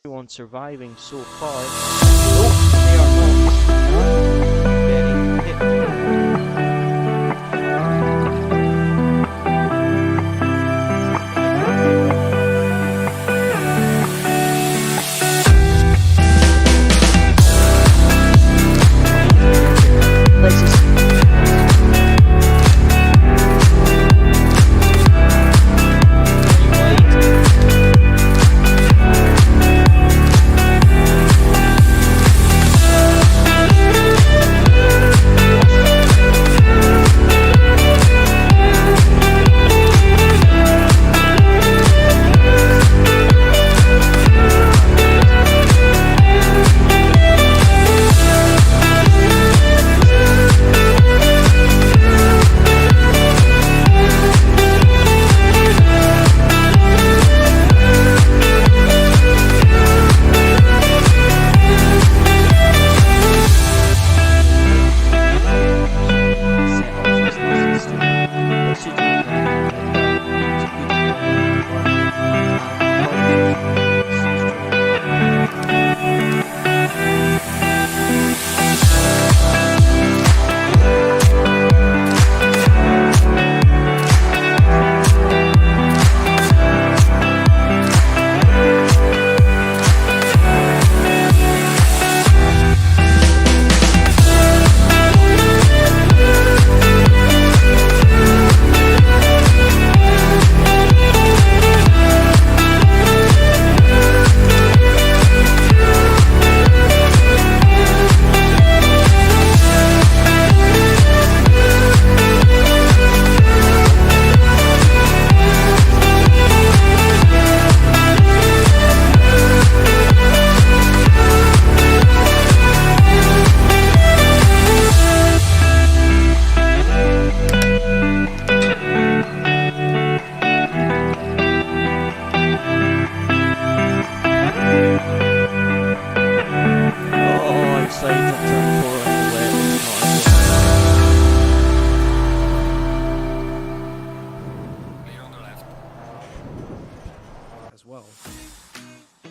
Everyone surviving so far. Nope, they are not getting hit.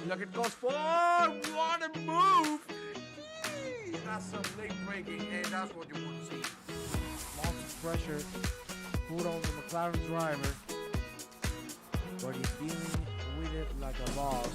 Look, it goes forward. What a move! That's some late braking, and that's what you want to see. Lots of pressure put on the McLaren driver, but he's dealing with it like a boss.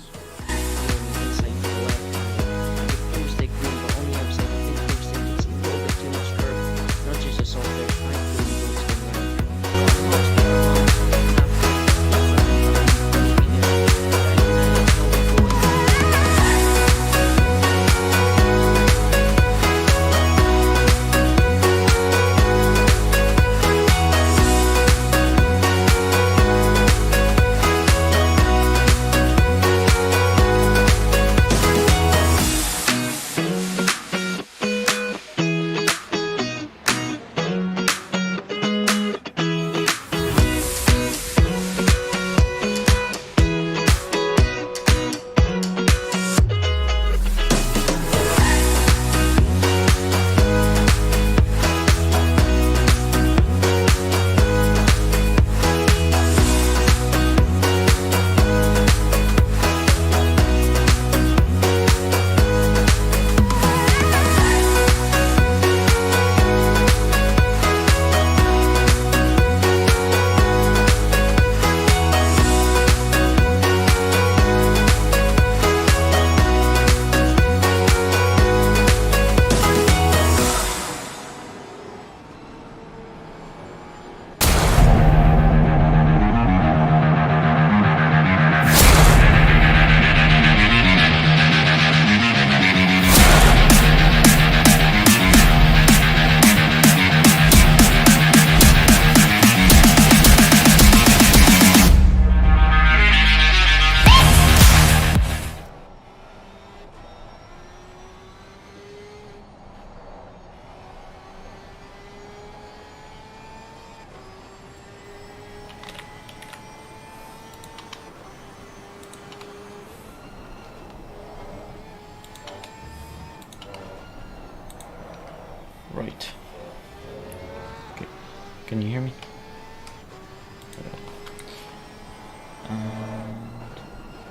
Right. Okay. Can you hear me? And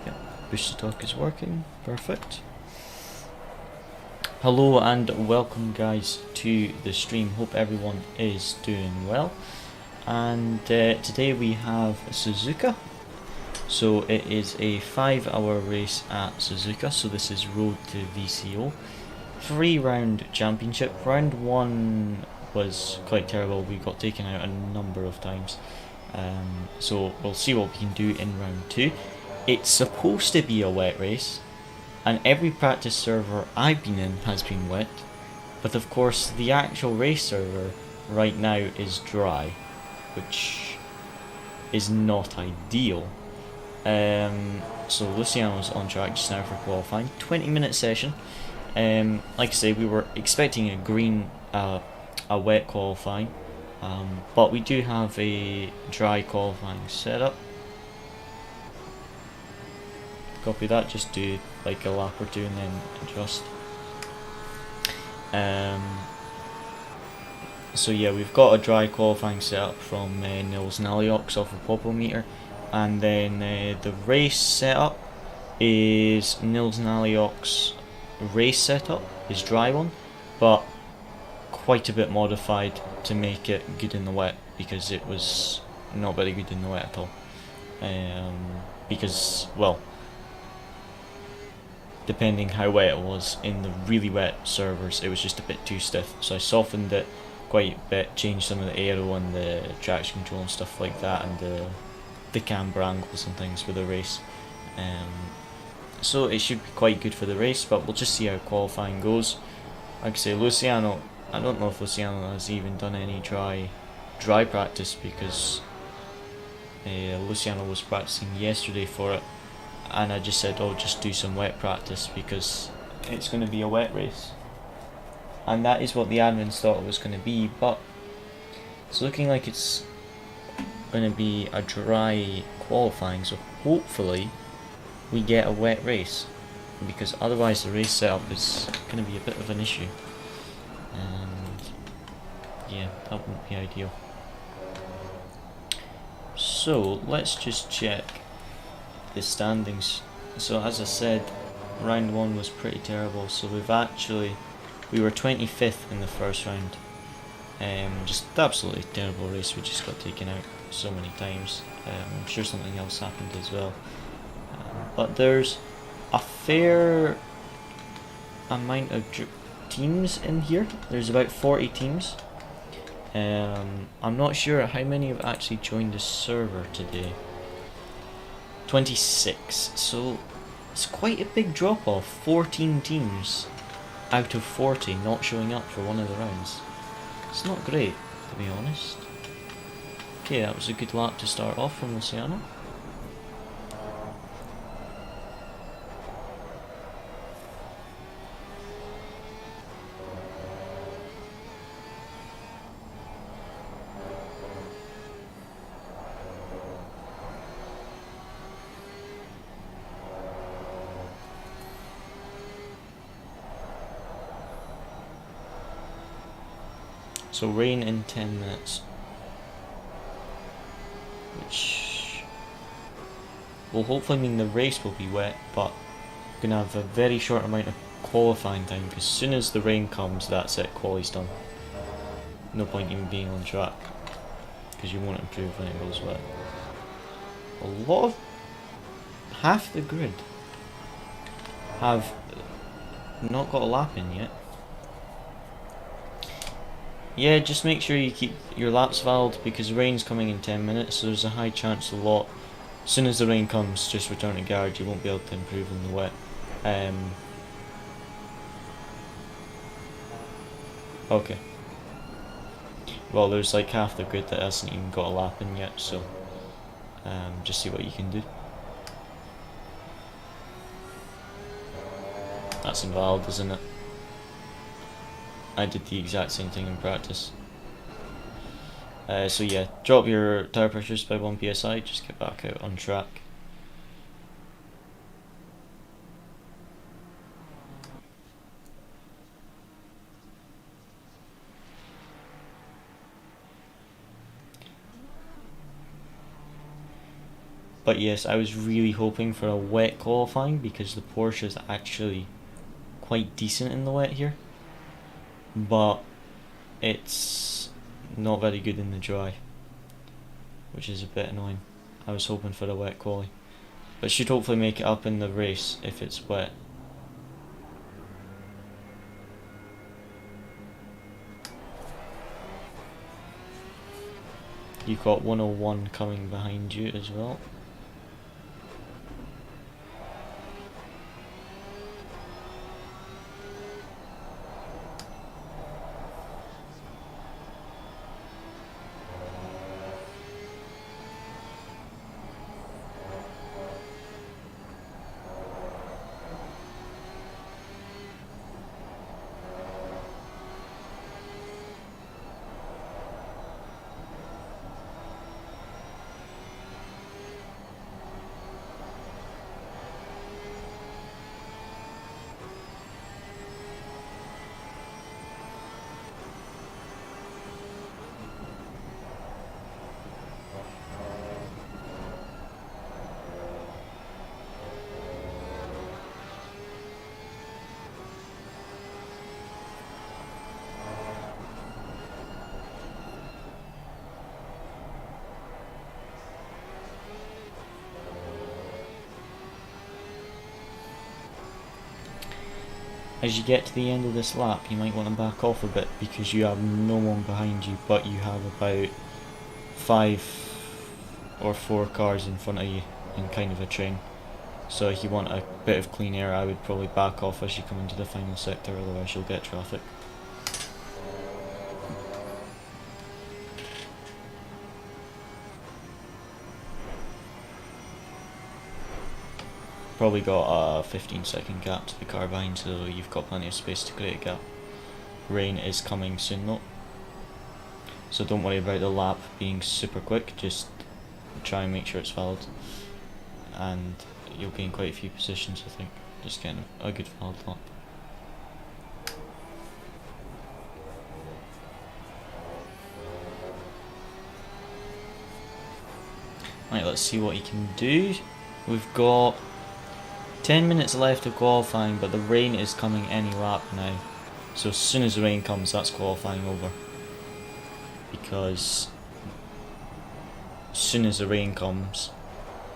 yeah. Push to talk is working. Perfect. Hello and welcome guys to the stream. Hope everyone is doing well. And today we have Suzuka. So it is a 5-hour race at Suzuka. So this is Road to VCO. 3-round championship. Round 1 was quite terrible. We got taken out a number of times. So we'll see what we can do in round 2. It's supposed to be a wet race, and every practice server I've been in has been wet, but of course the actual race server right now is dry, which is not ideal. So Luciano's on track just now for qualifying. 20-minute session. Like I say, we were expecting a wet qualifying, but we do have a dry qualifying setup. Copy that, just do like a lap or two and then adjust. So yeah, we've got a dry qualifying setup from Nils and Aliox off of Popometer, and then the race setup is Nils and Aliox race setup is dry one, but quite a bit modified to make it good in the wet, because it was not very good in the wet at all. Because, well, depending how wet it was, in the really wet servers it was just a bit too stiff, so I softened it quite a bit, changed some of the aero and the traction control and stuff like that, and the camber angles and things for the race. So it should be quite good for the race, but we'll just see how qualifying goes. Like I say, Luciano, I don't know if Luciano has even done any dry practice, because Luciano was practicing yesterday for it, and I just said, oh, just do some wet practice because it's going to be a wet race. And that is what the admins thought it was going to be, but it's looking like it's going to be a dry qualifying, so hopefully we get a wet race, because otherwise the race setup is going to be a bit of an issue, and yeah, that won't be ideal. So let's just check the standings. So as I said, round 1 was pretty terrible, so we were 25th in the first round. Just absolutely terrible race. We just got taken out so many times. I'm sure something else happened as well, but there's a fair amount of teams in here. There's about 40 teams. I'm not sure how many have actually joined the server today. 26, so it's quite a big drop off. 14 teams out of 40 not showing up for one of the rounds. It's not great, to be honest. Okay, that was a good lap to start off from Luciano. So rain in 10 minutes, which will hopefully mean the race will be wet, but we're going to have a very short amount of qualifying time, because as soon as the rain comes, that's it, quali's done. No point even being on track, because you won't improve when it goes wet. A lot of, half the grid have not got a lap in yet. Yeah, just make sure you keep your laps valid, because rain's coming in 10 minutes, so there's a high chance a lot. As soon as the rain comes, just return to garage, you won't be able to improve in the wet. Okay. Well, there's like half the grid that hasn't even got a lap in yet, so just see what you can do. That's invalid, isn't it? I did the exact same thing in practice. So yeah, drop your tire pressures by 1 psi, just get back out on track. But yes, I was really hoping for a wet qualifying because the Porsche is actually quite decent in the wet here, but it's not very good in the dry, which is a bit annoying. I was hoping for a wet quali, but should hopefully make it up in the race if it's wet. You've got 101 coming behind you as well. As you get to the end of this lap, you might want to back off a bit because you have no one behind you, but you have about 5 or 4 cars in front of you in kind of a train. So if you want a bit of clean air, I would probably back off as you come into the final sector, otherwise you'll get traffic. Probably got a 15-second gap to the car behind, so you've got plenty of space to create a gap. Rain is coming soon though, so don't worry about the lap being super quick, just try and make sure it's valid, and you'll gain quite a few positions. I think just getting a good valid lap. Right, let's see what he can do. We've got 10 minutes left of qualifying, but the rain is coming any lap now. So as soon as the rain comes, that's qualifying over. Because as soon as the rain comes,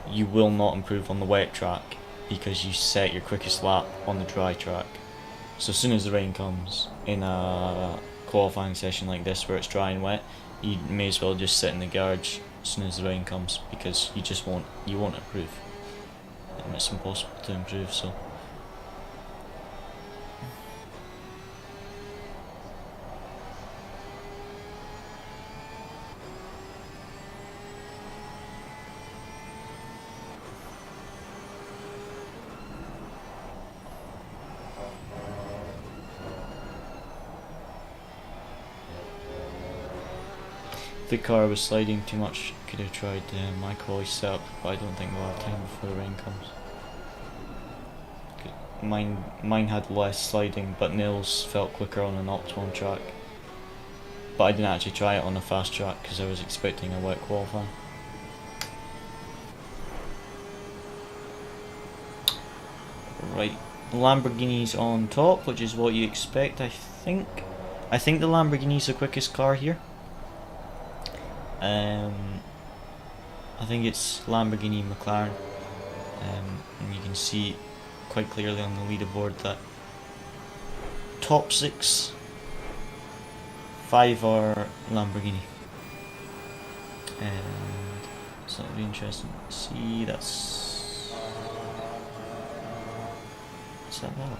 you will not improve on the wet track because you set your quickest lap on the dry track. So as soon as the rain comes in a qualifying session like this where it's dry and wet, you may as well just sit in the garage as soon as the rain comes because you won't improve. And it's impossible to improve, so if the car was sliding too much, could have tried my quali setup, but I don't think we'll have time before the rain comes. Mine had less sliding, but Nils felt quicker on an optimum track. But I didn't actually try it on a fast track because I was expecting a wet qualifying. Right, Lamborghini's on top, which is what you expect. I think the Lamborghini's the quickest car here. I think it's Lamborghini McLaren, and you can see quite clearly on the leaderboard that top 6, 5 are Lamborghini, and so it'll be interesting to see. That's that valid?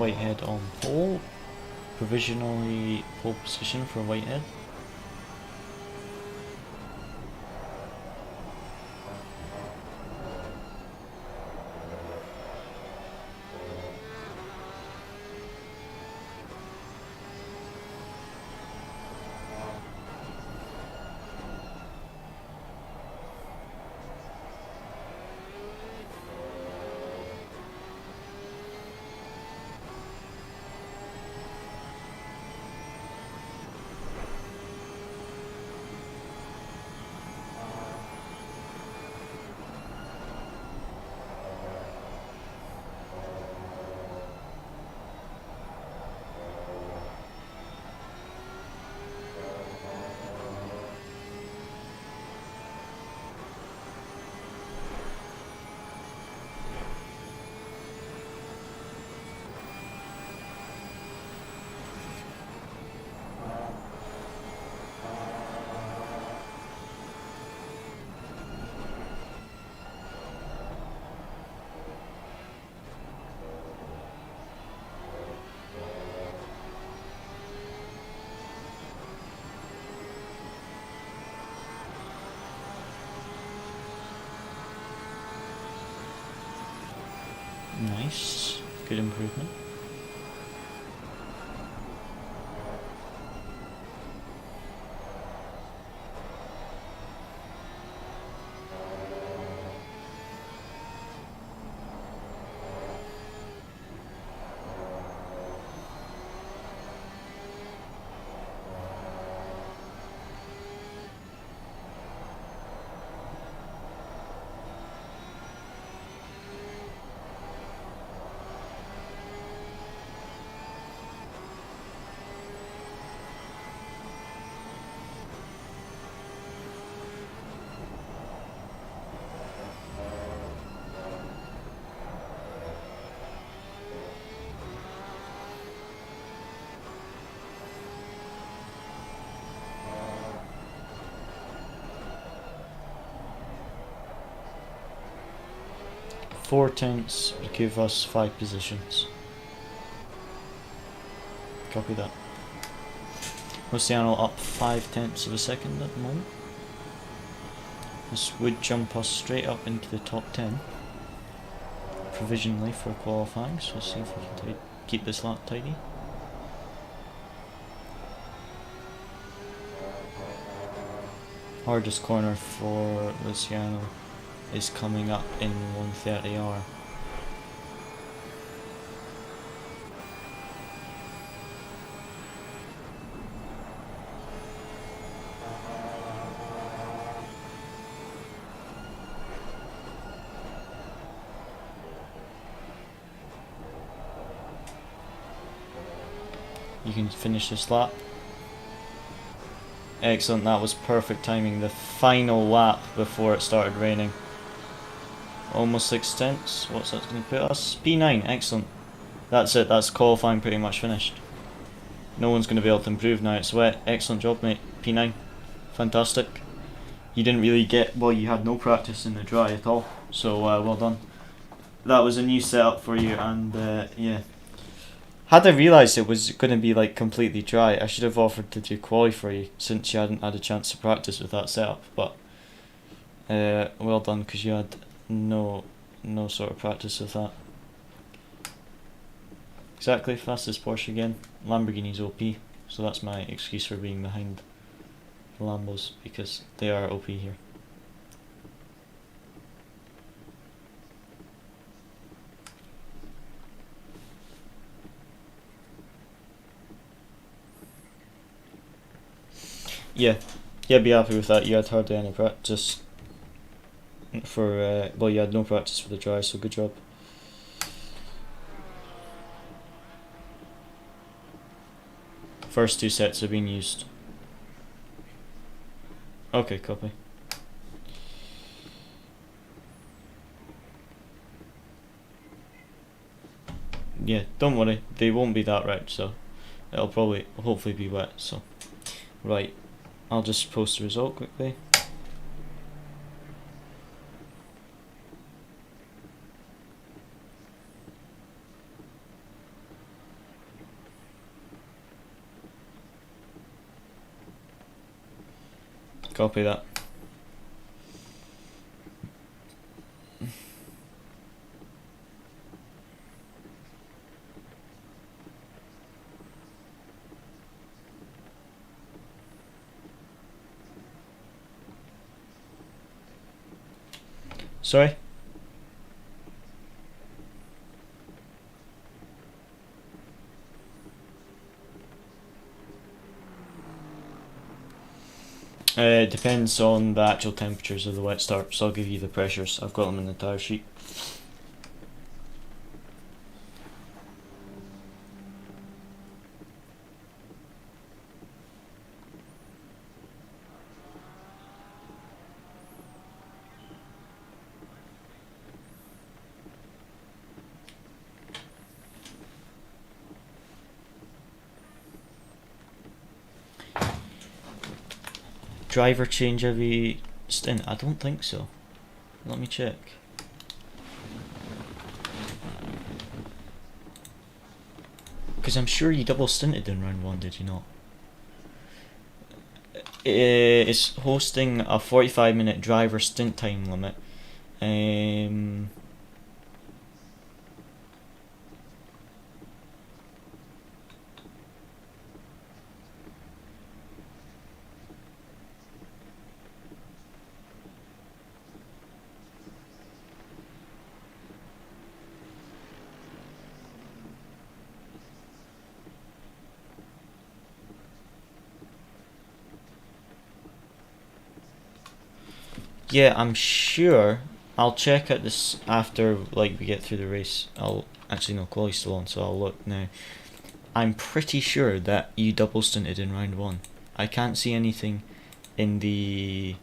Whitehead on pole. Provisionally pole position for Whitehead. Nice, good improvement. Four tenths would give us 5 positions. Copy that. Oceano up 5 tenths of a second at the moment. This would jump us straight up into the top 10 provisionally for qualifying, so let's see if we can keep this lap tidy. Hardest corner for Luciano is coming up in 130R. You can finish this lap. Excellent, that was perfect timing. The final lap before it started raining. Almost 6 tenths. What's that going to put us? P9, excellent. That's it, that's qualifying pretty much finished. No one's going to be able to improve now, it's wet. Excellent job, mate. P9. Fantastic. You didn't really get, well, you had no practice in the dry at all, so well done. That was a new setup for you, and yeah. Had I realised it was going to be like completely dry, I should have offered to do quali for you since you hadn't had a chance to practice with that setup. But well done, because you had no sort of practice with that. Exactly, fastest Porsche again. Lamborghini's OP, so that's my excuse for being behind the Lambos, because they are OP here. Yeah, be happy with that. You had hardly any practice for, well, you had no practice for the dry, so good job. First 2 sets have been used. Okay, copy. Yeah, don't worry, they won't be that red, so it'll probably, hopefully be wet, so. Right. I'll just post the result quickly. Copy that. Sorry? It depends on the actual temperatures of the wet start, so I'll give you the pressures. I've got them in the tire sheet. Driver change every stint? I don't think so. Let me check. Because I'm sure you double stinted in round 1, did you not? It's hosting a 45-minute driver stint time limit. Yeah, I'm sure. I'll check at this after like we get through the race. I'll actually no, quali's still on, so I'll look now. I'm pretty sure that you double stinted in round 1. I can't see anything in the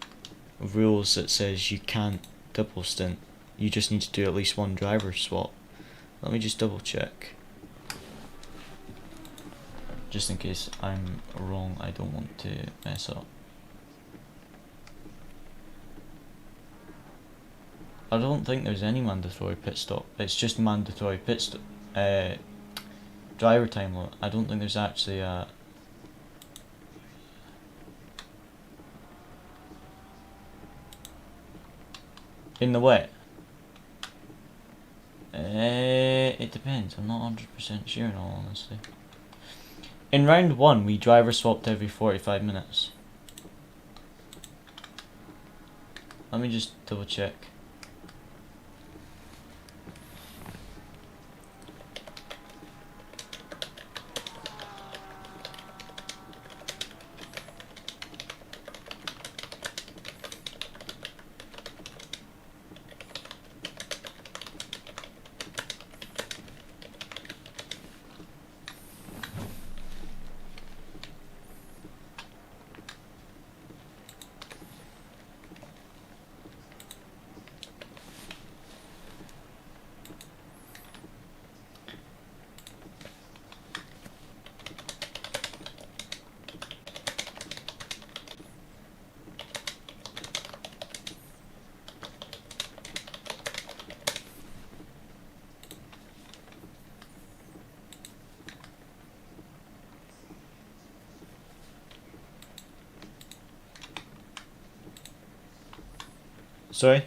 rules that says you can't double stint. You just need to do at least one driver swap. Let me just double check. Just in case I'm wrong, I don't want to mess up. I don't think there's any mandatory pit stop. It's just mandatory pit stop, driver time limit. I don't think there's actually a... In the wet? It depends. I'm not 100% sure in all honesty. In round 1 we driver swapped every 45 minutes. Let me just double check. Sorry?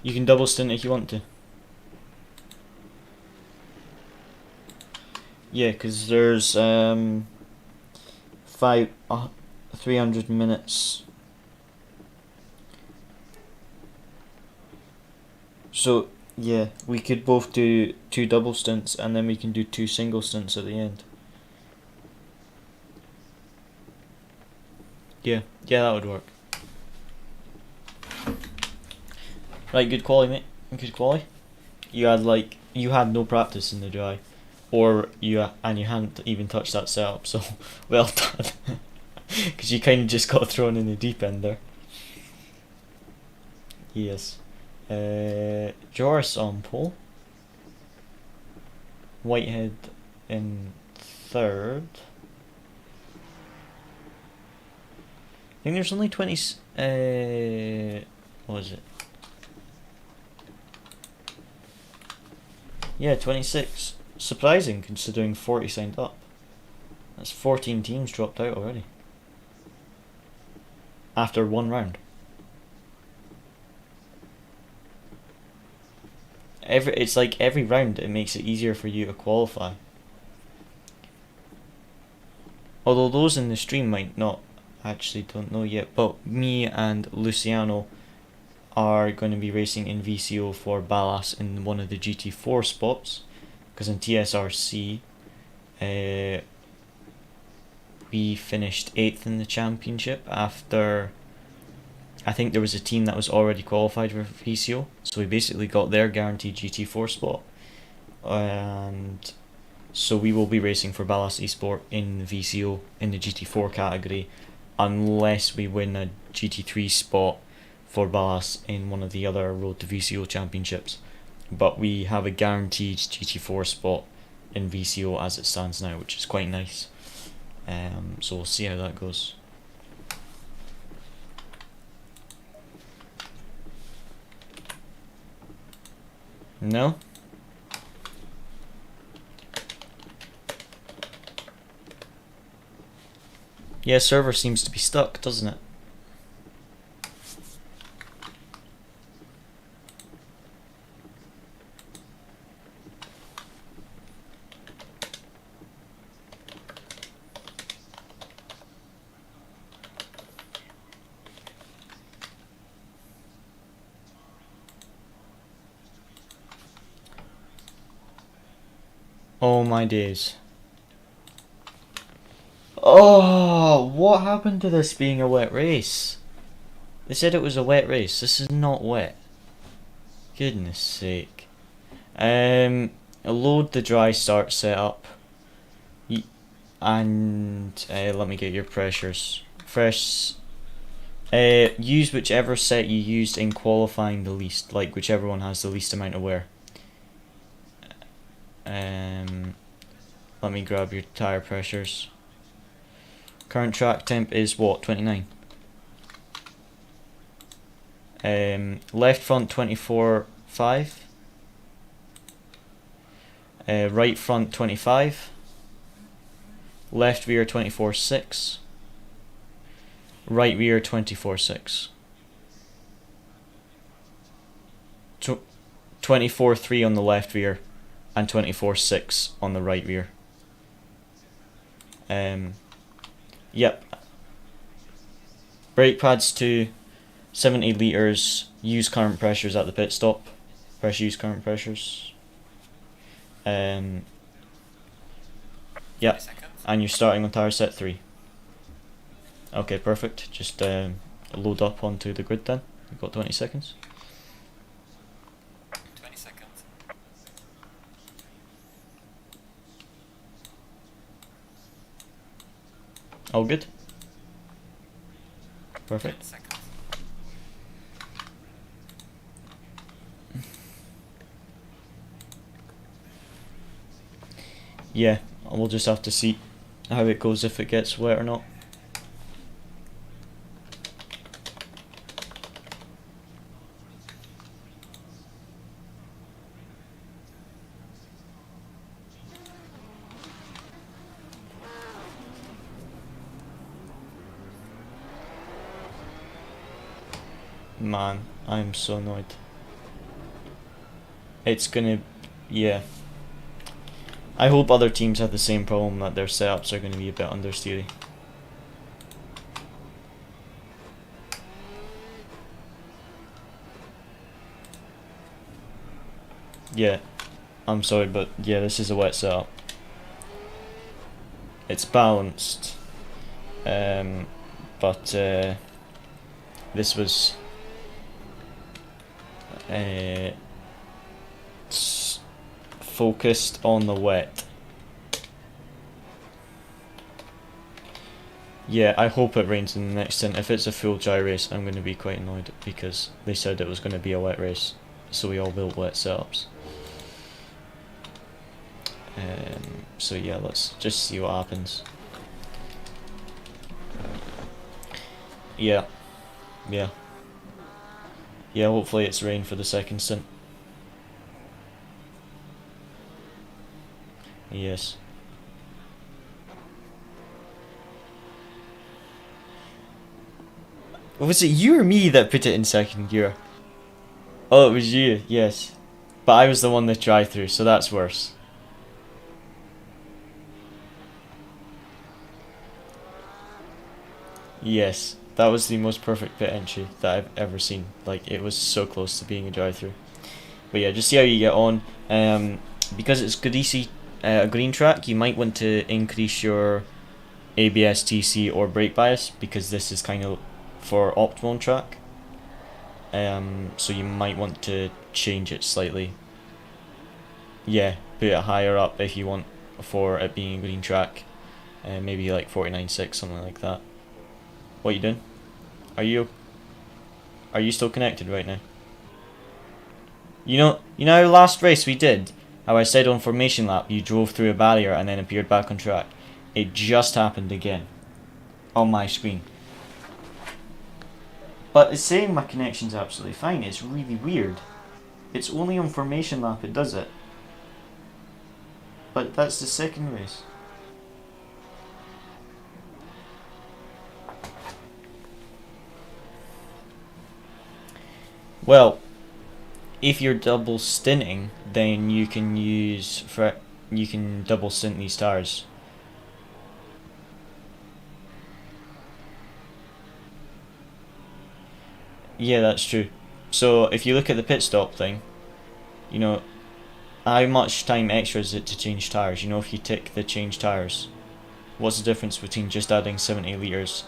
You can double stint if you want to. Yeah, because there's 300 minutes. So yeah, we could both do 2 double stints and then we can do 2 single stints at the end. Yeah, that would work. Right, good quality, mate. Good quality. You had no practice in the dry, or you hadn't even touched that setup. So well done, because you kind of just got thrown in the deep end there. Yes. Joris on pole. Whitehead in 3rd. I think there's only 20. What is it? Yeah, 26. Surprising considering 40 signed up. That's 14 teams dropped out already. After one round. It's like every round it makes it easier for you to qualify. Although those in the stream might not actually don't know yet, but me and Luciano are going to be racing in VCO for Ballas in one of the GT4 spots, because in TSRC we finished 8th in the championship after, I think there was a team that was already qualified for VCO, so we basically got their guaranteed GT4 spot, and so we will be racing for Ballas Esport in the VCO in the GT4 category, unless we win a GT3 spot for Ballas in one of the other Road to VCO championships. But we have a guaranteed GT4 spot in VCO as it stands now, which is quite nice. So we'll see how that goes. No? Yeah, server seems to be stuck, doesn't it? Oh my days. Oh, what happened to this being a wet race? They said it was a wet race. This is not wet. Goodness sake. Load the dry start setup. And let me get your pressures. Use whichever set you used in qualifying the least, like whichever one has the least amount of wear. Let me grab your tire pressures. Current track temp is what, 29? Left front 24.5. Right front 25. Left rear 24.6. Right rear 24.6. 24.3 on the left rear and 24.6 on the right rear. Yep. Brake pads to 70 litres. Use current pressures at the pit stop. Press use current pressures. Yep. And you're starting on tire set 3. Okay, perfect. Just load up onto the grid then. You've got 20 seconds. 20 seconds. All good? Perfect. 10 seconds. Yeah, we'll just have to see how it goes, if it gets wet or not. Man, I'm so annoyed. It's gonna, yeah. I hope other teams have the same problem, that their setups are gonna be a bit understeery. Yeah, I'm sorry, but yeah, this is a wet setup. It's balanced, but this was focused on the wet. Yeah, I hope it rains in the next stint. If it's a full dry race, I'm going to be quite annoyed, because they said it was going to be a wet race, so we all built wet setups. So yeah, let's just see what happens. Yeah, hopefully it's rain for the second stint. Yes. Was it you or me that put it in second gear? Oh, it was you, yes. But I was the one that drive through, so that's worse. Yes, that was the most perfect pit entry that I've ever seen. Like, it was so close to being a drive-through. But yeah, just see how you get on. Because it's a green track, you might want to increase your ABS, TC, or brake bias, because this is kind of for optimum track. So you might want to change it slightly. Yeah, put it higher up if you want for it being a green track. Maybe like 49.6, something like that. What are you doing? Are you still connected right now? You know last race we did, how I said on formation lap you drove through a barrier and then appeared back on track? It just happened again on my screen. But it's saying my connection's absolutely fine. It's really weird. It's only on formation lap it does it. But that's the second race. Well, if you're double stinting, then you can double stint these tires. Yeah, that's true. So if you look at the pit stop thing, you know, how much time extra is it to change tires? You know, if you tick the change tires, what's the difference between just adding 70 litres?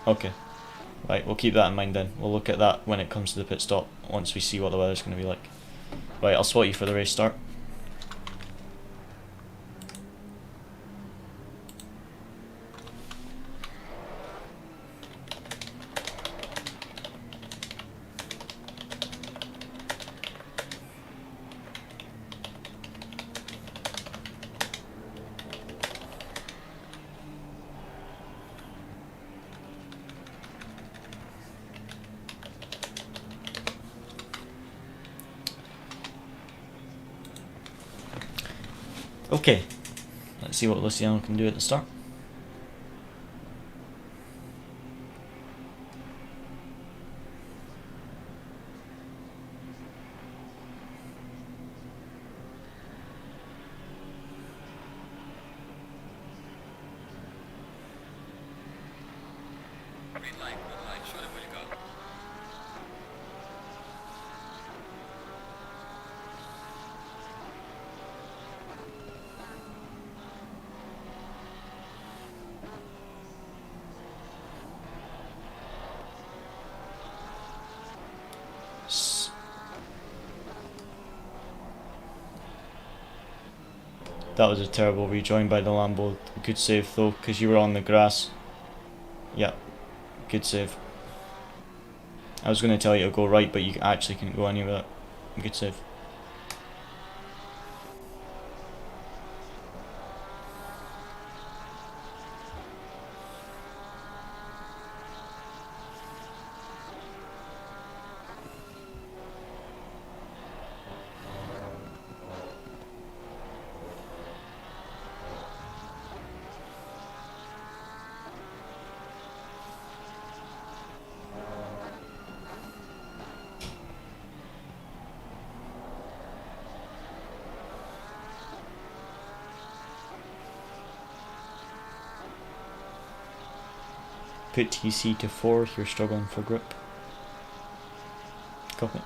Okay. Right, we'll keep that in mind then. We'll look at that when it comes to the pit stop, once we see what the weather's going to be like. Right, I'll spot you for the race start. Okay, let's see what Luciano can do at the start. Green light, show them where you go. That was a terrible rejoin by the Lambo. Good save though, because you were on the grass. Yeah, good save. I was going to tell you to go right, but you actually couldn't go anywhere. Good save. Put TC to 4 if you're struggling for grip. Copy.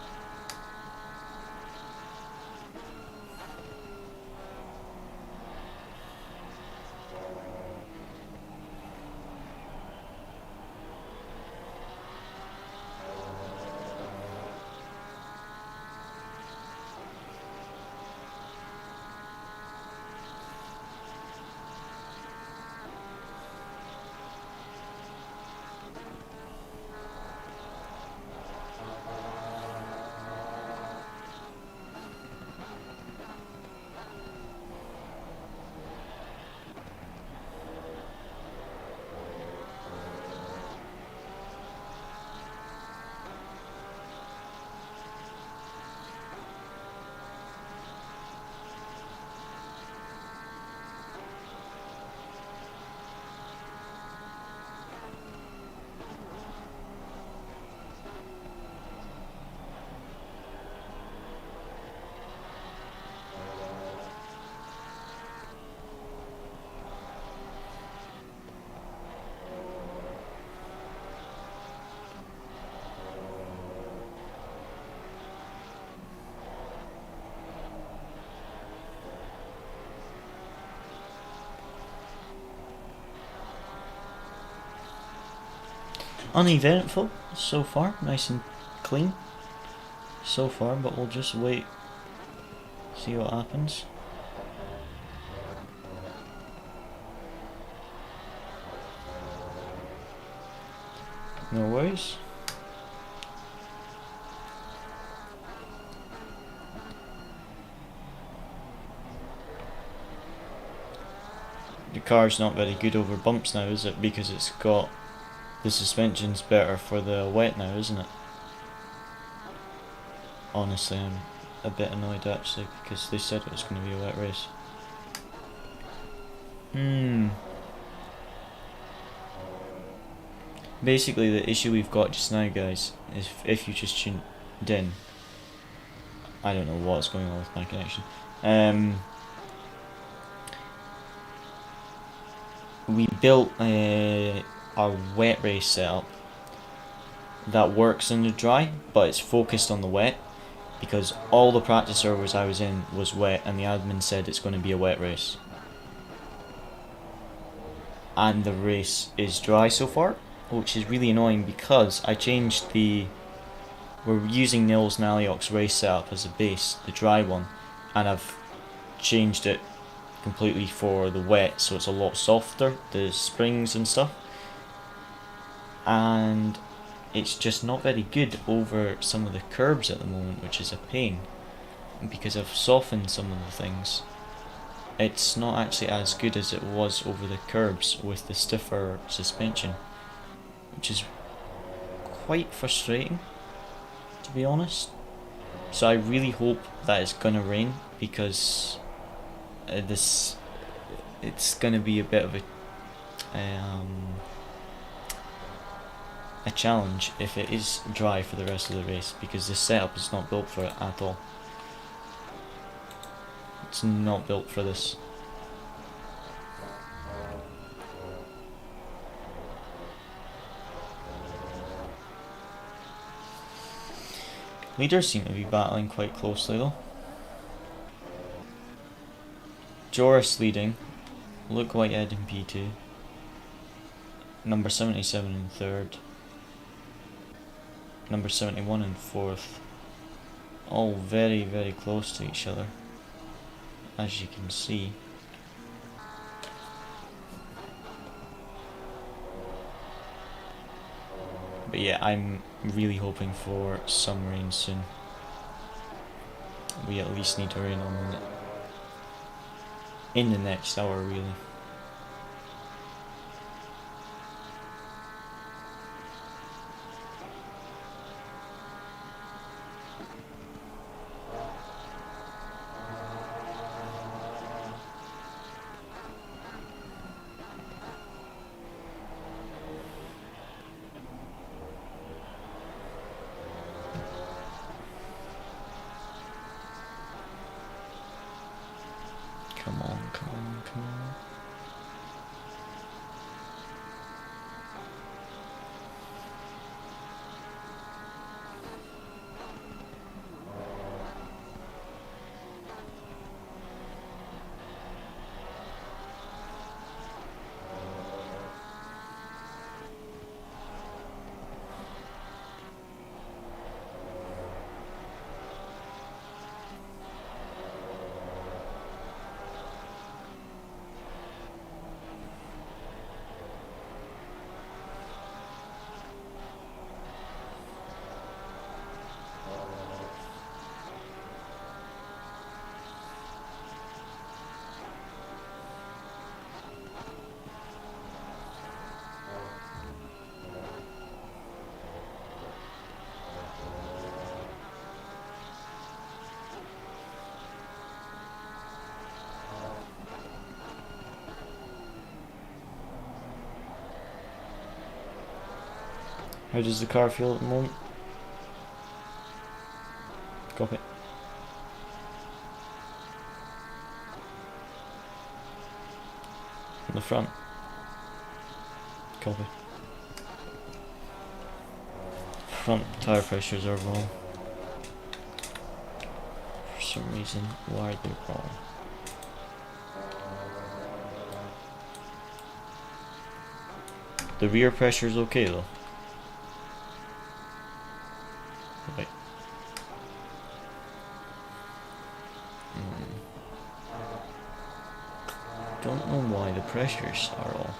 uneventful so far, nice and clean so far, but we'll just wait, see what happens. No worries. The car's not very good over bumps now, is it? Because it's got the suspension's better for the wet now, isn't it? Honestly, I'm a bit annoyed actually because they said it was going to be a wet race. Basically, the issue we've got just now, guys, is if you just tuned in, I don't know what's going on with my connection. We built a wet race setup that works in the dry, but it's focused on the wet because all the practice servers I was in was wet, and the admin said it's going to be a wet race. And the race is dry so far, which is really annoying because I changed the... We're using Nils Naliox's race setup as a base, the dry one, and I've changed it completely for the wet, so it's a lot softer, the springs and stuff. And it's just not very good over some of the curbs at the moment, which is a pain. Because I've softened some of the things, it's not actually as good as it was over the curbs with the stiffer suspension, which is quite frustrating, to be honest. So I really hope that it's gonna rain, because it's gonna be a bit of a challenge if it is dry for the rest of the race, because this setup is not built for it at all. It's not built for this. Leaders seem to be battling quite closely though. Joris leading, Luke Whitehead in P2, number 77 in 3rd, number 71 in 4th, all very very close to each other, as you can see. But yeah, I'm really hoping for some rain soon. We at least need to rain on in the next hour, really. Come on, come on, come on. How does the car feel at the moment? Copy. In the front. Copy. Front tyre pressures are wrong. For some reason, why are they wrong? The rear pressure is okay though. don't know why the pressures are off.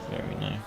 Very nice.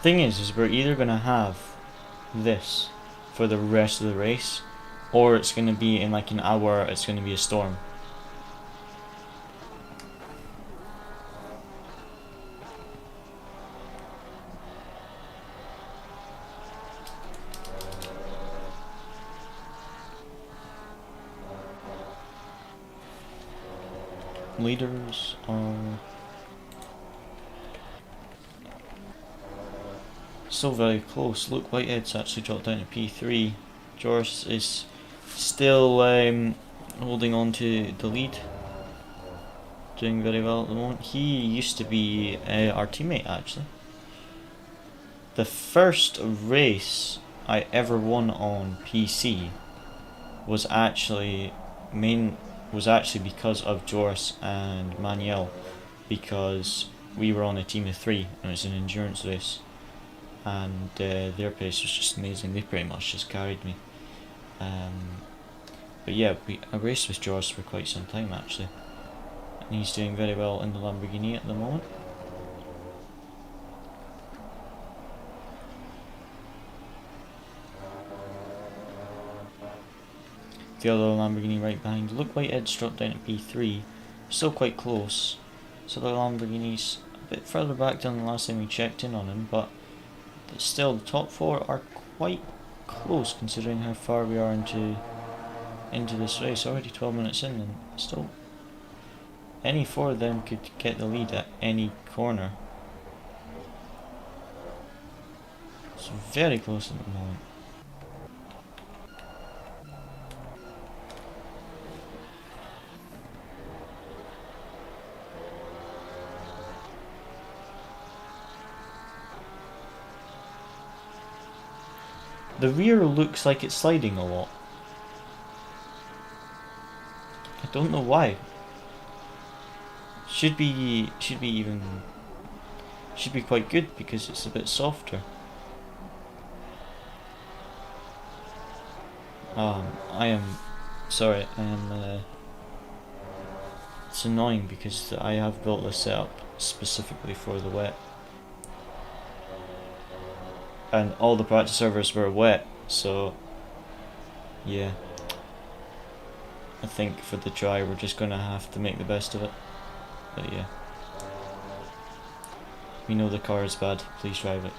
Thing is we're either gonna have this for the rest of the race, or it's gonna be in like an hour. It's gonna be a storm. Leaders are still very close. Look, Whitehead's actually dropped down to P3. Joris is still holding on to the lead, doing very well at the moment. He used to be our teammate actually. The first race I ever won on PC was actually because of Joris and Manuel, because we were on a team of 3 and it was an endurance race, and their pace was just amazing. They pretty much just carried me. But yeah, I raced with Joris for quite some time actually, and he's doing very well in the Lamborghini at the moment. The other Lamborghini right behind. Look, Whitehead's dropped down to P3, still quite close. So the Lamborghini's a bit further back than the last time we checked in on him, but still the top 4 are quite close considering how far we are into this race. Already 12 minutes in, and still any 4 of them could get the lead at any corner. It's very close at the moment. The rear looks like it's sliding a lot. I don't know why. Should be quite good because it's a bit softer. I am sorry. It's annoying because I have built this setup specifically for the wet. And all the practice servers were wet, so yeah. I think for the dry we're just gonna have to make the best of it. But yeah. We know the car is bad, please drive it.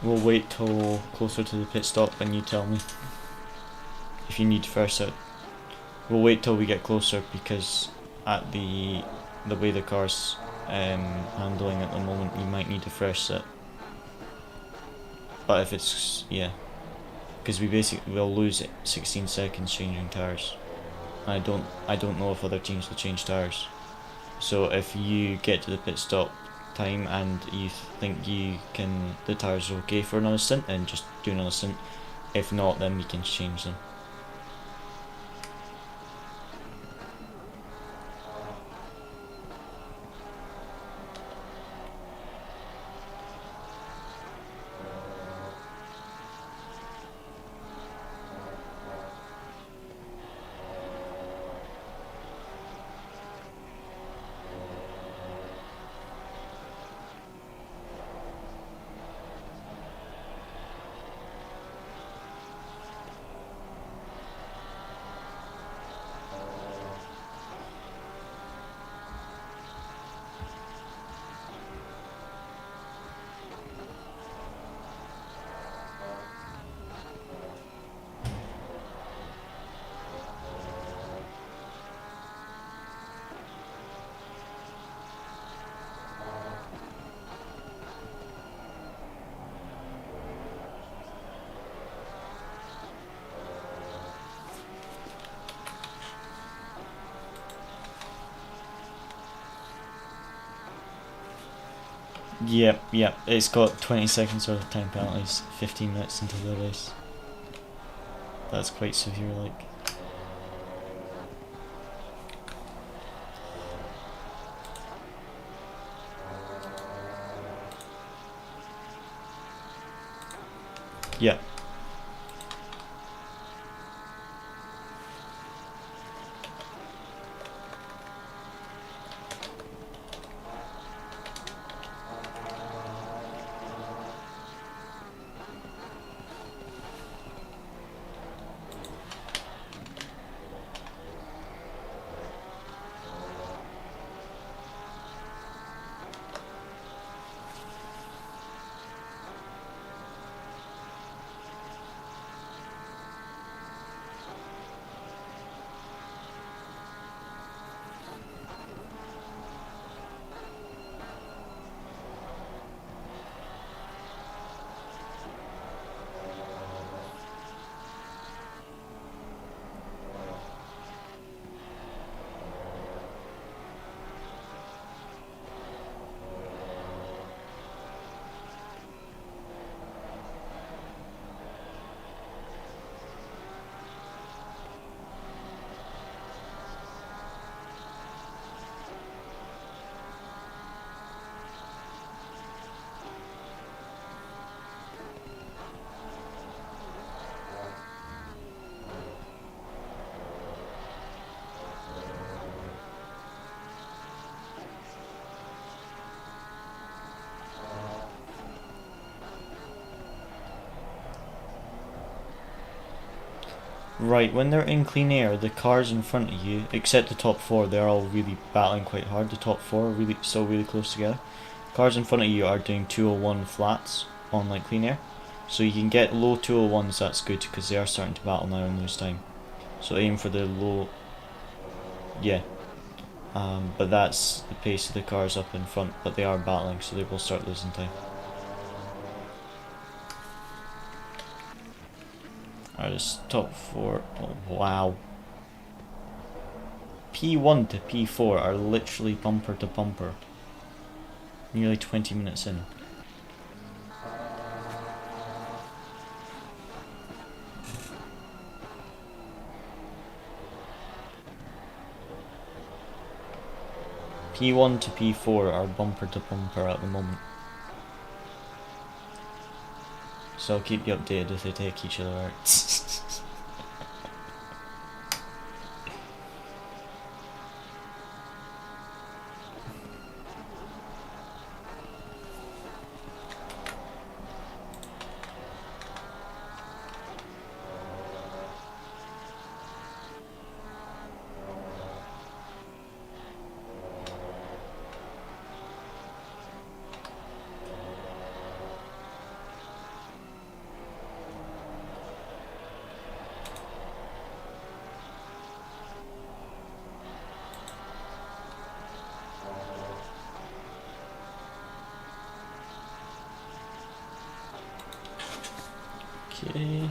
We'll wait till closer to the pit stop and you tell me if you need fresh set. We'll wait till we get closer because at the way the car's handling at the moment, we might need a fresh set. But if it's, yeah, because we'll lose 16 seconds changing tires. I don't know if other teams will change tires. So if you get to the pit stop time and you think the tires are okay for another stint, then just do another stint. If not, then we can change them. Yep, it's got 20 seconds worth of time penalties, 15 minutes into the race. That's quite severe, like. Yep. Right, when they're in clean air, the cars in front of you, except the top four, they're all really battling quite hard. The top four are still really close together. Cars in front of you are doing 201 flats on like clean air. So you can get low 201s, that's good, because they are starting to battle now and lose time. So aim for the low, yeah. But that's the pace of the cars up in front, but they are battling, so they will start losing time. Alright, this top four. Oh, wow. P1 to P4 are literally bumper to bumper. Nearly 20 minutes in. P1 to P4 are bumper to bumper at the moment. So I'll keep you updated if they take each other out. Okay.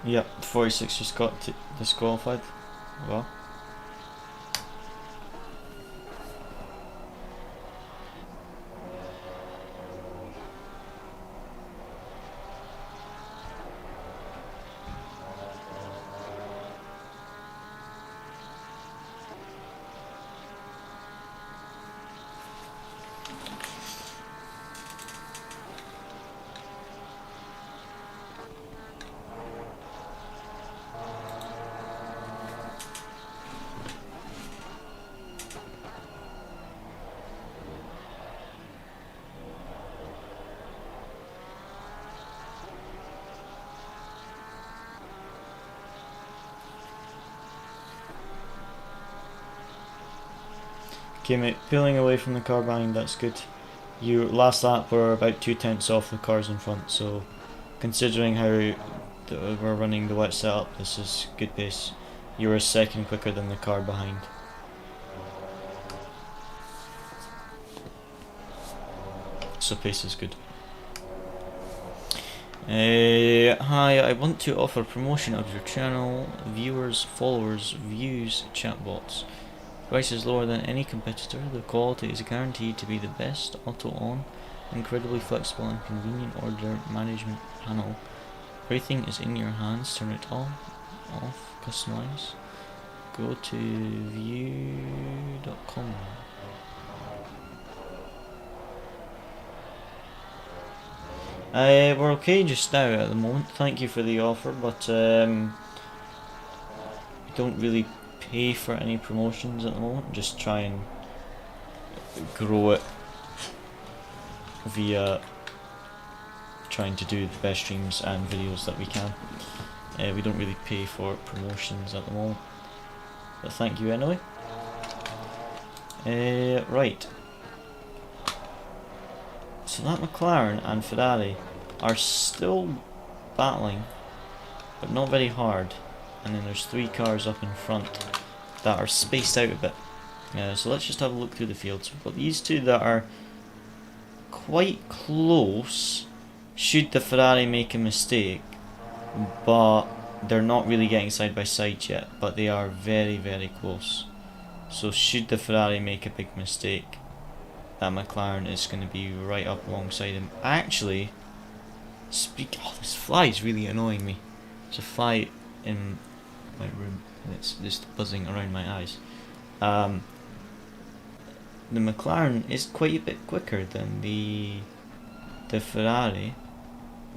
Yep, 46 just got disqualified. Well. Okay mate, pulling away from the car behind, that's good. You last lap were about 2/10 off the cars in front, so considering how we're running the wet setup, this is good pace. You were a second quicker than the car behind. So pace is good. Hi, I want to offer promotion of your channel, viewers, followers, views, chatbots. Price is lower than any competitor. The quality is guaranteed to be the best. Auto on. Incredibly flexible and convenient order management panel. Everything is in your hands. Turn it on, off, customize. Go to view.com. We're okay just now at the moment. Thank you for the offer, but we don't really pay for any promotions at the moment. Just try and grow it via trying to do the best streams and videos that we can. We don't really pay for promotions at the moment, but thank you anyway. Right. So that McLaren and Ferrari are still battling, but not very hard. And then there's 3 cars up in front that are spaced out a bit. So let's just have a look through the field. So we've got these 2 that are quite close, should the Ferrari make a mistake, but they're not really getting side by side yet, but they are very, very close. So should the Ferrari make a big mistake, that McLaren is going to be right up alongside him. Actually, oh, this fly is really annoying me. There's a fly in my room and it's just buzzing around my eyes. The McLaren is quite a bit quicker than the Ferrari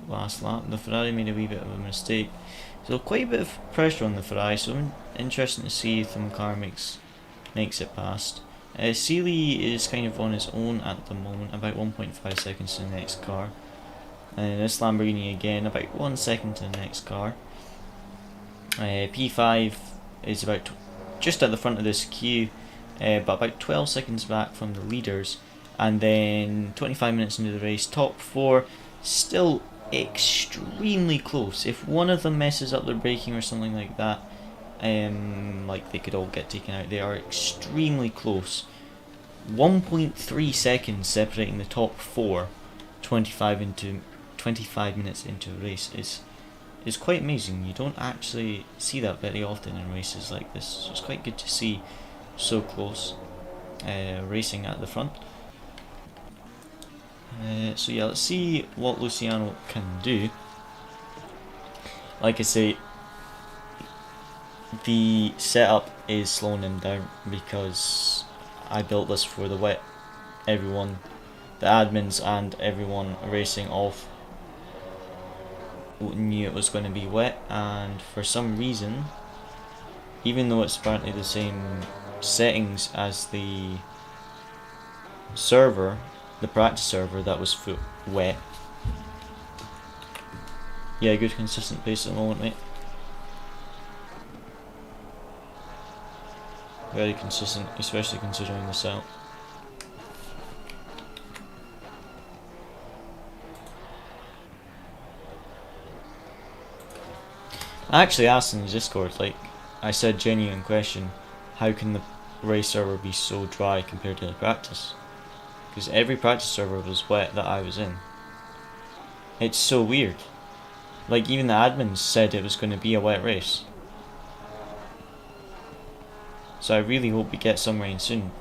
last lap. The Ferrari made a wee bit of a mistake, so quite a bit of pressure on the Ferrari. So I'm interested to see if the McLaren makes it past. Sealy is kind of on his own at the moment, about 1.5 seconds to the next car. And this Lamborghini again, about 1 second to the next car. P5 is about just at the front of this queue, but about 12 seconds back from the leaders. And then 25 minutes into the race, top 4 still extremely close. If one of them messes up their braking or something like that, like they could all get taken out. They are extremely close. 1.3 seconds separating the top 4 25 minutes into a race is quite amazing. You don't actually see that very often in races like this, so it's quite good to see so close racing at the front. So yeah, let's see what Luciano can do. Like I say, the setup is slowing him down because I built this for the wet. Everyone, the admins and everyone racing off knew it was going to be wet, and for some reason, even though it's apparently the same settings as the server, the practice server that was wet. Yeah, good consistent pace at the moment, mate. Very consistent, especially considering the setup. I actually asked in the Discord, like, I said genuine question, how can the race server be so dry compared to the practice? Because every practice server was wet that I was in. It's so weird. Like, even the admins said it was going to be a wet race. So I really hope we get some rain soon.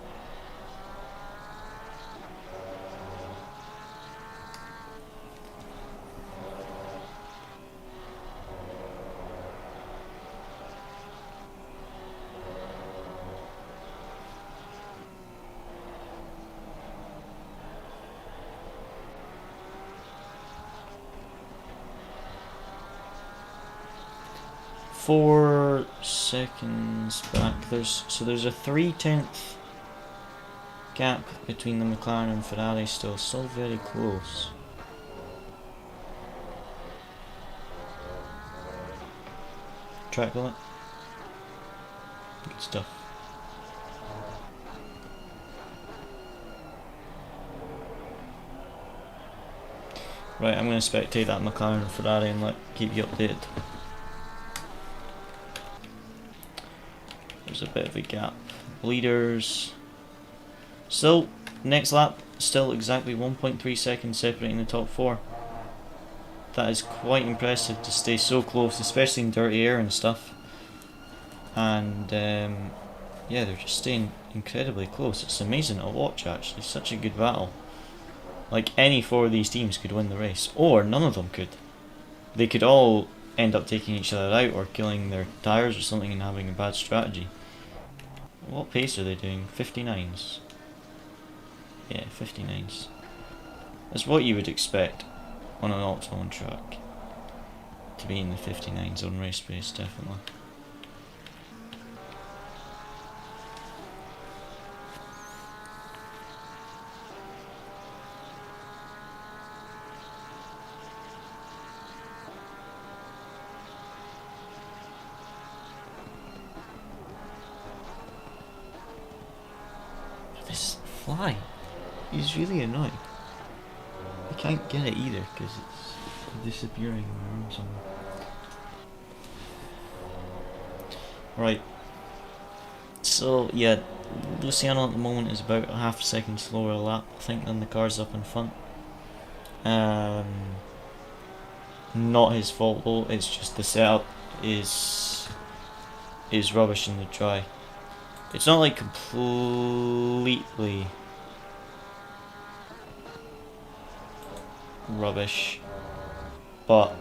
Four seconds back. There's a 3/10 gap between the McLaren and Ferrari still very close. Track limit. Good stuff. Right, I'm going to spectate that McLaren and Ferrari and keep you updated. There's a bit of a gap. Leaders. Still, next lap, still exactly 1.3 seconds separating the top 4. That is quite impressive to stay so close, especially in dirty air and stuff. And yeah, they're just staying incredibly close. It's amazing to watch actually, such a good battle. Like any four of these teams could win the race, or none of them could. They could all end up taking each other out or killing their tyres or something and having a bad strategy. What pace are they doing? 59s. Yeah, 59s. That's what you would expect on an optimum track. To be in the 59s on race pace, definitely. This fly is really annoying. I can't get it either because it's disappearing in the room somewhere. Right. So yeah, Luciano at the moment is about a half a second slower a lap, I think, than the cars up in front. Not his fault though. It's just the setup is rubbish in the dry. It's not like completely rubbish, but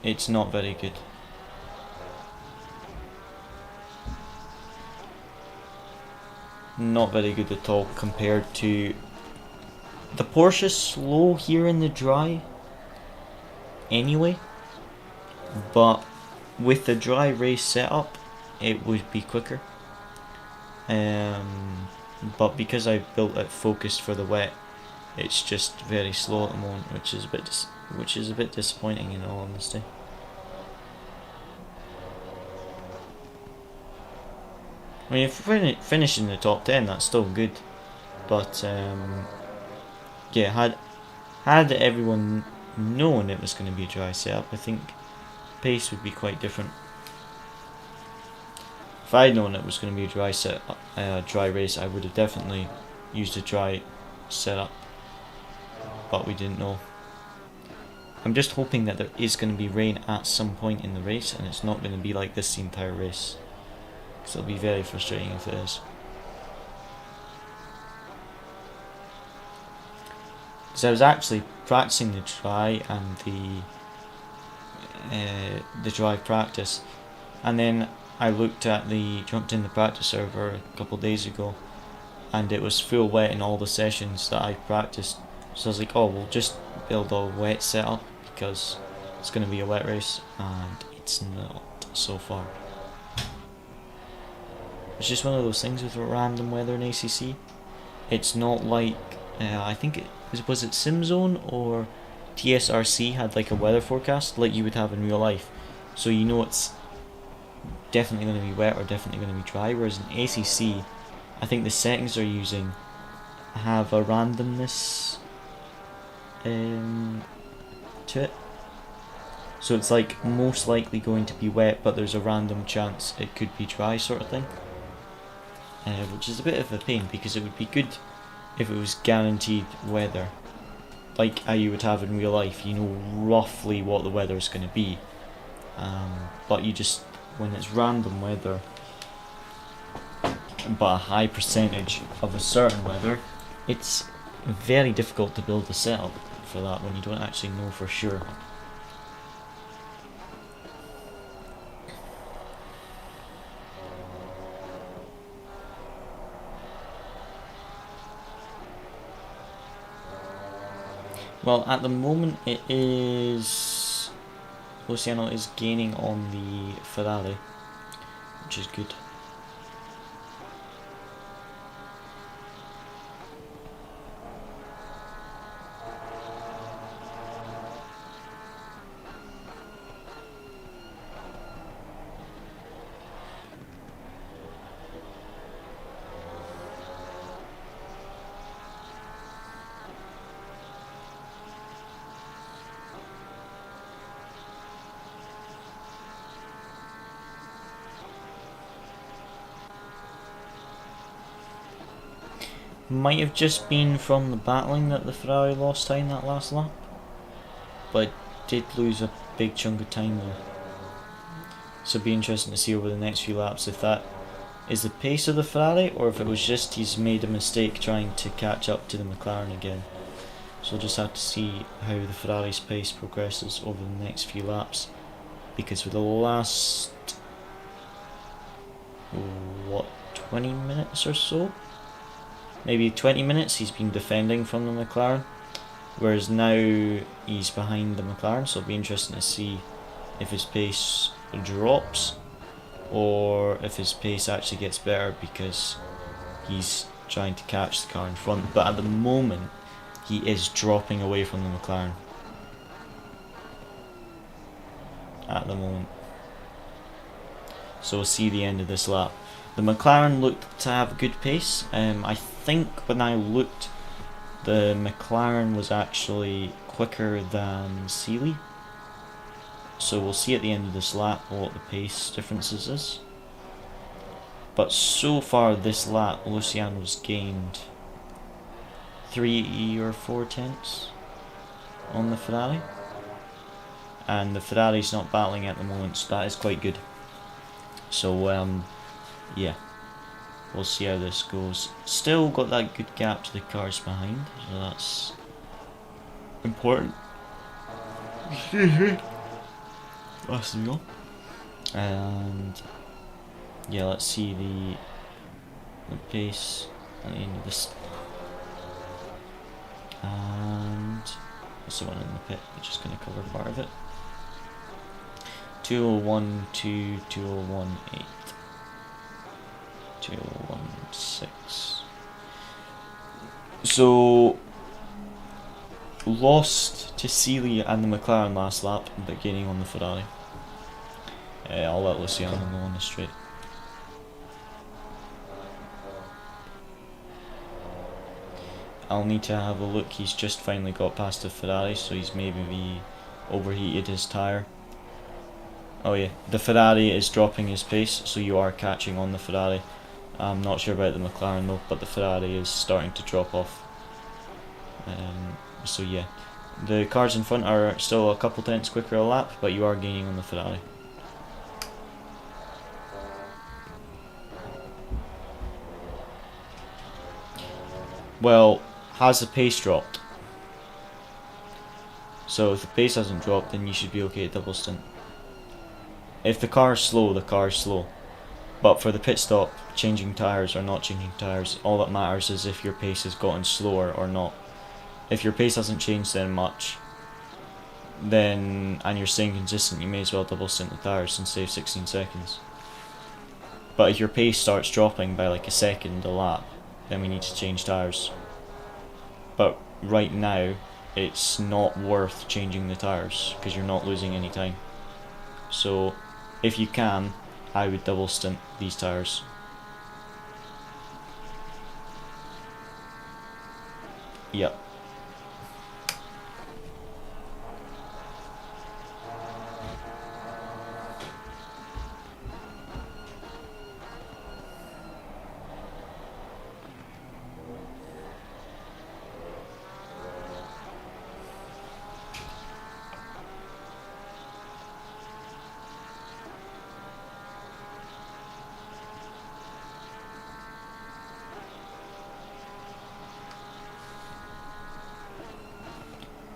it's not very good. Not very good at all compared to the Porsche's slow here in the dry anyway, but with the dry race setup it would be quicker. But because I built it focused for the wet, it's just very slow at the moment, which is a bit disappointing in all honesty. I mean, if we finish in the top 10, that's still good, but yeah, had everyone known it was going to be a dry setup, I think pace would be quite different. If I had known it was going to be a dry race, I would have definitely used a dry setup, but we didn't know. I'm just hoping that there is going to be rain at some point in the race, and it's not going to be like this the entire race, because it'll be very frustrating if it is. Because I was actually practicing the dry and the dry practice, and then I jumped in the practice server a couple of days ago, and it was full wet in all the sessions that I practiced. So I was like, oh, we'll just build a wet setup because it's going to be a wet race, and it's not so far. It's just one of those things with random weather in ACC. It's not like I think it was it SimZone or TSRC had like a weather forecast like you would have in real life, so you know it's definitely going to be wet or definitely going to be dry. Whereas in ACC, I think the settings they're using have a randomness to it, so it's like most likely going to be wet, but there's a random chance it could be dry, sort of thing. Which is a bit of a pain, because it would be good if it was guaranteed weather, like how you would have in real life. You know roughly what the weather is going to be, but you just, when it's random weather but a high percentage of a certain weather, it's very difficult to build a setup for that when you don't actually know for sure. Well, at the moment it is Luciano is gaining on the Ferrari, which is good. Might have just been from the battling that the Ferrari lost time that last lap, but did lose a big chunk of time there. So it'll be interesting to see over the next few laps if that is the pace of the Ferrari, or if it was just he's made a mistake trying to catch up to the McLaren again. So we'll just have to see how the Ferrari's pace progresses over the next few laps, because for the last, what, 20 minutes or so? Maybe 20 minutes he's been defending from the McLaren, whereas now he's behind the McLaren, so it'll be interesting to see if his pace drops or if his pace actually gets better because he's trying to catch the car in front. But at the moment he is dropping away from the McLaren. At the moment. So we'll see the end of this lap. The McLaren looked to have a good pace. I think when I looked, the McLaren was actually quicker than Sealy. So we'll see at the end of this lap what the pace differences is. But so far this lap, Luciano's gained 3 or 4 tenths on the Ferrari. And the Ferrari's not battling at the moment, so that is quite good. So yeah, we'll see how this goes. Still got that good gap to the cars behind, so that's important. That's the go. And yeah, let's see the pace at the end of this. And there's someone in the pit, we're just going to cover part of it. 201.2, 201.8, 201.6. So lost to Sealy and the McLaren last lap, but gaining on the Ferrari. I'll let Luciano know on the straight. I'll need to have a look. He's just finally got past the Ferrari, so he's maybe overheated his tyre. Oh yeah, the Ferrari is dropping his pace, so you are catching on the Ferrari. I'm not sure about the McLaren though, but the Ferrari is starting to drop off. So yeah, the cars in front are still a couple tenths quicker a lap, but you are gaining on the Ferrari. Well, has the pace dropped? So if the pace hasn't dropped, then you should be okay at double stint. If the car is slow, the car is slow. But for the pit stop, changing tyres or not changing tyres, all that matters is if your pace has gotten slower or not. If your pace hasn't changed then much, then and you're staying consistent, you may as well double stint the tyres and save 16 seconds. But if your pace starts dropping by like a second a lap, then we need to change tyres. But right now, it's not worth changing the tyres because you're not losing any time. So if you can, I would double stint these tyres. Yep.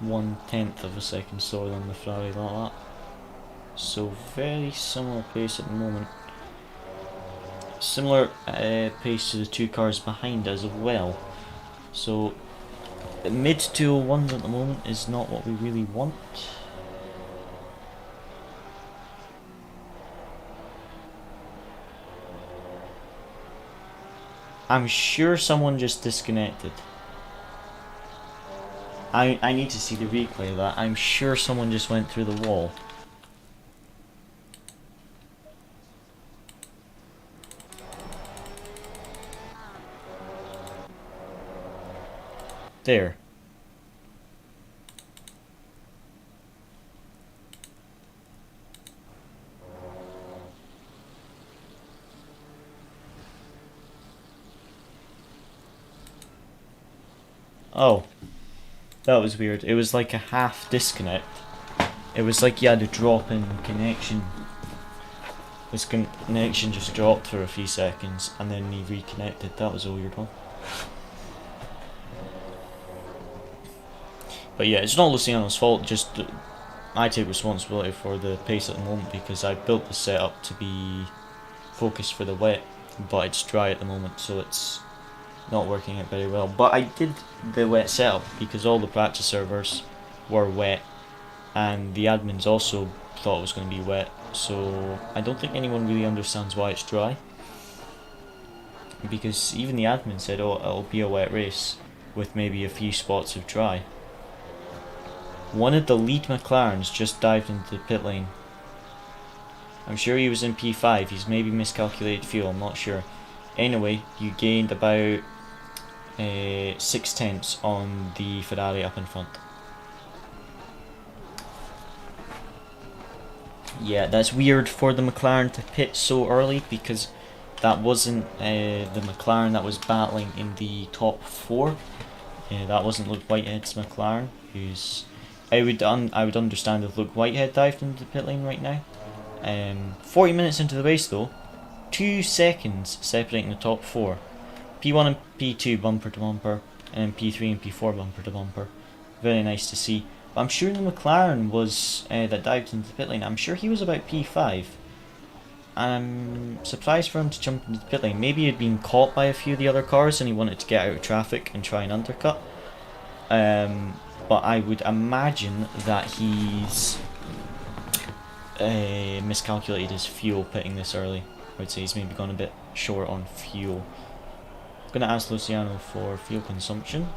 One-tenth of a second slower than the Ferrari like that. So very similar pace at the moment. Similar pace to the two cars behind as well. So mid 201s at the moment is not what we really want. I'm sure someone just disconnected. I need to see the replay of that. I'm sure someone just went through the wall. There. Oh. That was weird. It was like a half disconnect. It was like you had a drop in connection. His connection just dropped for a few seconds and then he reconnected. That was a weird one. But yeah, it's not Luciano's fault, just I take responsibility for the pace at the moment because I built the setup to be focused for the wet, but it's dry at the moment, so it's not working out very well. But I did the wet setup because all the practice servers were wet and the admins also thought it was going to be wet, so I don't think anyone really understands why it's dry, because even the admin said, oh, it'll be a wet race with maybe a few spots of dry. One of the lead McLarens just dived into the pit lane. I'm sure he was in P5, he's maybe miscalculated fuel, I'm not sure. Anyway, you gained about 6/10 on the Ferrari up in front. Yeah, that's weird for the McLaren to pit so early because that wasn't the McLaren that was battling in the top 4. That wasn't Luke Whitehead's McLaren, who's I would understand if Luke Whitehead dived into the pit lane right now. 40 minutes into the race though, 2 seconds separating the top 4. P1 and P2 bumper to bumper, and then P3 and P4 bumper to bumper. Very nice to see. But I'm sure the McLaren was that dived into the pit lane, I'm sure he was about P5. I'm surprised for him to jump into the pit lane. Maybe he had been caught by a few of the other cars and he wanted to get out of traffic and try and undercut. But I would imagine that he's miscalculated his fuel pitting this early. I would say he's maybe gone a bit short on fuel. I'm going to ask Luciano for fuel consumption.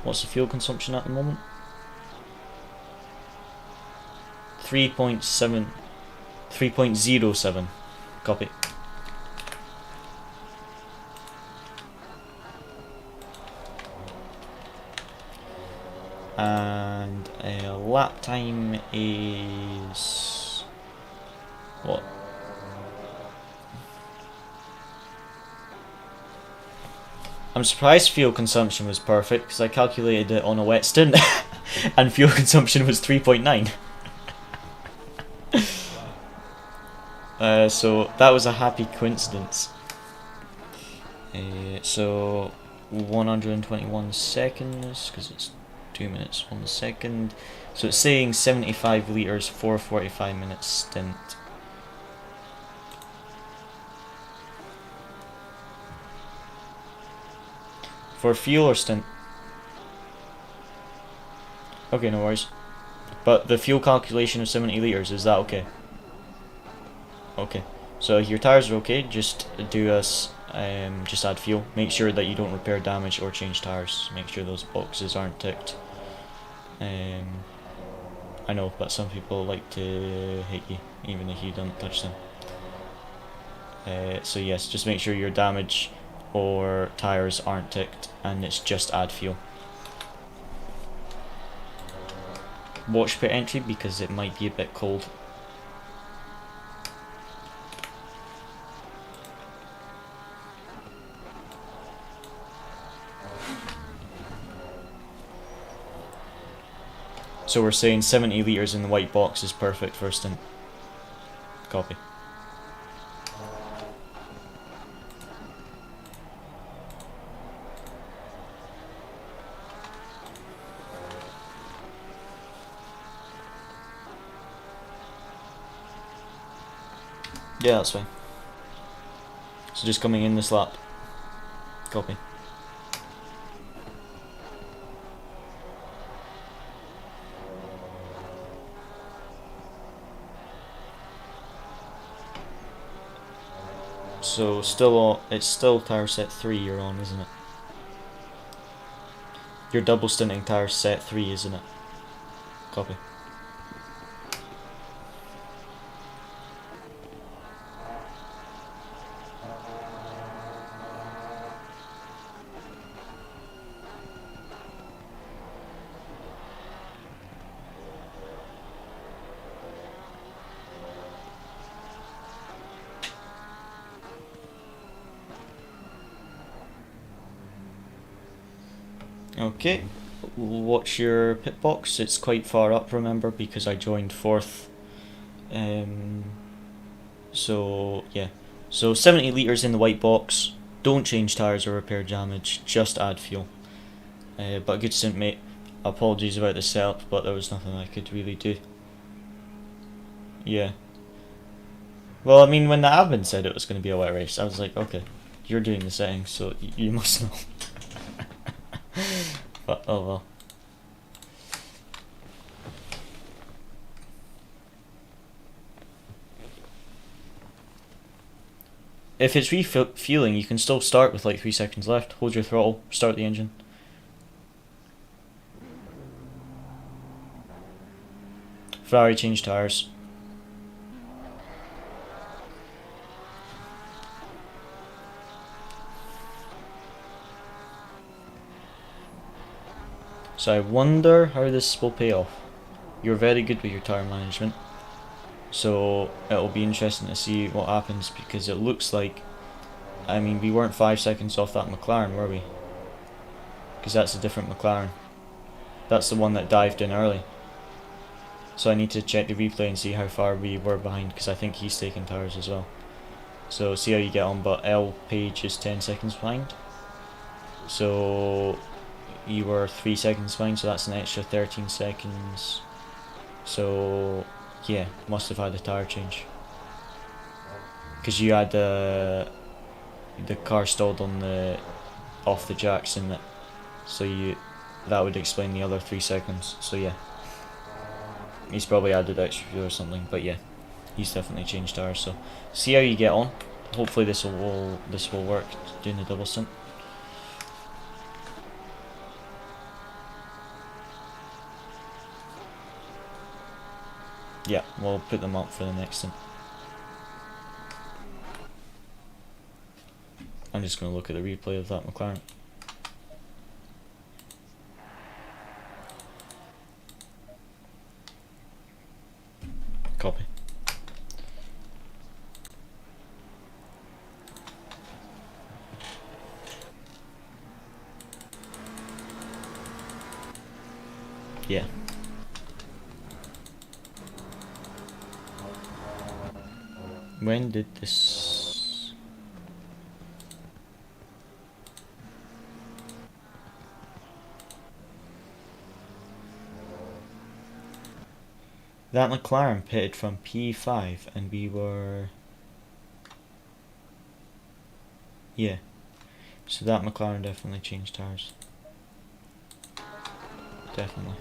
What's the fuel consumption at the moment? 3.07. Copy. And lap time is what? I'm surprised fuel consumption was perfect because I calculated it on a wet stint and fuel consumption was 3.9. So that was a happy coincidence. So 121 seconds because it's 2 minutes 1 second. So it's saying 75 litres for a 45 minute stint. For fuel or stint? Okay, no worries. But the fuel calculation of 70 litres, is that okay? Okay. So your tyres are okay, just do us just add fuel. Make sure that you don't repair damage or change tyres. Make sure those boxes aren't ticked. I know, but some people like to hate you, even if you don't touch them. So yes, just make sure your damage or tyres aren't ticked, and it's just add fuel. Watch pit entry because it might be a bit cold. So we're saying 70 litres in the white box is perfect for a stint. Copy. Yeah, that's fine. So just coming in this lap. Copy. So it's still tyre set 3 you're on, isn't it? You're double stinting tyre set 3, isn't it? Copy. Okay, watch your pit box, it's quite far up, remember, because I joined 4th So yeah, so 70 litres in the white box. Don't change tyres or repair damage, just add fuel. But good stint, mate. Apologies about the setup, but there was nothing I could really do. Yeah. Well, I mean, when the admin said it was going to be a wet race, I was like, okay, you're doing the settings, so you must know. But oh well. If it's refueling, you can still start with like 3 seconds left. Hold your throttle, start the engine. Ferrari change tyres. So I wonder how this will pay off. You're very good with your tyre management. So it'll be interesting to see what happens, because it looks like, I mean, we weren't 5 seconds off that McLaren, were we? Because that's a different McLaren. That's the one that dived in early. So I need to check the replay and see how far we were behind, because I think he's taking tyres as well. So see how you get on, but L Page is 10 seconds behind. So you were 3 seconds behind, so that's an extra 13 seconds. So yeah, must have had a tyre change. Because you had the car stalled on the off the jacks in it. So that would explain the other 3 seconds. So yeah. He's probably added extra fuel or something, but yeah, he's definitely changed tyres. So see how you get on. Hopefully this will work doing the double stint. Yeah, we'll put them up for the next stint. I'm just going to look at the replay of that McLaren. Copy. Yeah. When did this... That McLaren pitted from P5 and we were... Yeah. So that McLaren definitely changed tyres. Definitely.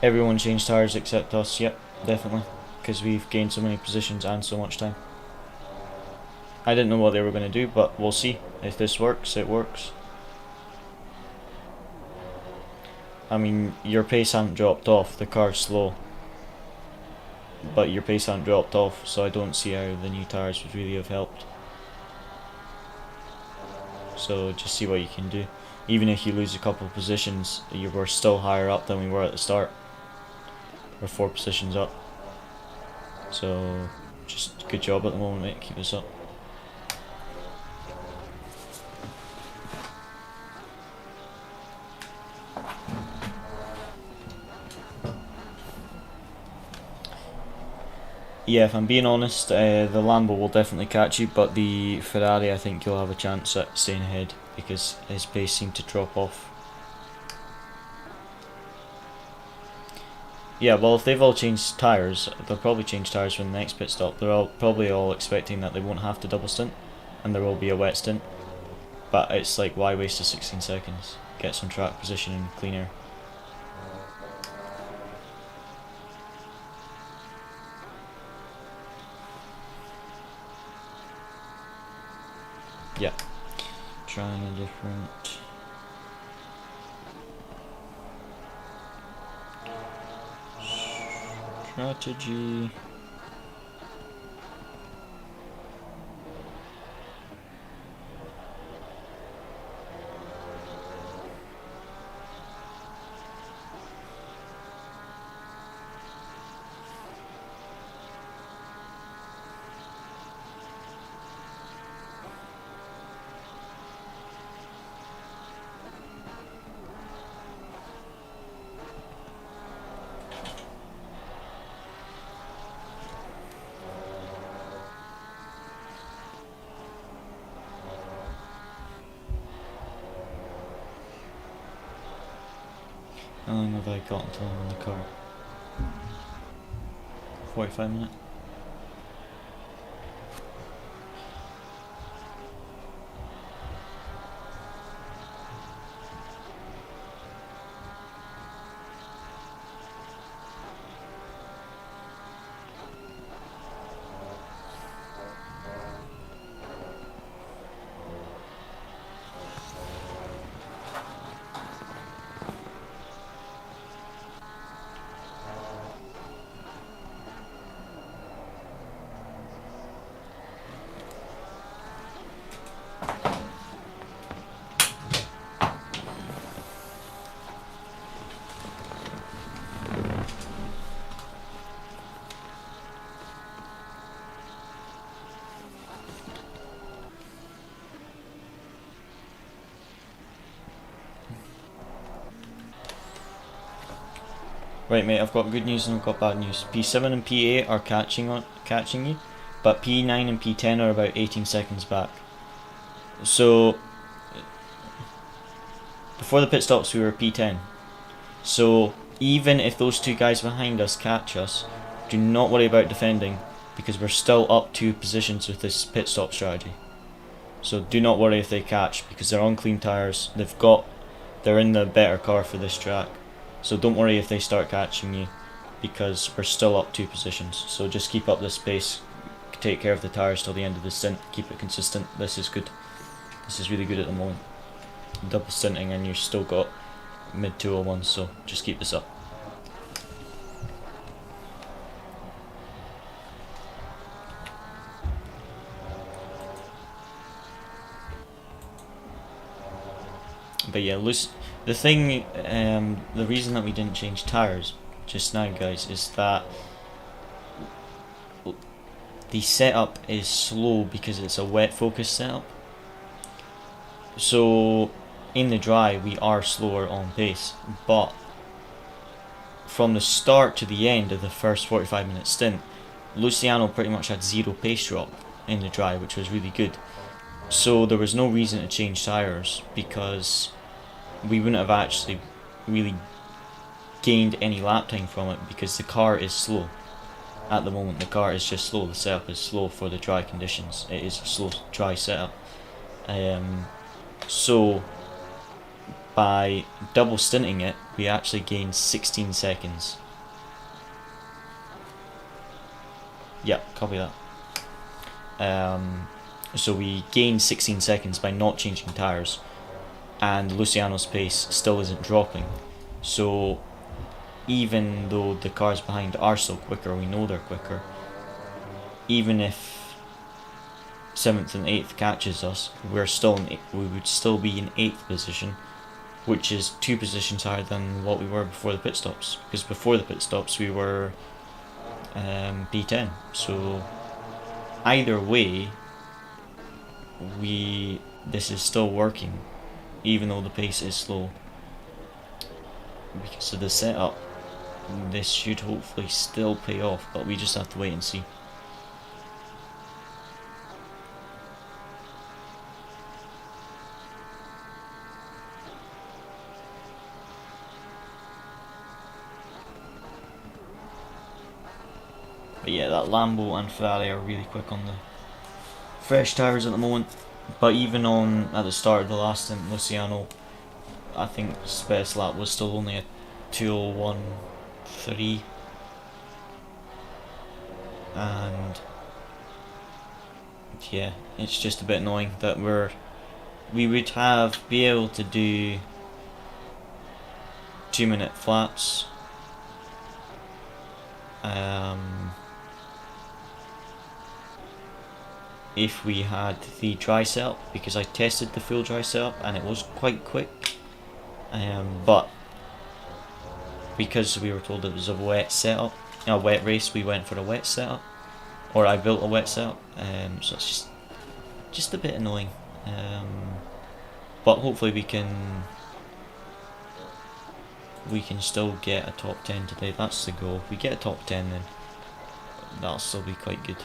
Everyone changed tyres except us, yep, definitely. Because we've gained so many positions and so much time. I didn't know what they were going to do, but we'll see. If this works, it works. I mean, your pace hasn't dropped off, the car's slow. But your pace hasn't dropped off, so I don't see how the new tyres would really have helped. So just see what you can do. Even if you lose a couple of positions, you were still higher up than we were at the start. We're 4 positions up. So just good job at the moment, mate. Keep this up. Yeah, if I'm being honest, the Lambo will definitely catch you, but the Ferrari, I think you'll have a chance at staying ahead because his pace seemed to drop off. Yeah, well, if they've all changed tyres, they'll probably change tyres for the next pit stop. They're probably all expecting that they won't have to double stint, and there will be a wet stint. But it's like, why waste the 16 seconds? Get some track position and clean air. Yeah, trying a different... strategy. long have I got until I'm in the car? 45 minutes. Right, mate, I've got good news and I've got bad news. P7 and P8 are catching you, but P9 and P10 are about 18 seconds back. So before the pit stops we were P10. So even if those two guys behind us catch us, do not worry about defending, because we're still up 2 positions with this pit stop strategy. So do not worry if they catch, because they're on clean tyres. They're in the better car for this track. So don't worry if they start catching you, because we're still up 2 positions. So just keep up this pace, take care of the tyres till the end of the stint, keep it consistent. This is good. This is really good at the moment. Double stinting and you've still got mid 201, so just keep this up. But yeah, the thing, the reason that we didn't change tyres just now, guys, is that the setup is slow because it's a wet focus setup. So in the dry we are slower on pace, but from the start to the end of the first 45-minute stint, Luciano pretty much had 0 pace drop in the dry, which was really good. So there was no reason to change tyres, because we wouldn't have actually really gained any lap time from it, because the car is slow. At the moment the car is just slow, the setup is slow for the dry conditions. It is a slow dry setup. So by double stinting it, we actually gained 16 seconds. Yeah, copy that. So we gained 16 seconds by not changing tyres, and Luciano's pace still isn't dropping. So even though the cars behind are still quicker, we know they're quicker, even if 7th and 8th catches us, we would still be in 8th position, which is 2 positions higher than what we were before the pit stops, because before the pit stops we were P10. So either way, this is still working, even though the pace is slow. Because of the setup, this should hopefully still pay off, but we just have to wait and see. But yeah, that Lambo and Ferrari are really quick on the fresh tyres at the moment. But even at the start of the last stint, Luciano, I think his best lap was still only a 2:01.3, and yeah, it's just a bit annoying that we would be able to do 2-minute flaps. If we had the dry setup, because I tested the full dry setup and it was quite quick, but because we were told it was a wet setup, a wet race, we went for a wet setup, or I built a wet setup, so it's just a bit annoying, but hopefully we can still get a top 10 today. That's the goal. If we get a top 10, then that'll still be quite good.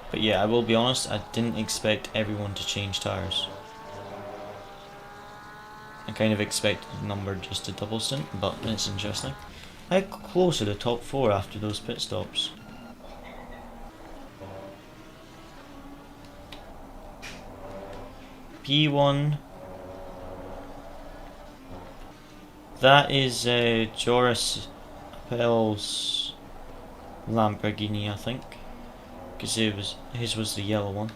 But yeah, I will be honest, I didn't expect everyone to change tyres. I kind of expected the number just to double stint, but it's interesting. How close are the top 4 after those pit stops? P1. That is Joris Appel's Lamborghini, I think, because his was the yellow one.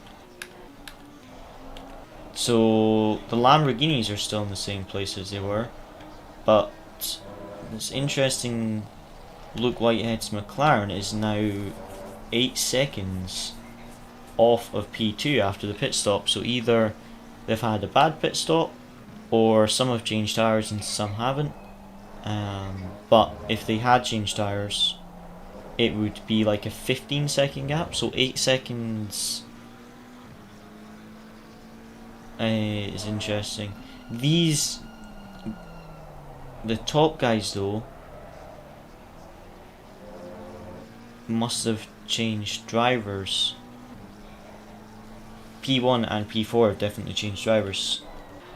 So the Lamborghinis are still in the same place as they were, but this interesting Luke Whitehead's McLaren is now 8 seconds off of P2 after the pit stop. So either they've had a bad pit stop, or some have changed tyres and some haven't. But if they had changed tyres, it would be like a 15-second gap. So 8 seconds is interesting. The top guys though must have changed drivers. P1 and P4 have definitely changed drivers.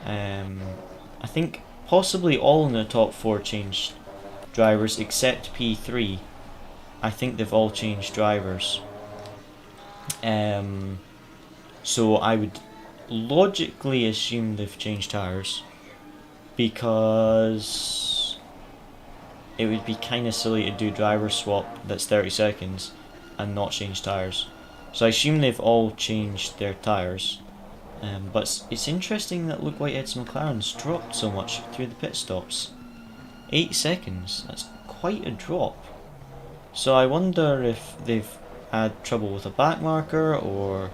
I think possibly all in the top 4 changed drivers except P3. I think they've all changed drivers. So I would logically assume they've changed tyres, because it would be kind of silly to do driver swap that's 30 seconds and not change tyres. So I assume they've all changed their tyres. But it's interesting that Luke Whitehead's McLaren's dropped so much through the pit stops. 8 seconds, that's quite a drop. So I wonder if they've had trouble with a back marker or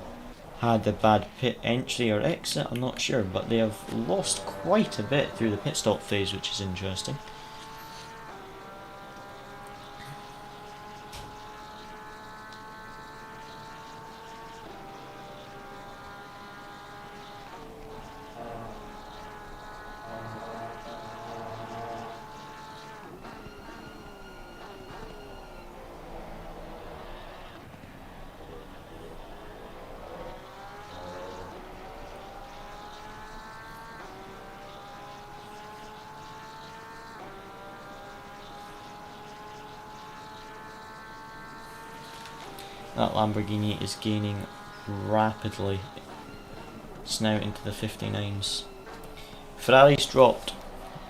had a bad pit entry or exit, I'm not sure, but they have lost quite a bit through the pit stop phase, which is interesting. That Lamborghini is gaining rapidly. It's now into the 59s. Ferrari's dropped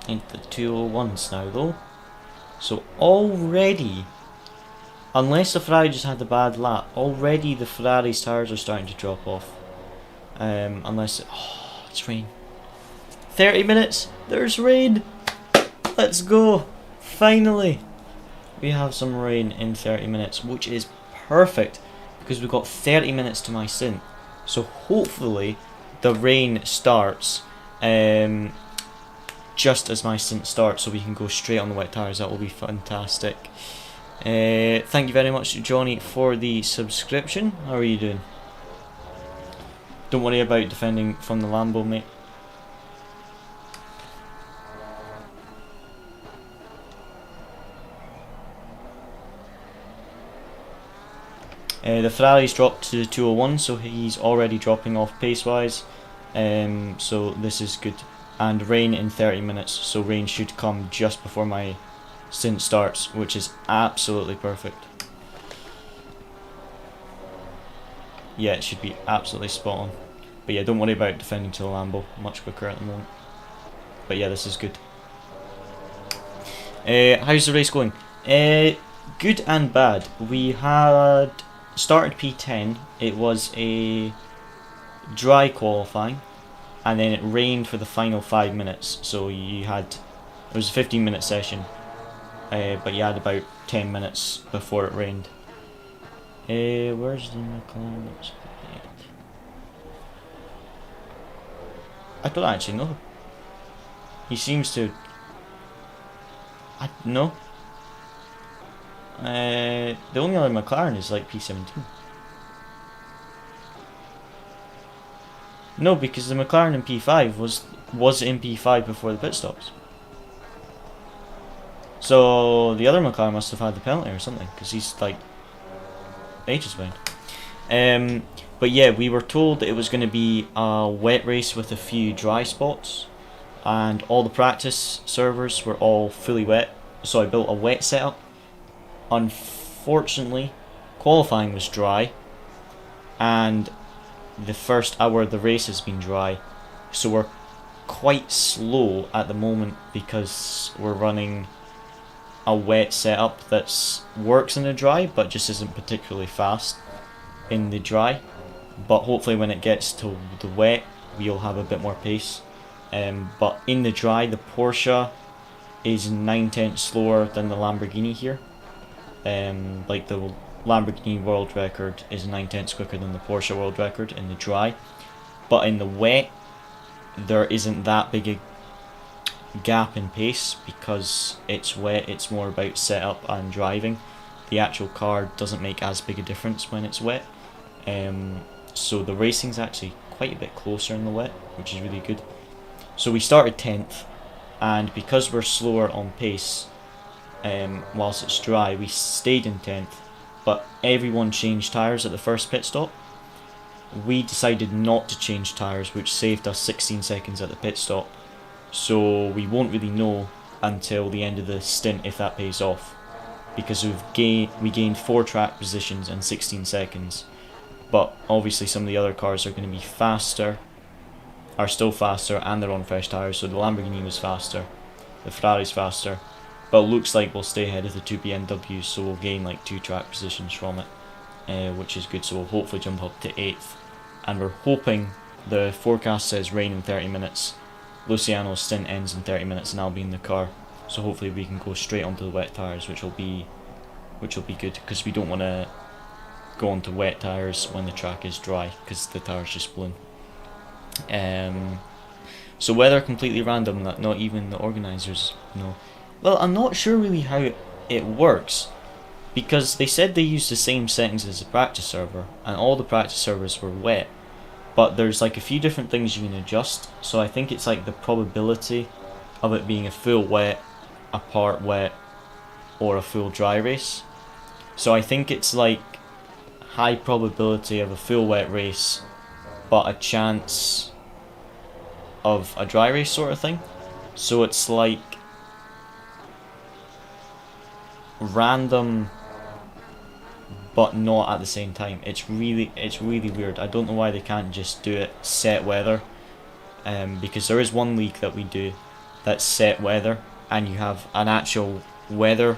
into the 201s now though. So already, unless the Ferrari just had a bad lap, already the Ferrari's tyres are starting to drop off. It's rain. 30 minutes, there's rain! Let's go! Finally! We have some rain in 30 minutes, which is perfect, because we've got 30 minutes to my stint. So hopefully the rain starts just as my stint starts, so we can go straight on the wet tyres. That will be fantastic. Thank you very much to Johnny for the subscription. How are you doing? Don't worry about defending from the Lambo, mate. The Ferrari's dropped to the 201, so he's already dropping off pace-wise. So this is good. And rain in 30 minutes, so rain should come just before my stint starts, which is absolutely perfect. Yeah, it should be absolutely spot on. But yeah, don't worry about defending to the Lambo, much quicker at the moment. But yeah, this is good. How's the race going? Good and bad. We had started P10. It was a dry qualifying, and then it rained for the final 5 minutes. So it was a 15-minute session, but you had about 10 minutes before it rained. Where's the McLaren? I don't actually know. He seems to. I don't know. The only other McLaren is like P17. No, because the McLaren in P5 was in P5 before the pit stops. So the other McLaren must have had the penalty or something, because he's like ages behind. But yeah, we were told it was going to be a wet race with a few dry spots, and all the practice servers were all fully wet, so I built a wet setup. Unfortunately, qualifying was dry, and the first hour of the race has been dry, so we're quite slow at the moment because we're running a wet setup that works in the dry but just isn't particularly fast in the dry. But hopefully when it gets to the wet we'll have a bit more pace. But in the dry the Porsche is 9/10 slower than the Lamborghini here. Like the Lamborghini world record is 9/10 quicker than the Porsche world record in the dry. But in the wet there isn't that big a gap in pace because it's wet. It's more about setup and driving. The actual car doesn't make as big a difference when it's wet. So the racing's actually quite a bit closer in the wet, which is really good. So we started 10th, and because we're slower on pace whilst it's dry, we stayed in 10th, but everyone changed tyres at the first pit stop. We decided not to change tyres, which saved us 16 seconds at the pit stop, so we won't really know until the end of the stint if that pays off, because we gained 4 track positions and 16 seconds. But obviously some of the other cars are going to be faster, are still faster, and they're on fresh tyres. So the Lamborghini was faster, the Ferrari's faster, but it looks like we'll stay ahead of the 2 BMWs, so we'll gain like 2 track positions from it, which is good. So we'll hopefully jump up to 8th, and we're hoping, the forecast says rain in 30 minutes. Luciano's stint ends in 30 minutes and I'll be in the car, so hopefully we can go straight onto the wet tyres, which will be good, because we don't want to go onto wet tyres when the track is dry, because the tyres just blown. So weather completely random, that not even the organisers know. Well, I'm not sure really how it works, because they said they used the same settings as the practice server, and all the practice servers were wet, but there's like a few different things you can adjust. So I think it's like the probability of it being a full wet, a part wet, or a full dry race. So I think it's like high probability of a full wet race but a chance of a dry race sort of thing. So it's like random but not at the same time. It's really weird. I don't know why they can't just do it set weather, because there is one league that we do that's set weather, and you have an actual weather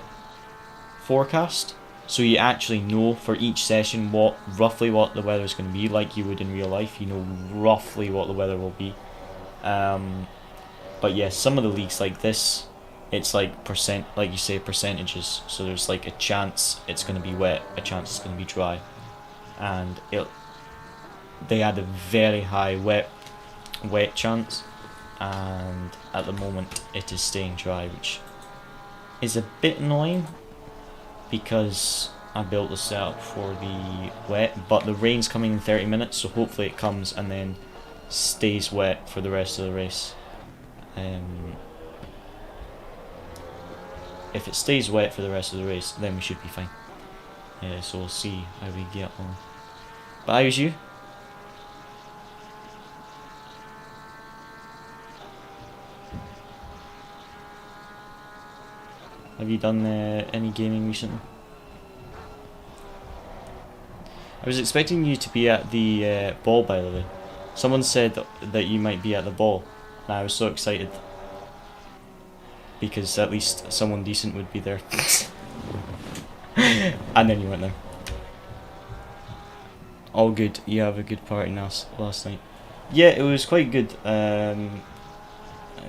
forecast, so you actually know for each session roughly what the weather is going to be, like you would in real life. You know roughly what the weather will be. But yes, some of the leagues like this, it's like like you say, percentages. So there's like a chance it's going to be wet, a chance it's going to be dry, and they had a very high wet chance, and at the moment it is staying dry, which is a bit annoying because I built the setup for the wet, but the rain's coming in 30 minutes, so hopefully it comes and then stays wet for the rest of the race. If it stays wet for the rest of the race, then we should be fine. So we'll see how we get on. But how's you? Have you done any gaming recently? I was expecting you to be at the ball, by the way. Someone said that you might be at the ball, and I was so excited, because at least someone decent would be there. And then you went there. All good. You have a good party last night. Yeah, it was quite good. It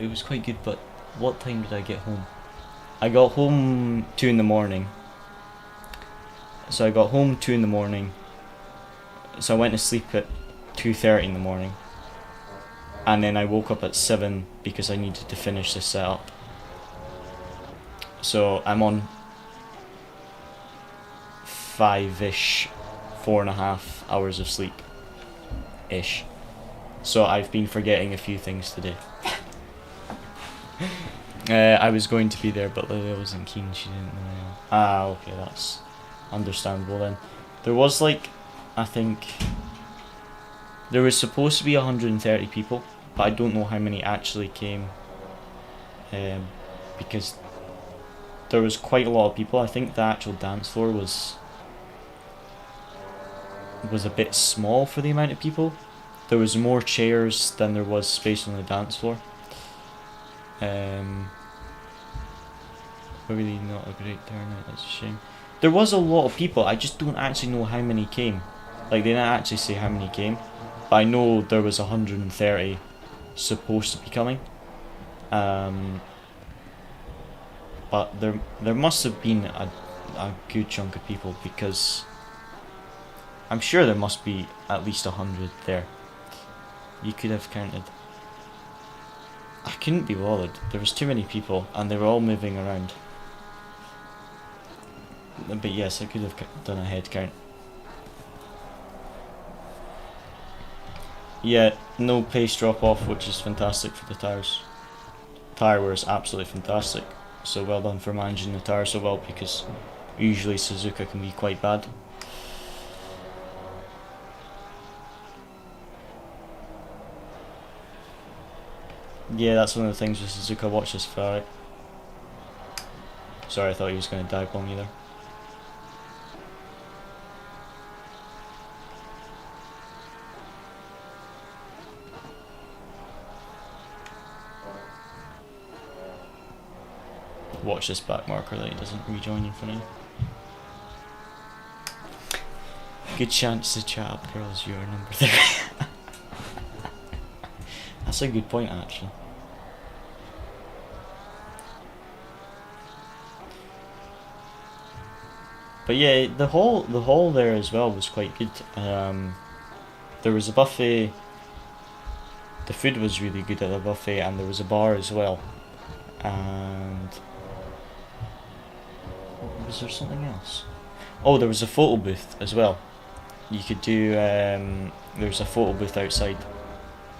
was quite good, but what time did I get home? I got home 2 in the morning. So I got home 2 in the morning. So I went to sleep at 2:30 in the morning. And then I woke up at 7 because I needed to finish the setup. So I'm on 5-ish, 4.5 hours of sleep ish. So I've been forgetting a few things today. I was going to be there, but Lily wasn't keen. She didn't know. Ah, okay, that's understandable then. There was like I think there was supposed to be 130 people, but I don't know how many actually came, because there was quite a lot of people. I think the actual dance floor was a bit small for the amount of people. There was more chairs than there was space on the dance floor. Really not a great turnout, that's a shame. There was a lot of people, I just don't actually know how many came. Like, they didn't actually say how many came, but I know there was 130 supposed to be coming. But there must have been a good chunk of people, because I'm sure there must be at least 100 there. You could have counted. I couldn't be bothered. There was too many people and they were all moving around. But yes, I could have done a head count. Yeah, no pace drop off, which is fantastic for the tyres. Tyre wear is absolutely fantastic. So well done for managing the tyre so well, because usually Suzuka can be quite bad. Yeah, that's one of the things with Suzuka. Watch this Ferrari. Sorry, I thought he was going to dive bomb me there. Watch this back marker that he doesn't rejoin in front of you. Good chance to chat up, girls. You are number 3. That's a good point, actually. But yeah, the hall there as well was quite good. There was a buffet. The food was really good at the buffet, and there was a bar as well. And was there something else? Oh, there was a photo booth as well. You could do. There was a photo booth outside,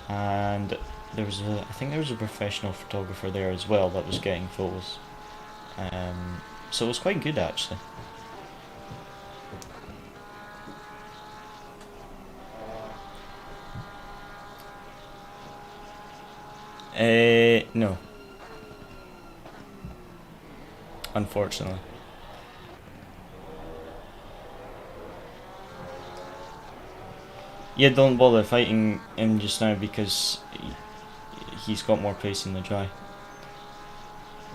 and there was I think there was a professional photographer there as well that was getting photos. So it was quite good, actually. No. Unfortunately. Yeah, don't bother fighting him just now, because he's got more pace in the dry.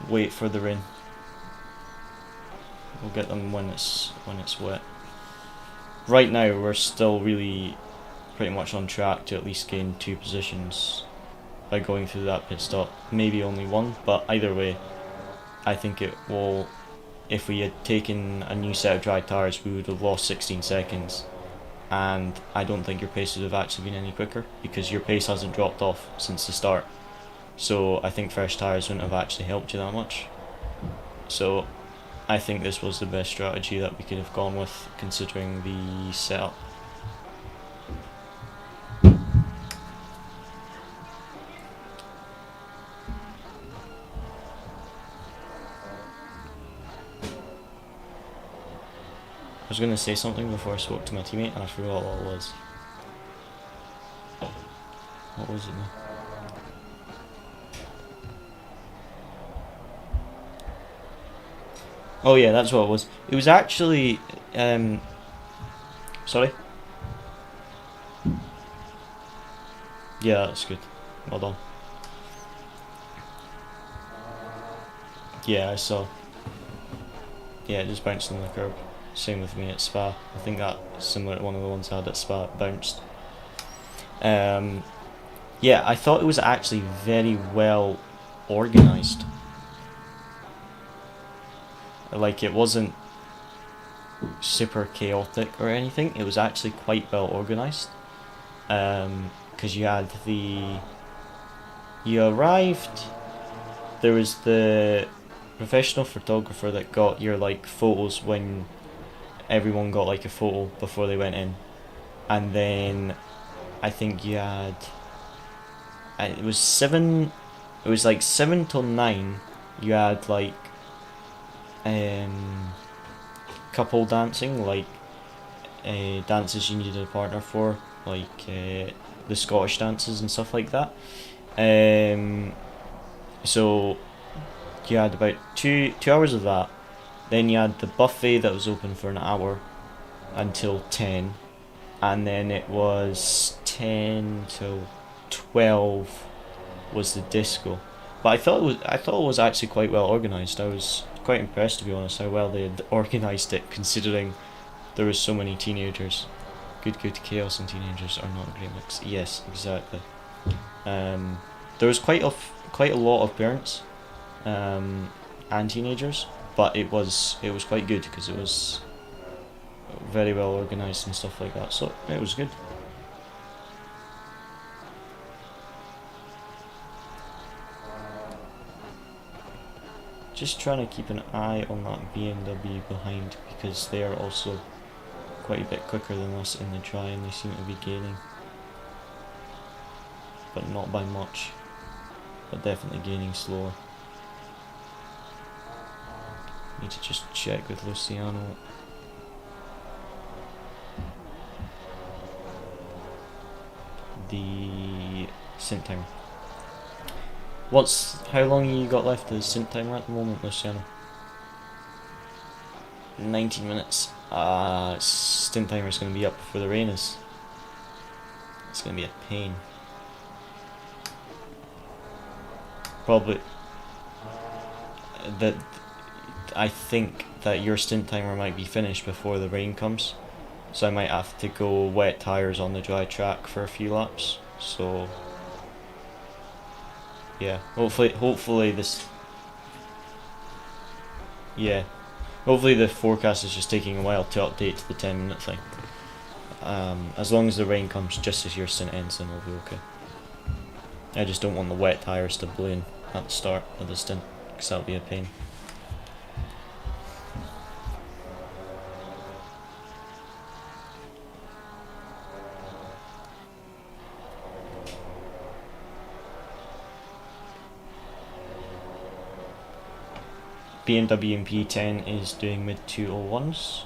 Wait for the rain. We'll get them when it's wet. Right now we're still really pretty much on track to at least gain 2 positions by going through that pit stop. Maybe only 1, but either way, I think it will. If we had taken a new set of dry tyres, we would have lost 16 seconds. And I don't think your pace would have actually been any quicker, because your pace hasn't dropped off since the start. So I think fresh tyres wouldn't have actually helped you that much. So I think this was the best strategy that we could have gone with, considering the setup. I was going to say something before I spoke to my teammate and I forgot what it was. What was it now? Oh yeah, that's what it was. It was actually... sorry? Yeah, that's good. Well done. Yeah, I saw. Yeah, it just bounced on the curb. Same with me at Spa. I think that's similar to one of the ones I had at Spa. It bounced. Yeah, I thought it was actually very well organised. Like, it wasn't super chaotic or anything. It was actually quite well organised. Because you had you arrived, there was the professional photographer that got your like photos when everyone got like a photo before they went in, and then I think you had it was like 7 till 9 you had like couple dancing, like dances you needed a partner for, like the Scottish dances and stuff like that. So you had about two hours of that. Then you had the buffet that was open for an hour until 10, and then it was 10 till 12 was the disco. But I thought it was actually quite well organised. I was quite impressed, to be honest, how well they had organised it, considering there was so many teenagers. Good chaos and teenagers are not a great mix. Yes, exactly. There was quite a lot of parents and teenagers, but it was quite good because it was very well organised and stuff like that. So it was good. Just trying to keep an eye on that BMW behind, because they are also quite a bit quicker than us in the dry, and they seem to be gaining, but not by much, but definitely gaining slower. Need to just check with Luciano. The sync timer. How long you got left of the sync timer at the moment, Luciano? 19 minutes. Sync timer is going to be up before the rain is. It's going to be a pain. Probably that. I think that your stint timer might be finished before the rain comes, so I might have to go wet tires on the dry track for a few laps. So yeah, hopefully this. Yeah, hopefully the forecast is just taking a while to update to the 10-minute thing. As long as the rain comes just as your stint ends, then we'll be okay. I just don't want the wet tires to balloon at the start of the stint, because that'll be a pain. BMW MP10 is doing mid 201s.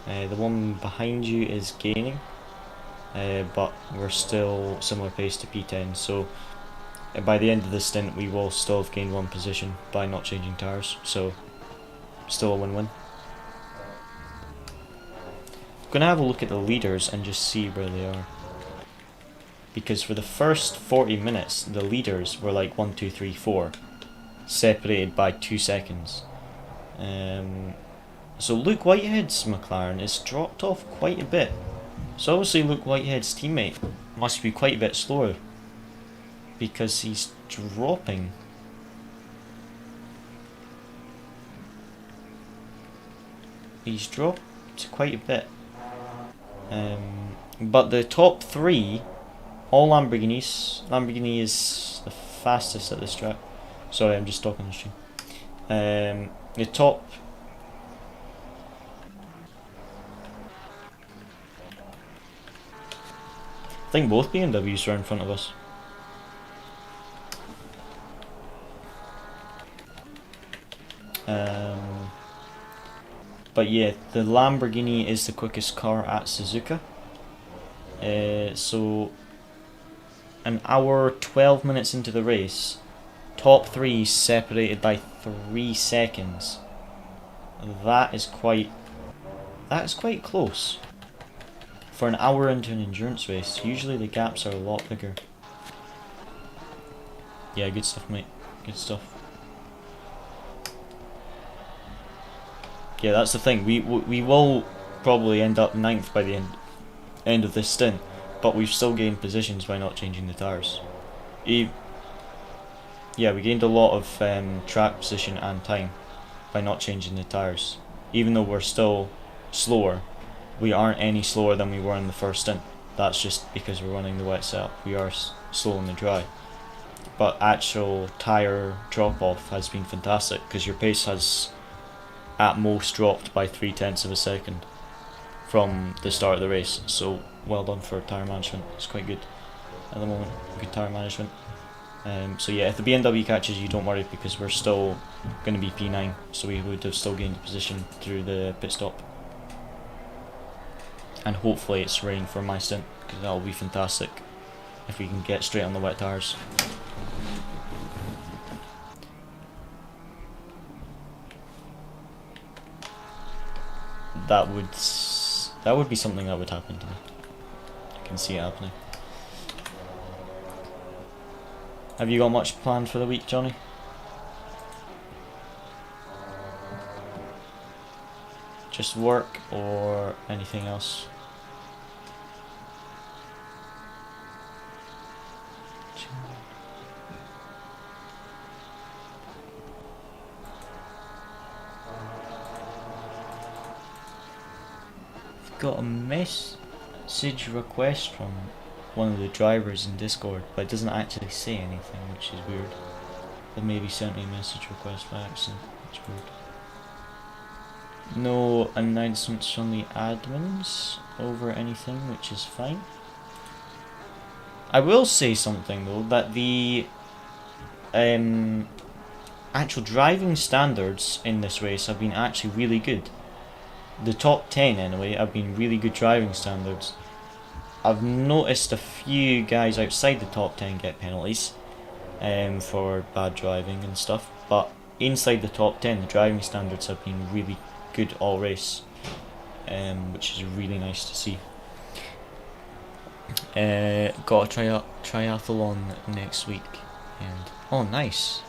The one behind you is gaining, but we're still similar pace to P10, so by the end of the stint we will still have gained one position by not changing tyres, so still a win-win. I'm going to have a look at the leaders and just see where they are, because for the first 40 minutes the leaders were like 1, 2, 3, 4, separated by 2 seconds. So Luke Whitehead's McLaren is dropped off quite a bit. So obviously Luke Whitehead's teammate must be quite a bit slower, because he's dropping. He's dropped quite a bit. But the top 3, all Lamborghinis. Lamborghini is the fastest at this track. Sorry, I'm just talking on the stream. The top. I think both BMWs are in front of us. But yeah, the Lamborghini is the quickest car at Suzuka. So an hour 12 minutes into the race, top 3 separated by 3 seconds. That is quite close for an hour into an endurance race. Usually the gaps are a lot bigger. Yeah, good stuff, mate. Good stuff. Yeah, that's the thing. We will probably end up 9th by the end of this stint, but we've still gained positions by not changing the tyres. Yeah, we gained a lot of track position and time by not changing the tyres. Even though we're still slower, we aren't any slower than we were in the first stint. That's just because we're running the wet setup. We are slow in the dry. But actual tyre drop off has been fantastic, because your pace has at most dropped by 0.3 of a second from the start of the race. So well done for tyre management. It's quite good at the moment. Good tyre management. So yeah, if the BMW catches you, don't worry, because we're still going to be P9, so we would have still gained a position through the pit stop. and hopefully it's rain for my stint, because that'll be fantastic if we can get straight on the wet tyres. That would be something that would happen to me. I can see it happening. Have you got much planned for the week, Johnny? Just work or anything else? I've got a message request from one of the drivers in Discord, but it doesn't actually say anything, which is weird. They maybe sent me a message request by accident, which is weird. No announcements from the admins over anything, which is fine. I will say something though, that the actual driving standards in this race have been actually really good. The top 10 anyway have been really good driving standards. I've noticed a few guys outside the top 10 get penalties for bad driving and stuff, but inside the top 10 the driving standards have been really good all race, which is really nice to see. Got a triathlon next week, and oh nice,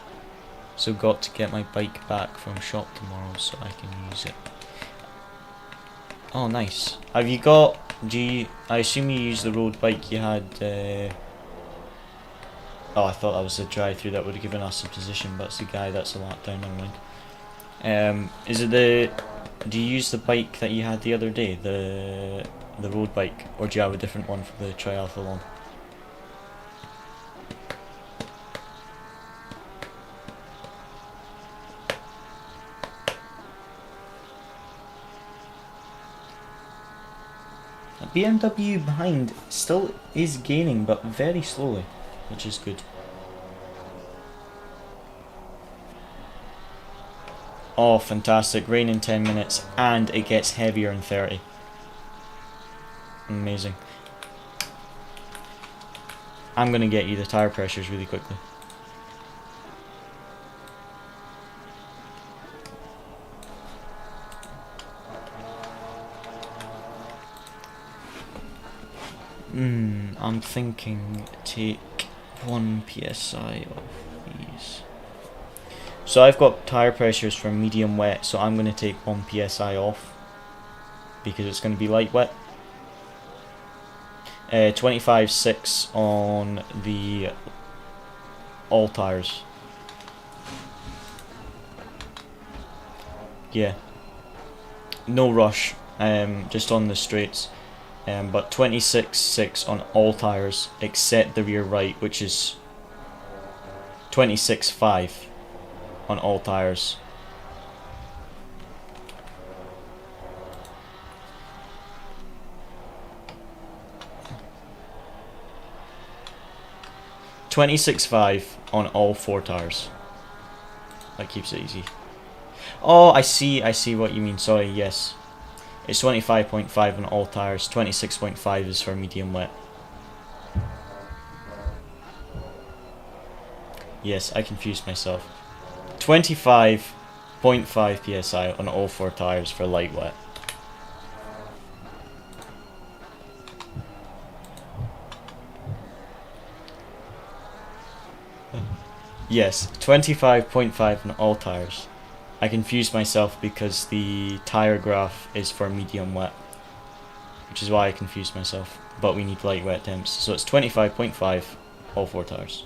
so got to get my bike back from shop tomorrow so I can use it. Oh nice. Have you got, I assume you use the road bike you had, oh I thought that was the drive-through that would have given us a position, but it's the guy that's a lap down, never mind. Is it do you use the bike that you had the other day, the road bike, or do you have a different one for the triathlon? BMW behind still is gaining, but very slowly, which is good. Oh, fantastic. Rain in 10 minutes, and it gets heavier in 30. Amazing. I'm going to get you the tyre pressures really quickly. I'm thinking take 1 psi off these. So I've got tyre pressures for medium wet, so I'm going to take 1 psi off because it's going to be light wet. 25.6 on the all tyres. Yeah, no rush, just on the straights. But 26.6 on all tyres except the rear right, which is 26.5 on all tyres. $26.5 on all 4 tyres. That keeps it easy. Oh, I see what you mean. Sorry, yes. It's 25.5 on all tyres, 26.5 is for medium wet. Yes, I confused myself. 25.5 psi on all 4 tyres for light wet. Yes, 25.5 on all tyres. I confused myself because the tyre graph is for medium wet, which is why I confused myself, but we need light wet temps, so it's 25.5 all 4 tyres.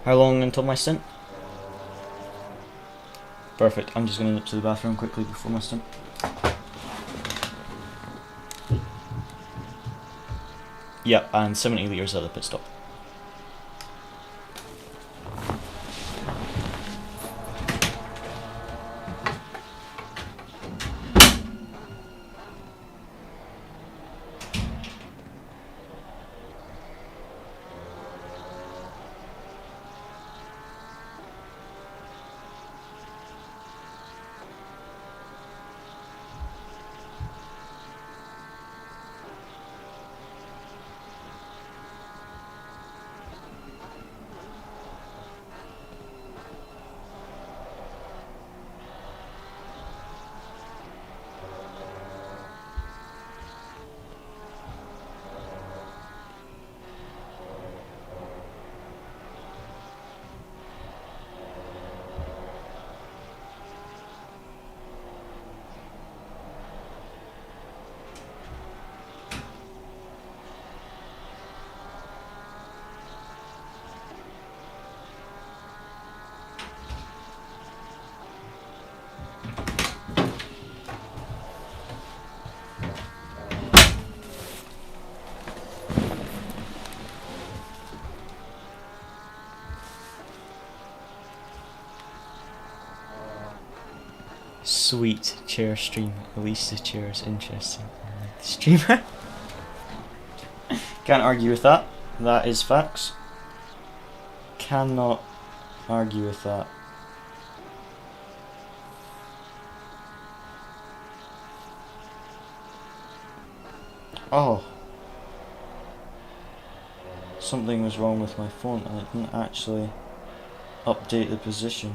How long until my stint? Perfect, I'm just going to nip to the bathroom quickly before my stint. Yep, and 70 litres at the pit stop. Sweet chair stream. At least the chair is interesting. The streamer. Can't argue with that. That is facts. Cannot argue with that. Oh. Something was wrong with my phone and it didn't actually update the position.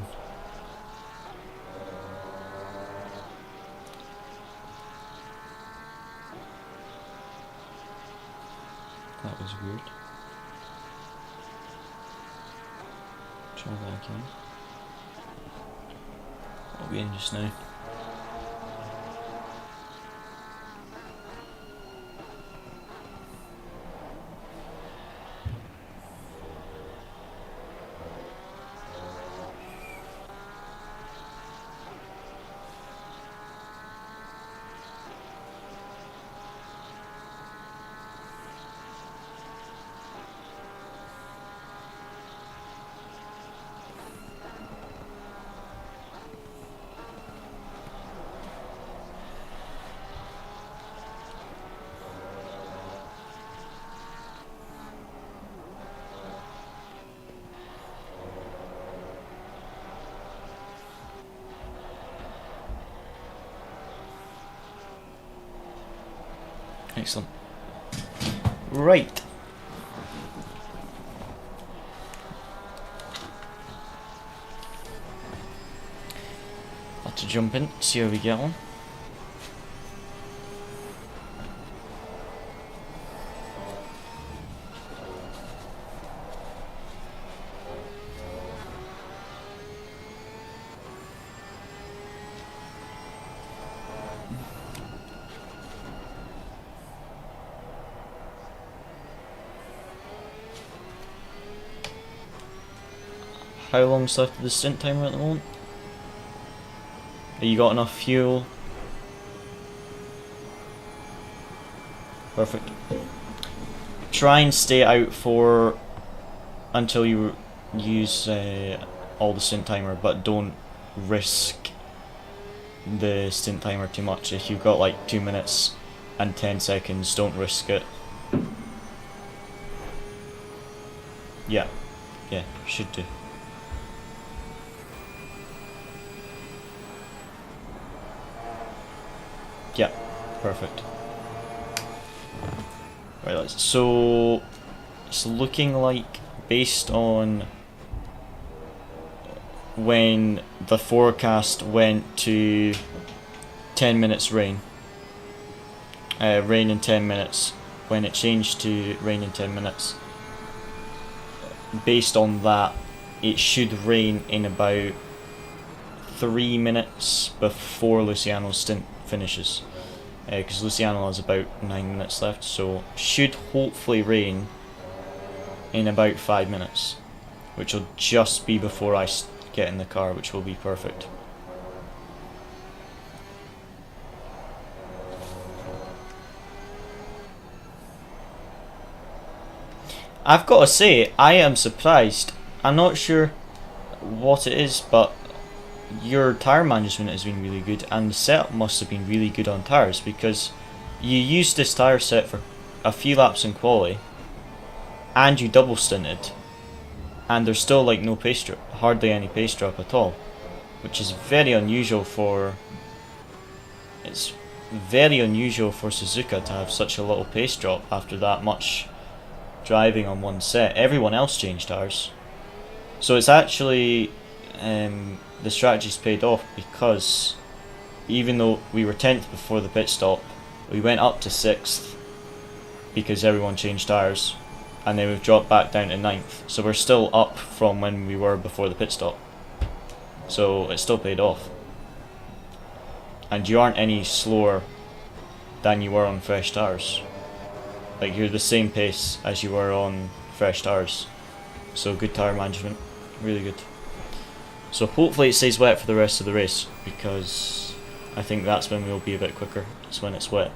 That was weird. Try that again. I'll be in just now. Excellent. Right. Have to jump in, see how we get on. How long's left of the stint timer at the moment? Have you got enough fuel? Perfect. Try and stay out for until you use all the stint timer, but don't risk the stint timer too much. If you've got like 2 minutes and 10 seconds, don't risk it. Yeah, should do. Yeah, perfect. Right, so it's looking like, based on when the forecast went to 10 minutes rain, rain in 10 minutes, when it changed to rain in 10 minutes, based on that, it should rain in about 3 minutes before Luciano's stint finishes, because Luciano has about 9 minutes left, so should hopefully rain in about 5 minutes, which will just be before I get in the car, which will be perfect. I've got to say, I am surprised. I'm not sure what it is, but your tyre management has been really good, and the setup must have been really good on tyres, because you used this tyre set for a few laps in quali and you double stinted, and there's still like no pace drop, hardly any pace drop at all, which is very unusual for Suzuka to have such a little pace drop after that much driving on one set. Everyone else changed tyres, so it's actually the strategy's paid off, because even though we were 10th before the pit stop, we went up to 6th because everyone changed tyres, and then we've dropped back down to 9th, so we're still up from when we were before the pit stop, so it still paid off, and you aren't any slower than you were on fresh tyres. Like, you're the same pace as you were on fresh tyres, so good tyre management, really good. So hopefully it stays wet for the rest of the race, because I think that's when we'll be a bit quicker. It's when it's wet.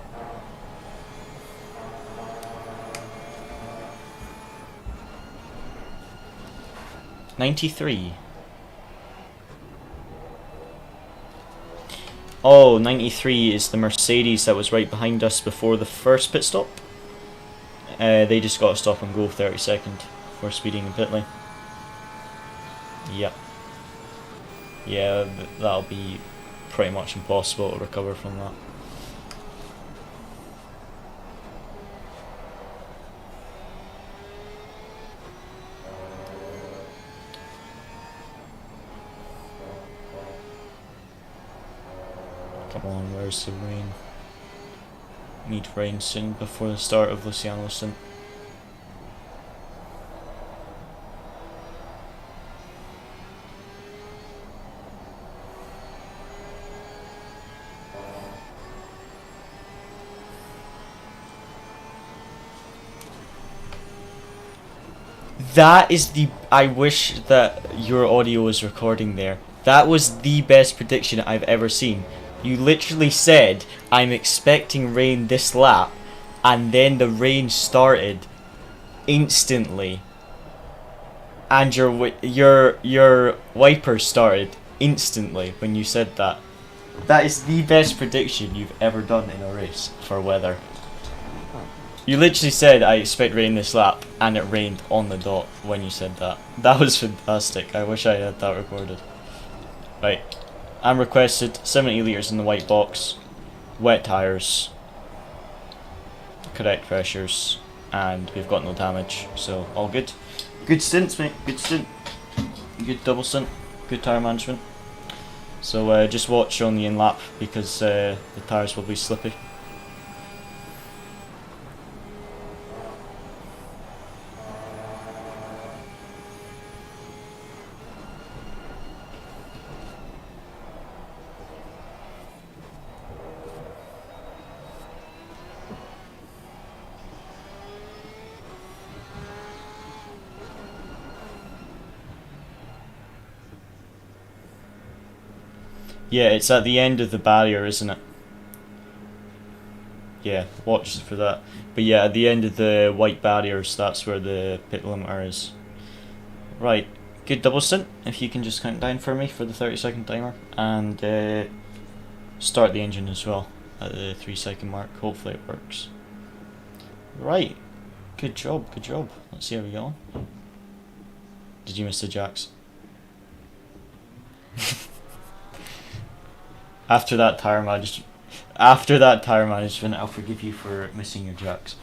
Oh, 93 is the Mercedes that was right behind us before the first pit stop. They just got a stop and go 30 second for speeding in pit lane. Yep. Yeah, that'll be pretty much impossible to recover from that. Come on, where's the rain? Need rain soon before the start of Luciano's stint. That is the... I wish that your audio was recording there. That was the best prediction I've ever seen. You literally said, I'm expecting rain this lap, and then the rain started instantly. And your wiper started instantly when you said that. That is the best prediction you've ever done in a race for weather. You literally said, I expect rain this lap, and it rained on the dot when you said that. That was fantastic. I wish I had that recorded. Right. I'm requested 70 litres in the white box, wet tyres, correct pressures, and we've got no damage, so all good. Good stints, mate. Good stint. Good double stint. Good tyre management. So just watch on the in-lap because the tyres will be slippy. Yeah, it's at the end of the barrier, isn't it? Yeah, watch for that. But yeah, at the end of the white barriers, that's where the pit limiter is. Right, good double stint. If you can just count down for me for the 30-second timer. And start the engine as well at the 3-second mark. Hopefully it works. Right, good job, good job. Let's see how we go on. Did you miss the jacks? After that tyre management, I'll forgive you for missing your jacks.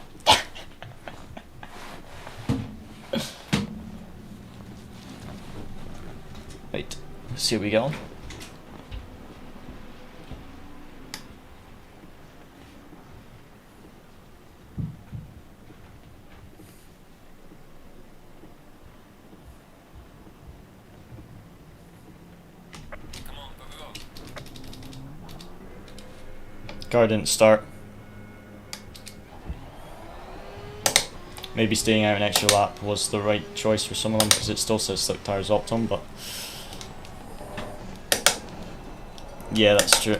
Right, let's see how we go. Car didn't start. Maybe staying out an extra lap was the right choice for some of them because it still says slick tyres optimum, but yeah, that's true.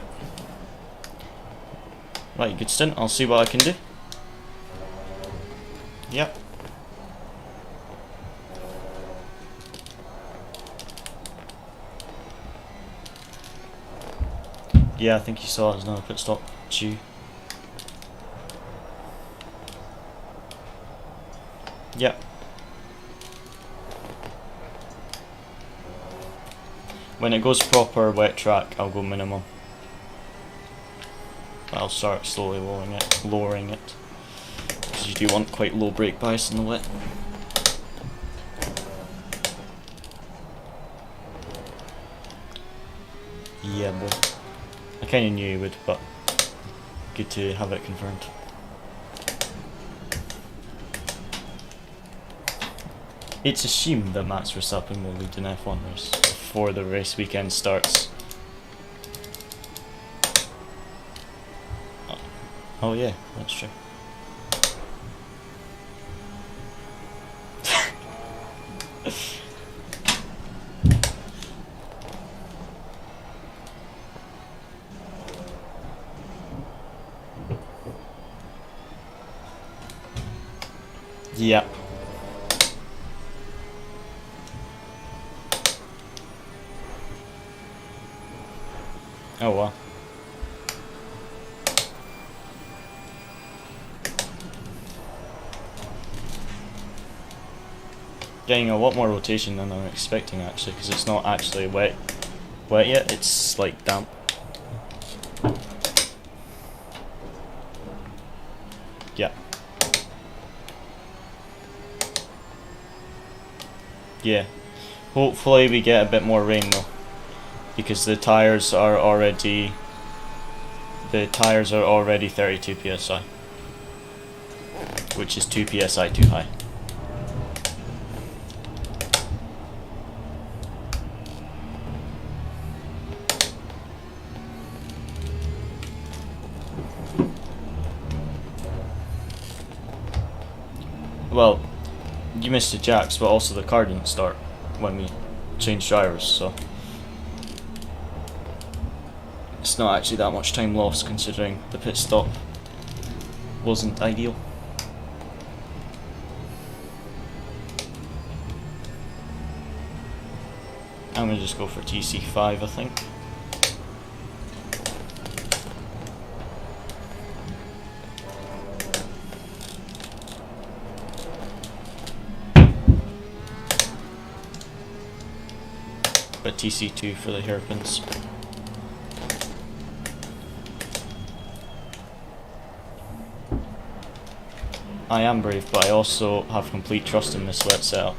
Right, good stint. I'll see what I can do. Yep. Yeah, I think you saw there's another pit stop. Chew. Yep. When it goes proper wet track, I'll go minimum. I'll start slowly lowering it. Because you do want quite low brake bias in the wet. Yeah, boy. I kinda knew you would, but good to have it confirmed. It's assumed that Max Verstappen will lead an F1 race before the race weekend starts. Oh yeah, that's true. Yeah. Oh wow. getting a lot more rotation than I'm expecting actually, because it's not actually wet yet, it's like damp. Yeah. Yeah. Hopefully we get a bit more rain though, because the tires are already 32 psi, which is 2 psi too high. Well, you missed the jacks, but also the car didn't start when we changed drivers, so it's not actually that much time lost considering the pit stop wasn't ideal. I'm gonna just go for TC5, I think. But TC2 for the hairpins. I am brave, but I also have complete trust in this wet setup,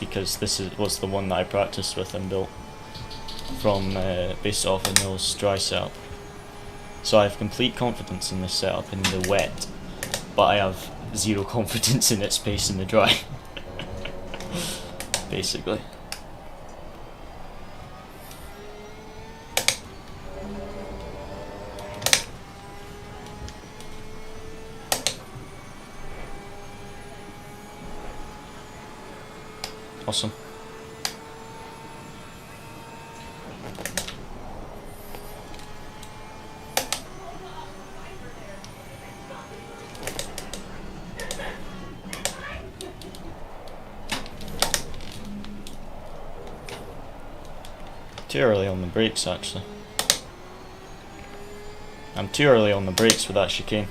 because this was the one that I practiced with and built from based off of Neil's dry setup. So I have complete confidence in this setup in the wet, but I have zero confidence in its pace in the dry. Basically. Awesome. Too early on the brakes actually. I'm too early on the brakes for that chicane.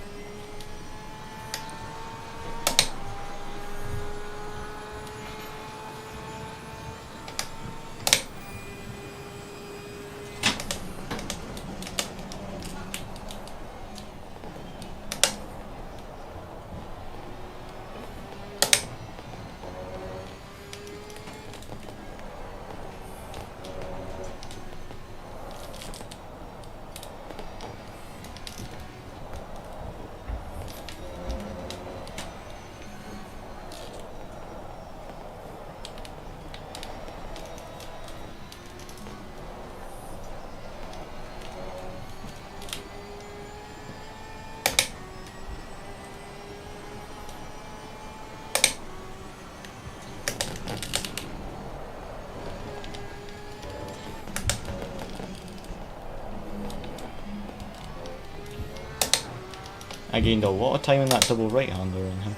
I gained a lot of time in that double right-hander on him.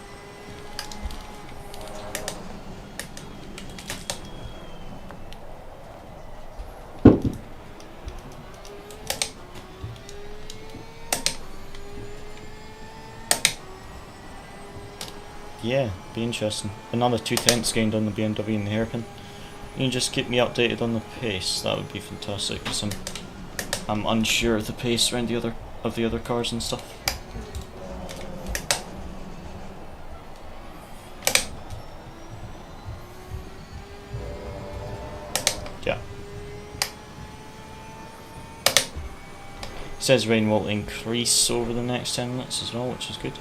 Yeah, be interesting. Another 2/10 gained on the BMW and the hairpin. You can just keep me updated on the pace. That would be fantastic, because I'm unsure of the pace around the other cars and stuff. Yeah. Says rain will increase over the next 10 minutes as well, which is good.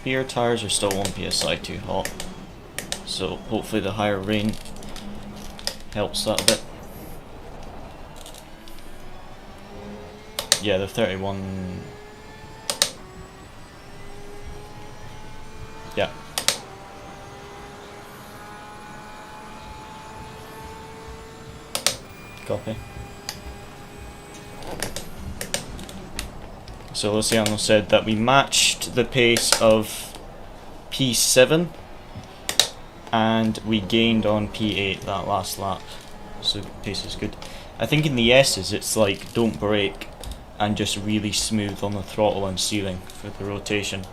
Rear tires are still 1 psi too hot, so hopefully the higher rain helps that a bit. Yeah, they're 31. Yeah. Copy. So Luciano said that we matched the pace of P7 and we gained on P8 that last lap, so pace is good. I think in the S's it's like don't brake and just really smooth on the throttle and steering for the rotation.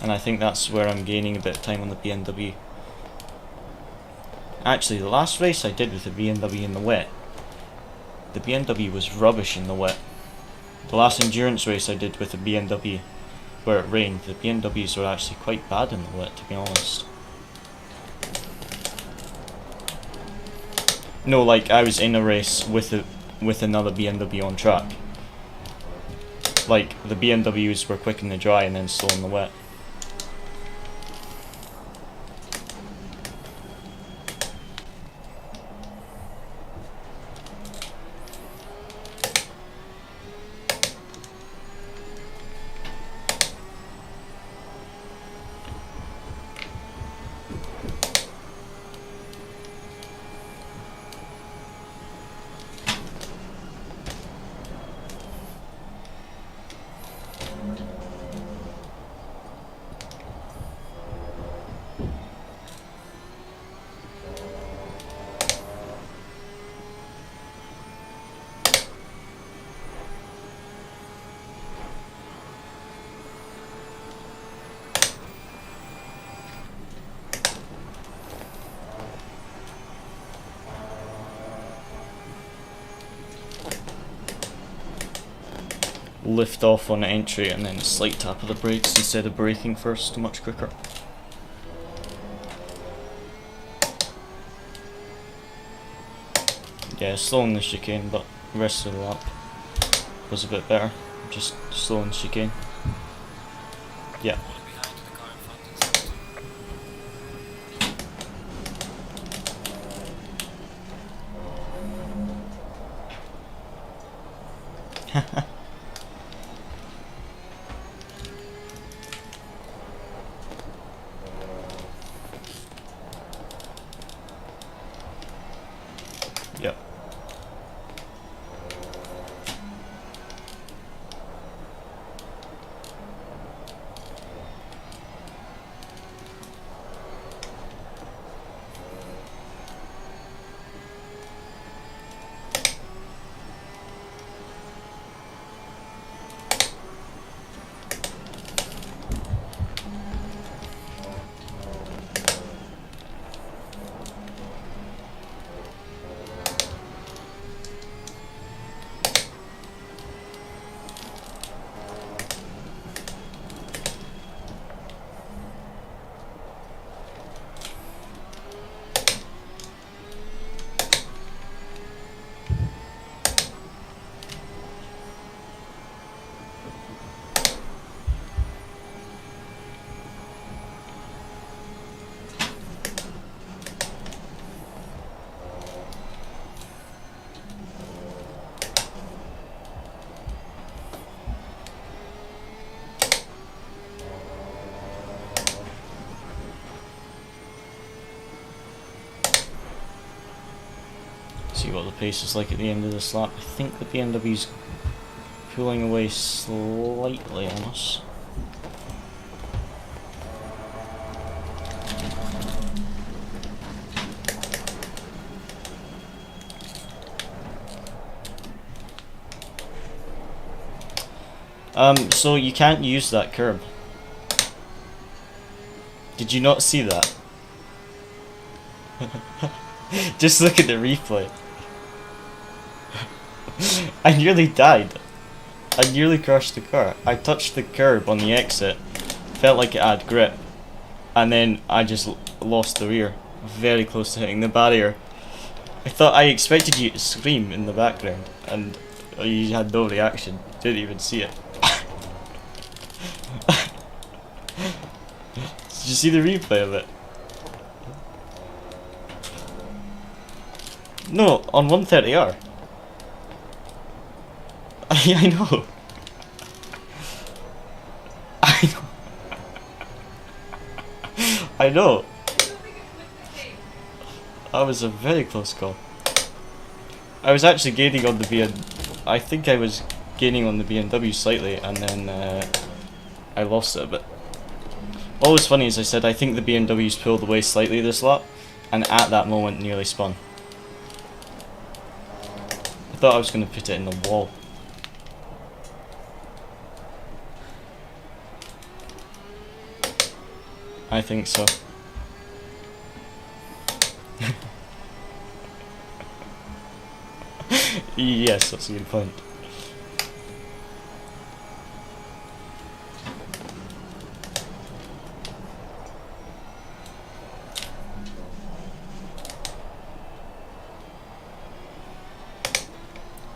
And I think that's where I'm gaining a bit of time on the BMW. Actually, the last race I did with the BMW in the wet, the BMW was rubbish in the wet. The last endurance race I did with the BMW where it rained, the BMWs were actually quite bad in the wet, to be honest. No, like I was in a race with another BMW on track. Like the BMWs were quick in the dry and then slow in the wet. Lift off on entry and then a slight tap of the brakes instead of braking first, much quicker. Yeah, slow on the chicane, but the rest of the lap was a bit better. Just slow on the chicane. Yeah. Falling behind the car in front is Yep. See what the pace is like at the end of this lap. I think the BMW's pulling away slightly on us. So you can't use that curb. Did you not see that? Just look at the replay. I nearly died. I nearly crashed the car. I touched the curb on the exit, felt like it had grip, and then I just lost the rear. Very close to hitting the barrier. I expected you to scream in the background, and you had no reaction. Didn't even see it. Did you see the replay of it? No, on 130R. I know. I know. I know. That was a very close call. I was actually gaining on the I think I was gaining on the BMW slightly, and then I lost it a bit. What was funny is I said I think the BMW's pulled away slightly this lap, and at that moment nearly spun. thought I was going to put it in the wall. I think so. Yes, that's a good point.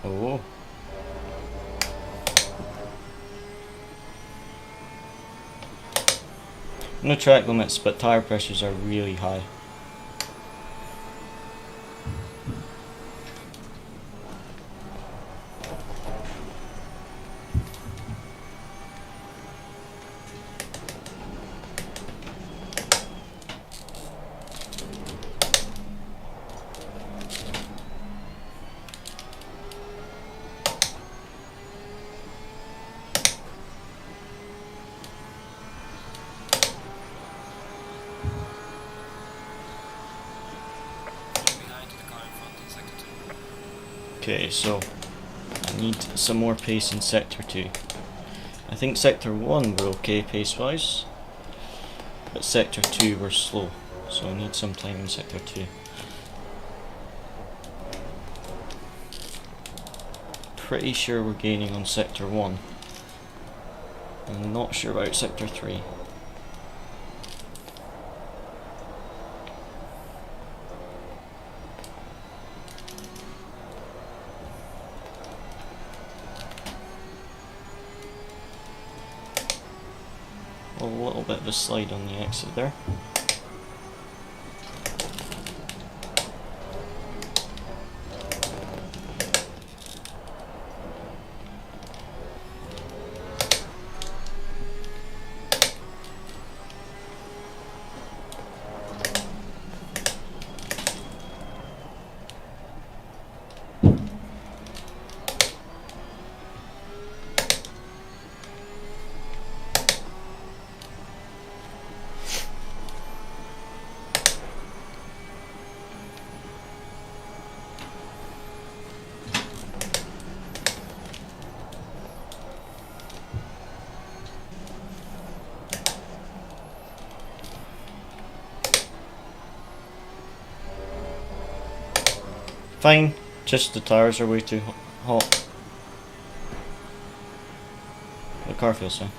Oh. No track limits, but tire pressures are really high. Behind the car in front in sector 2. Okay, so I need some more pace in sector 2. I think sector 1 we're okay pace wise, but sector 2 we're slow, so I need some time in sector 2. Pretty sure we're gaining on sector 1. I'm not sure about sector 3. A little bit of a slide on the exit there. Fine, just the tires are way too hot. The car feels fine.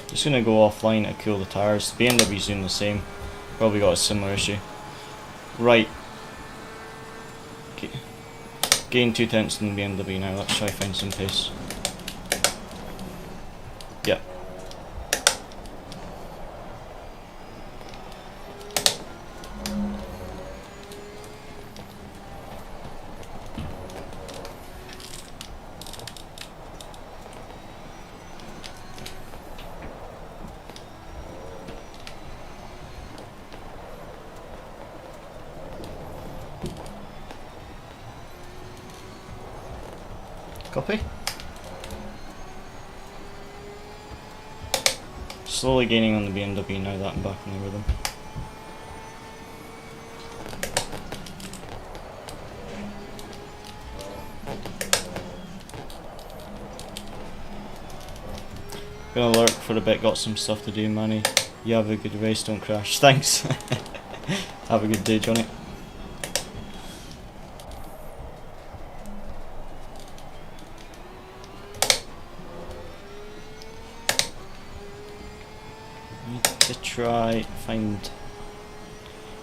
Just gonna go offline to cool the tires. The BMW's doing the same. Probably got a similar issue. Right. Gain 2/10 in the BMW now. Let's try find some pace. Yep. Copy. Slowly gaining on the BMW now that I'm back in the rhythm. Gonna lurk for a bit, got some stuff to do, Manny. You have a good race, don't crash. Thanks. Have a good day, Johnny. Need to try find.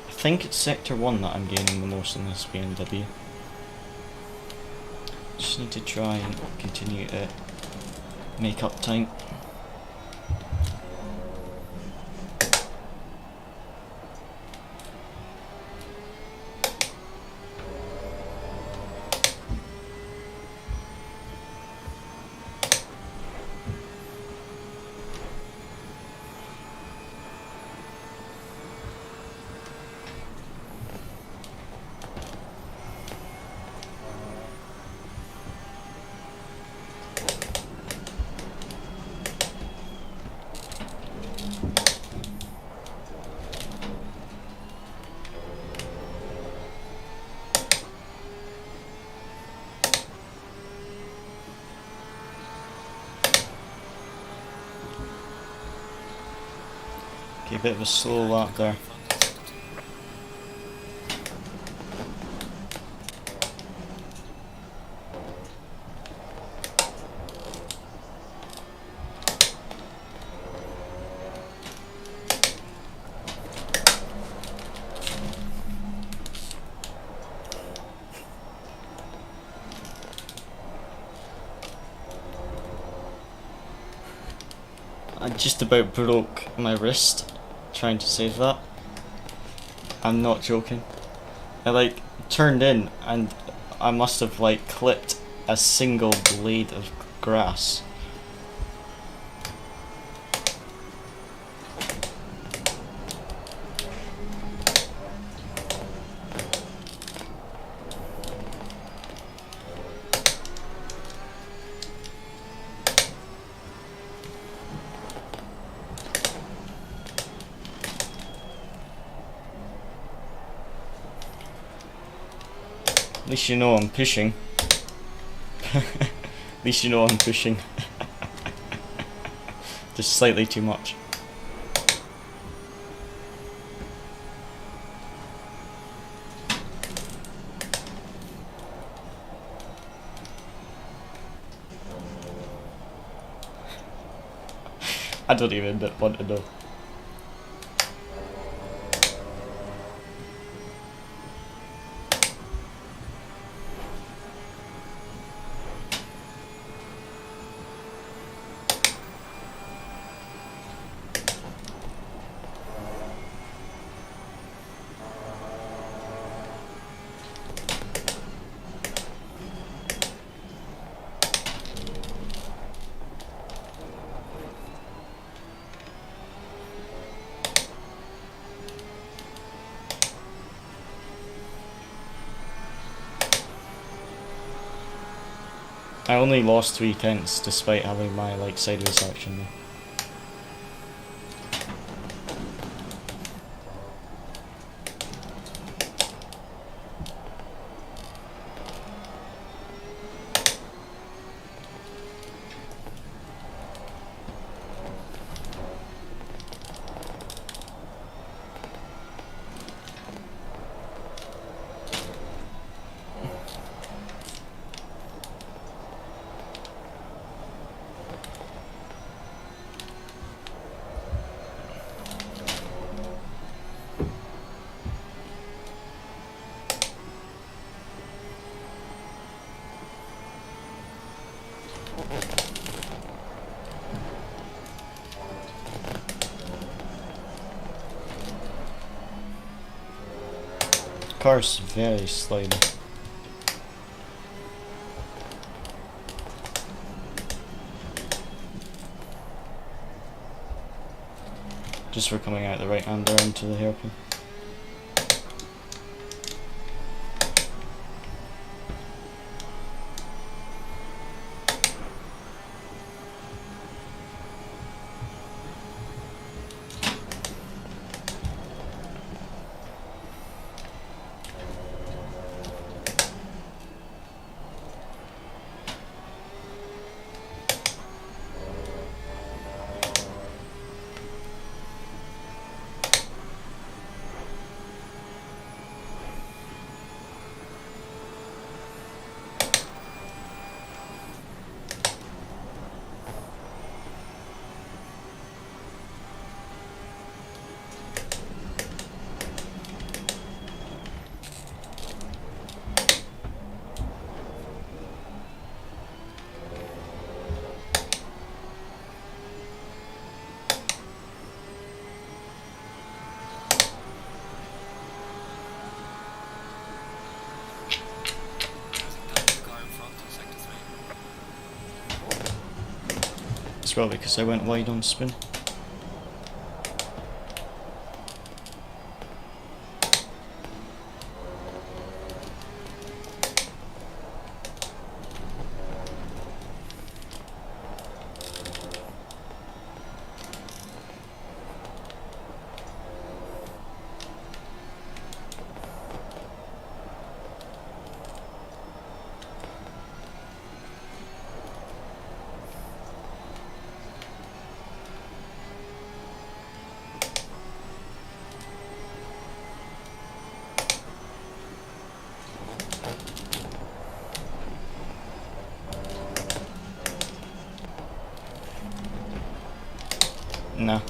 I think it's sector 1 that I'm gaining the most in this BMW. Just need to try and continue to make up time. bit of a slow lap there. I just about broke my wrist trying to save that. I'm not joking. I like turned in and I must have like clipped a single blade of grass. At least you know I'm pushing. At least you know I'm pushing. Just slightly too much. I don't even want to know. I only lost 3/10 despite having my like sideways action there. Car's very slidey. Just for coming out the right hand there into the hairpin. It's probably because I went wide on spin. Nah.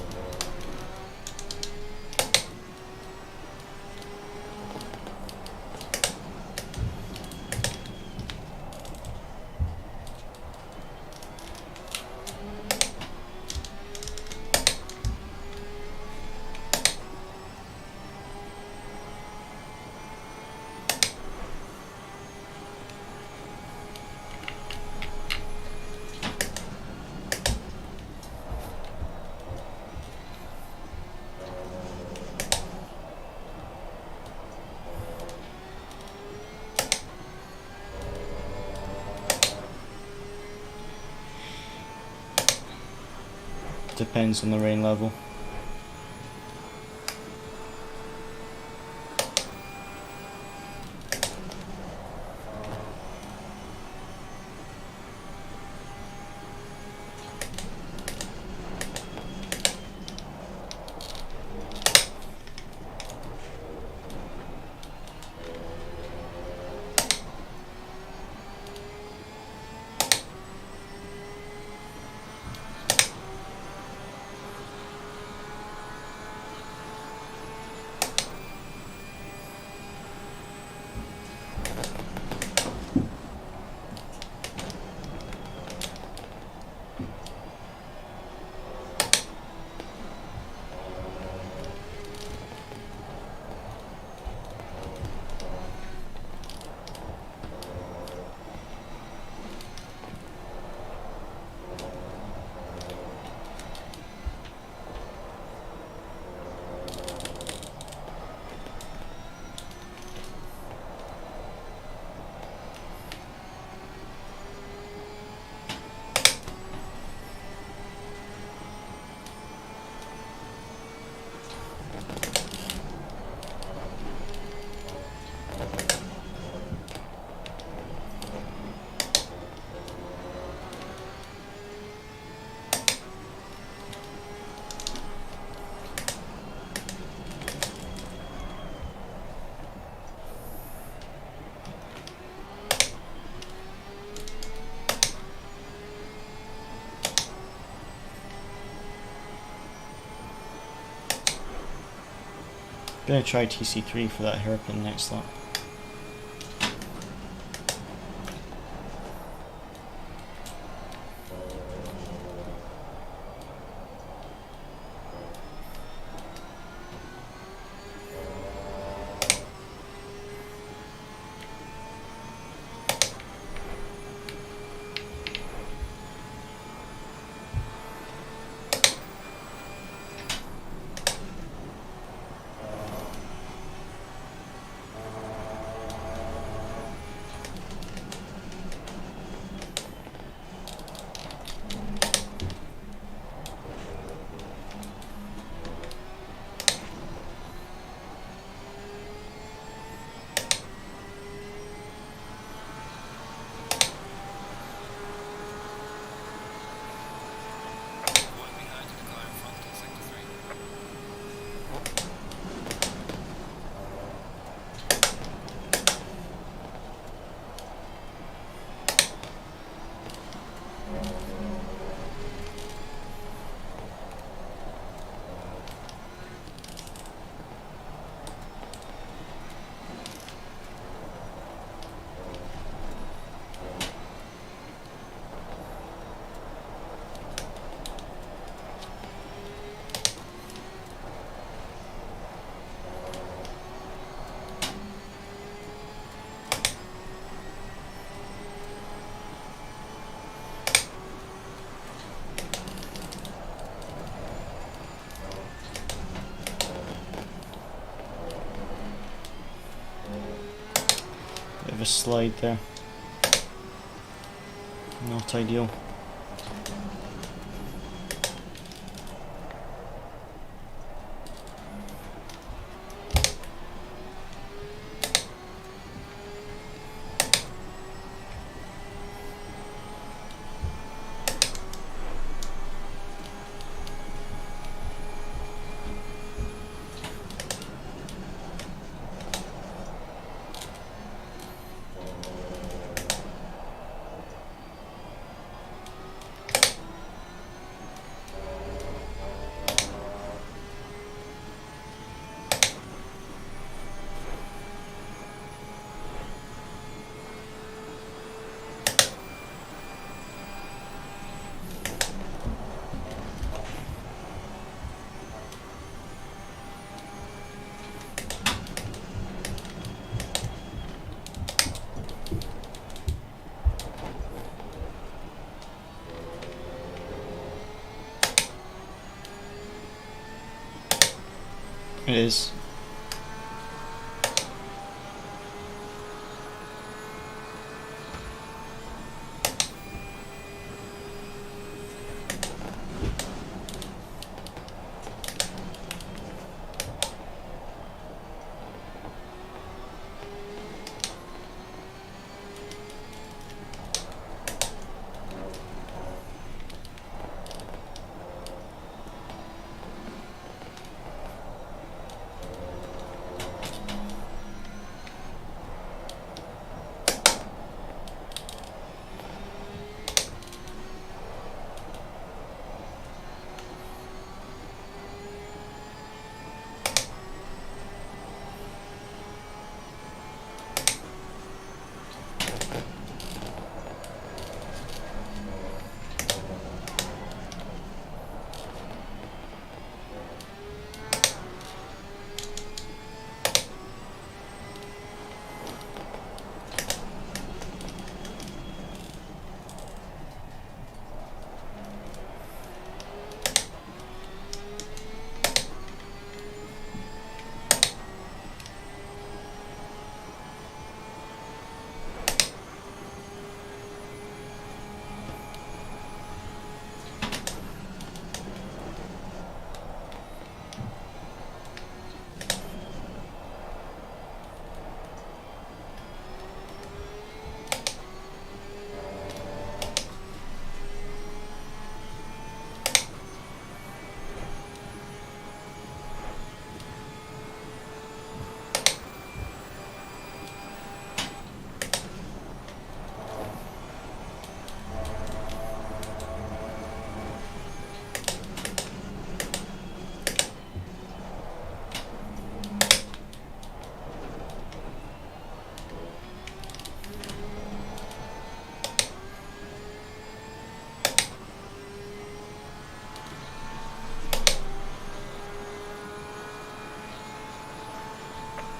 Depends on the rain level. Gonna try TC3 for that hairpin next lap. One behind in the car in front in sector 3. Bit of a slide there. Not ideal. It is.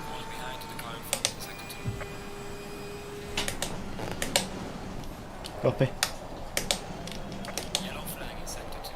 Falling behind to the car in front in sector 2. Copy. Yellow flag in sector 2.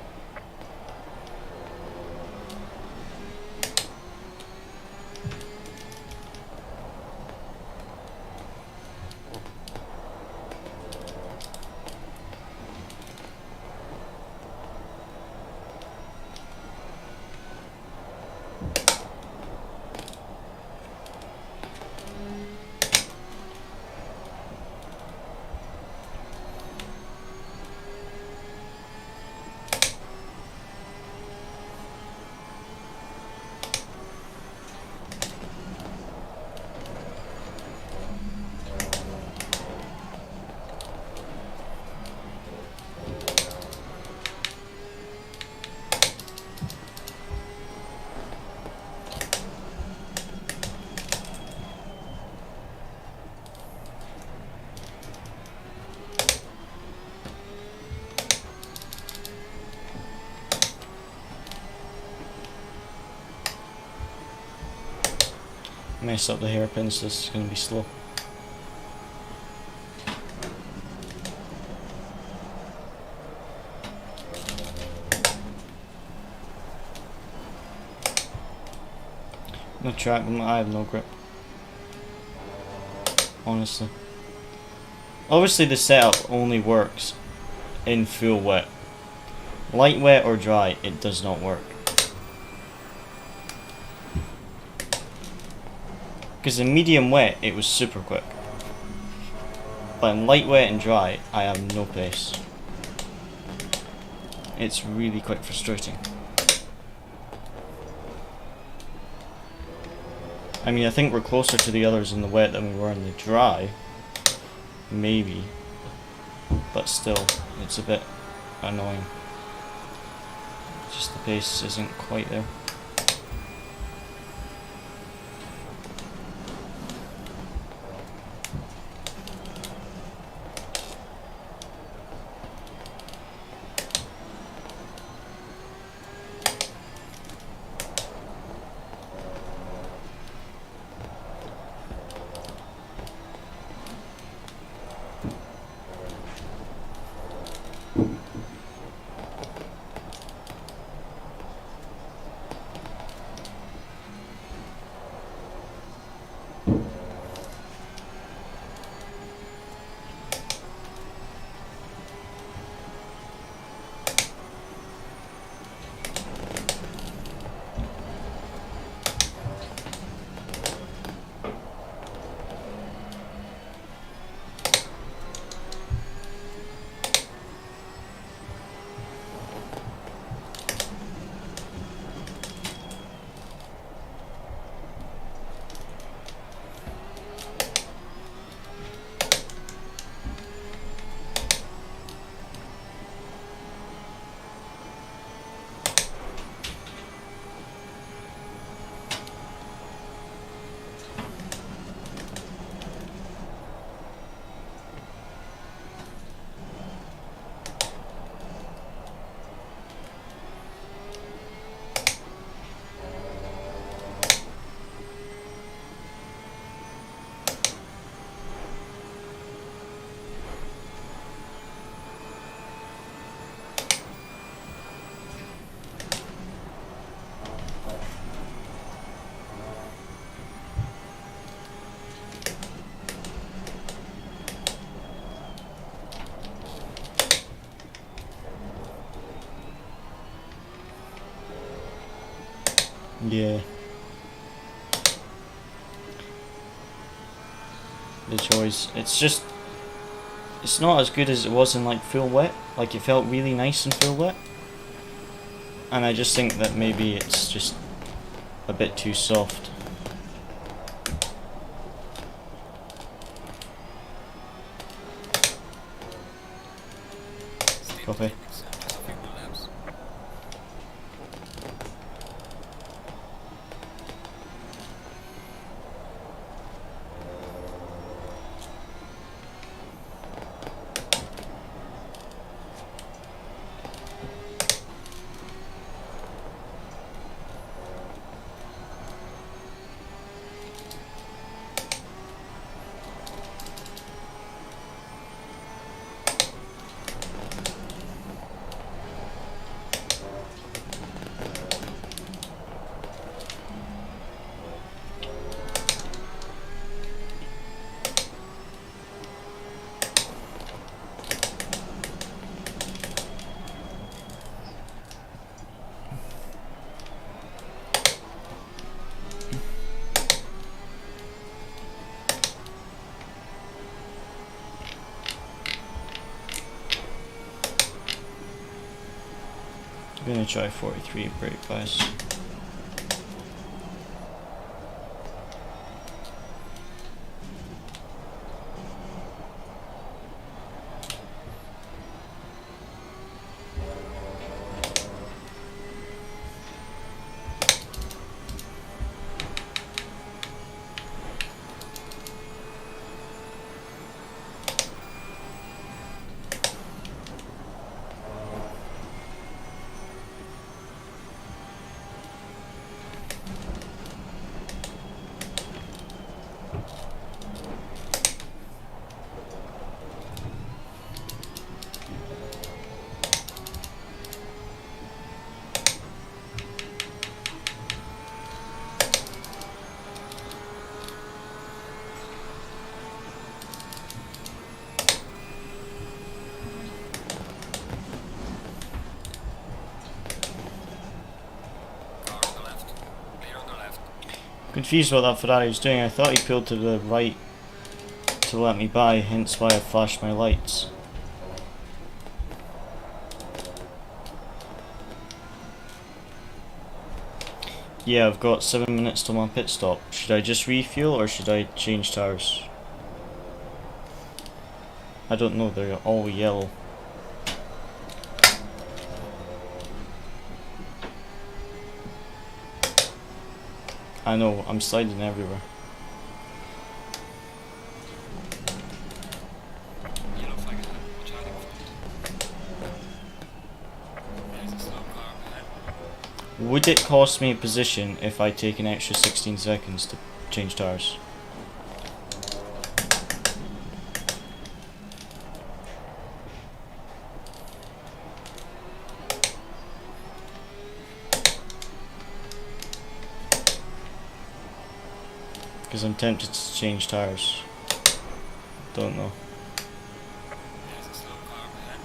Mess up the hairpins, this is going to be slow. No track, I have no grip. Honestly. Obviously the setup only works in full wet. Light wet or dry, it does not work. Because in medium wet, it was super quick. But in light wet and dry, I have no pace. It's really quite frustrating. I mean, I think we're closer to the others in the wet than we were in the dry. Maybe. But still, it's a bit annoying. Just the pace isn't quite there. Yeah. The choice. It's just, it's not as good as it was in like full wet. Like it felt really nice in full wet. And I just think that maybe it's just a bit too soft. Copy. I'm gonna try 43 brake bias. Confused what that Ferrari was doing. I thought he pulled to the right to let me by, hence why I flashed my lights. Yeah, I've got 7 minutes till my pit stop. Should I just refuel or should I change tires? I don't know, they're all yellow. I know, I'm sliding everywhere. Yellow flag ahead. Watch out in front. There's a slow car ahead. Would it cost me a position if I take an extra 16 seconds to change tires? Because I'm tempted to change tires. Don't know. There's a slow car ahead.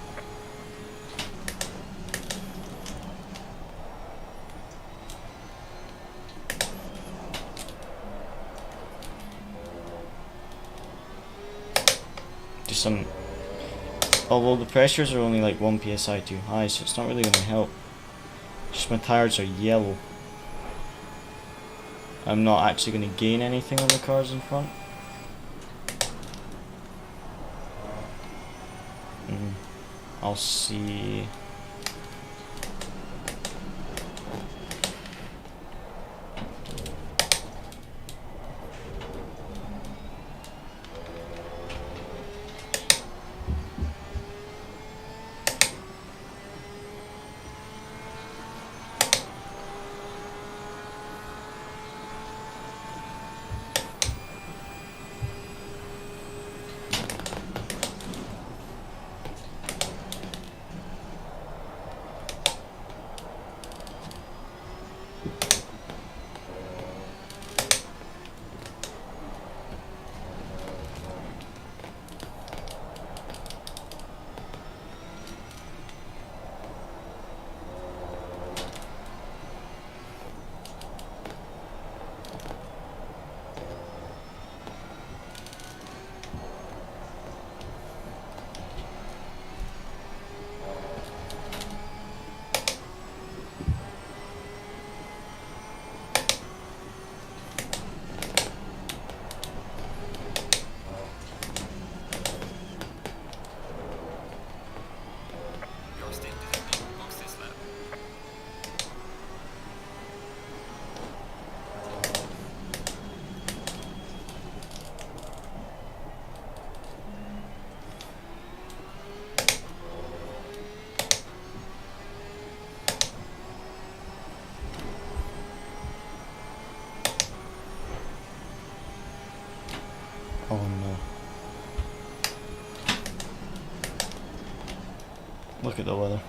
Do some. Although the pressures are only like 1 psi too high, so it's not really going to help. Just my tires are yellow. I'm not actually going to gain anything on the cars in front. I'll see. Oh no. Look at the weather.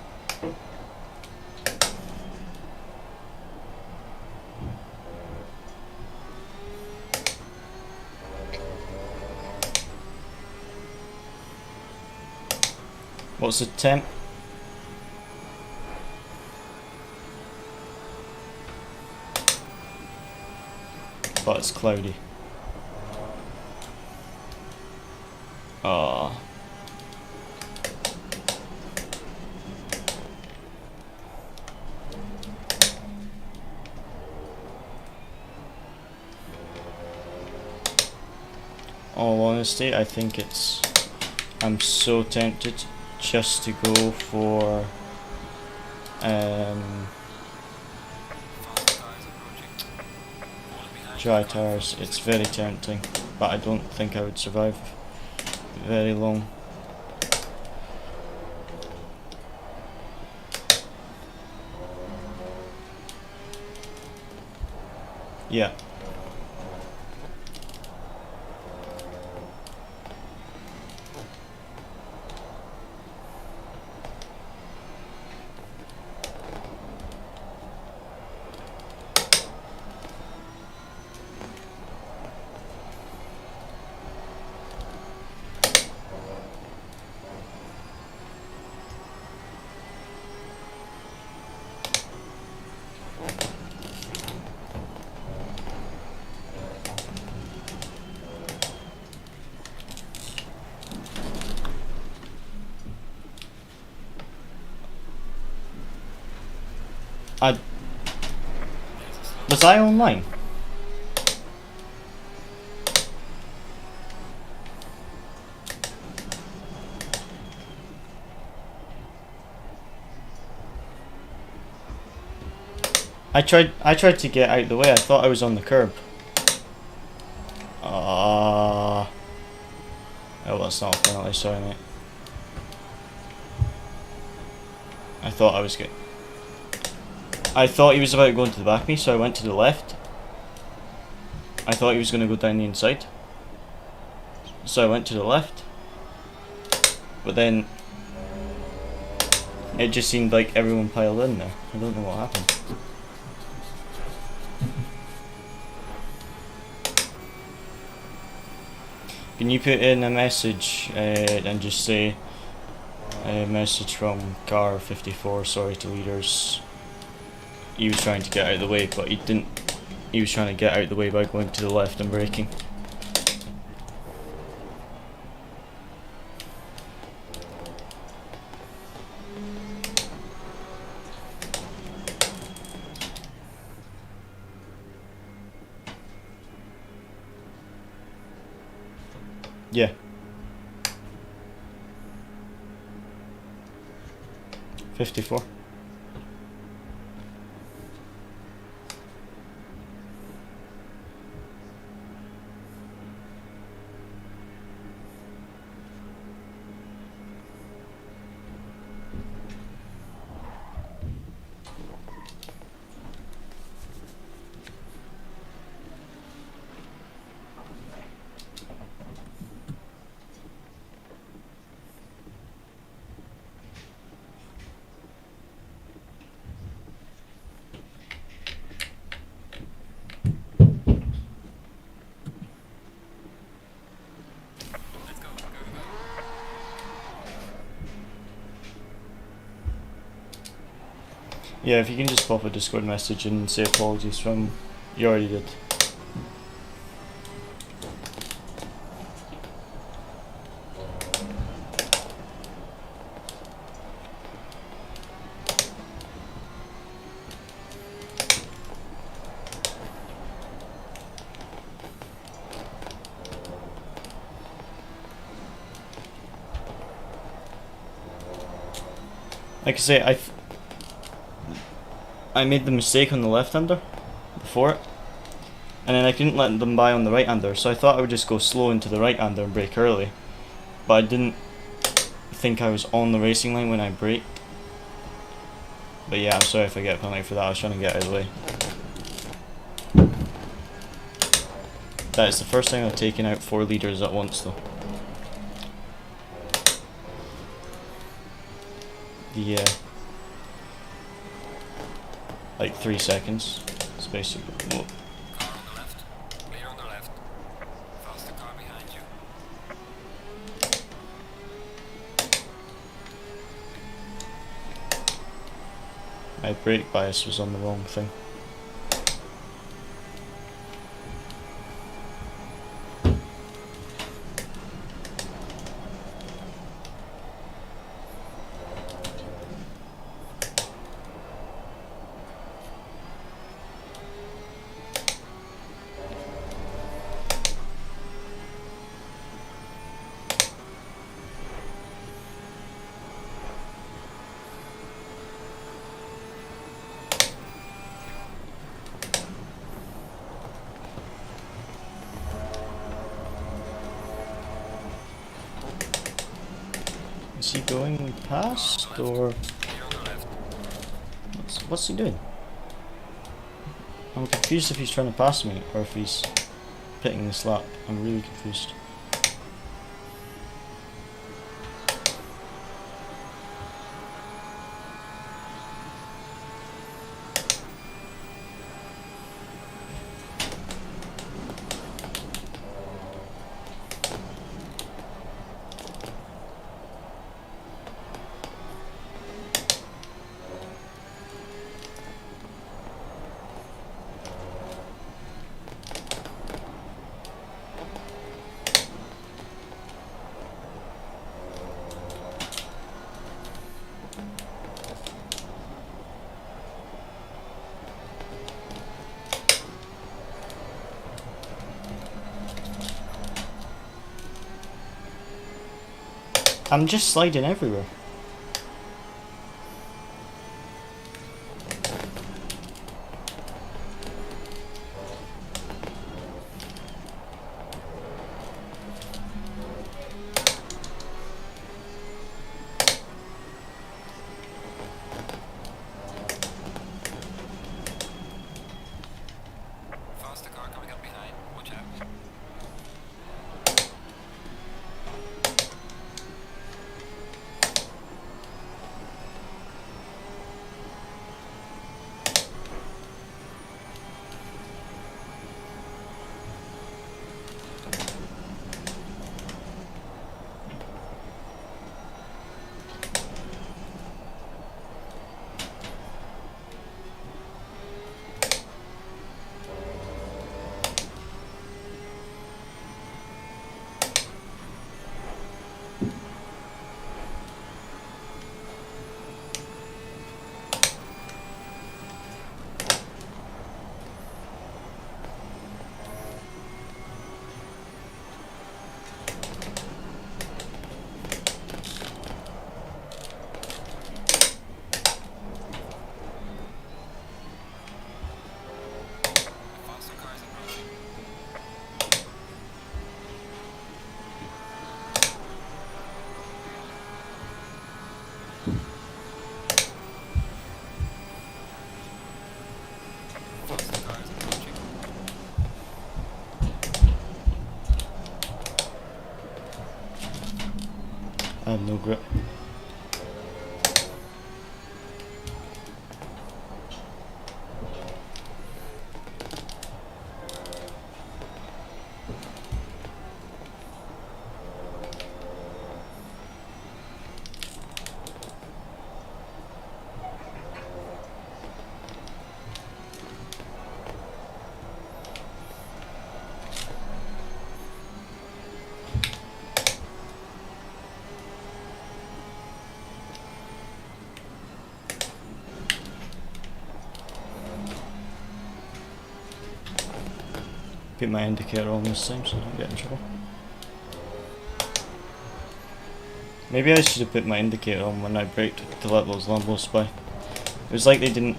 What's the temp? But it's cloudy. Ah. All honesty, I think I'm so tempted just to go for dry tires. It's very tempting, but I don't think I would survive very long. Yeah. Was I online? I tried to get out of the way. I thought I was on the curb. Oh, that's not a penalty, sorry mate. I thought he was about to go into the back of me, so I went to the left. I thought he was going to go down the inside, so I went to the left. But then it just seemed like everyone piled in there. I don't know what happened. Can you put in a message and just say a message from car 54, sorry to leaders. He was trying to get out of the way, but he didn't. He was trying to get out of the way by going to the left and braking. Yeah. 54. Yeah, if you can just pop a Discord message and say apologies from, you already did. Like I say, I made the mistake on the left-hander before it, and then I couldn't let them by on the right-hander, so I thought I would just go slow into the right-hander and brake early, but I didn't think I was on the racing line when I braked. But yeah, I'm sorry if I get a penalty for that. I was trying to get out of the way. That is the first time I've taken out 4 leaders at once though. The like 3 seconds. It's basically whoa. Car on the left. Clear on the left. Faster car behind you. My brake bias was on the wrong thing. Is he going past or Clear on the left. what's he doing? I'm confused if he's trying to pass me or if he's pitting this lap. I'm really confused. I'm just sliding everywhere. Faster car coming up behind. Watch out. Faster car is approaching. Faster car is approaching. I have no grip. Put my indicator on this time so I don't get in trouble. Maybe I should have put my indicator on when I braked to let those Lambos by. It was like they didn't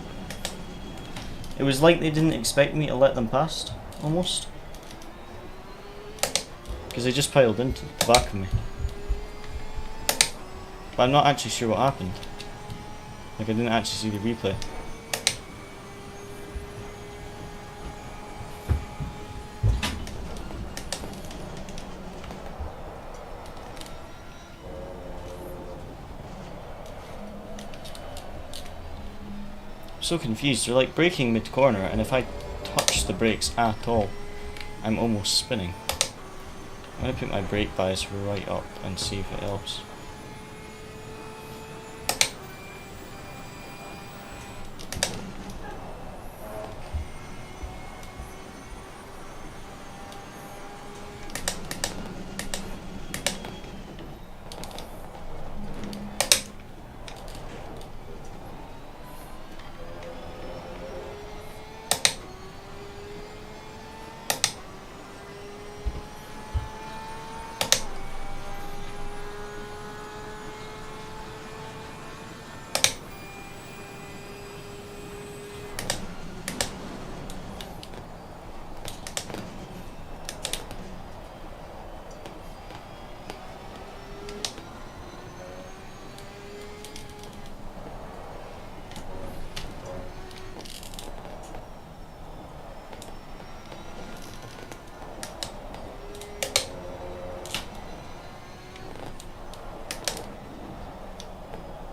expect me to let them past, almost. Because they just piled into the back of me. But I'm not actually sure what happened. Like I didn't actually see the replay. so confused. They're like braking mid-corner, and if I touch the brakes at all, I'm almost spinning. I'm going to put my brake bias right up and see if it helps.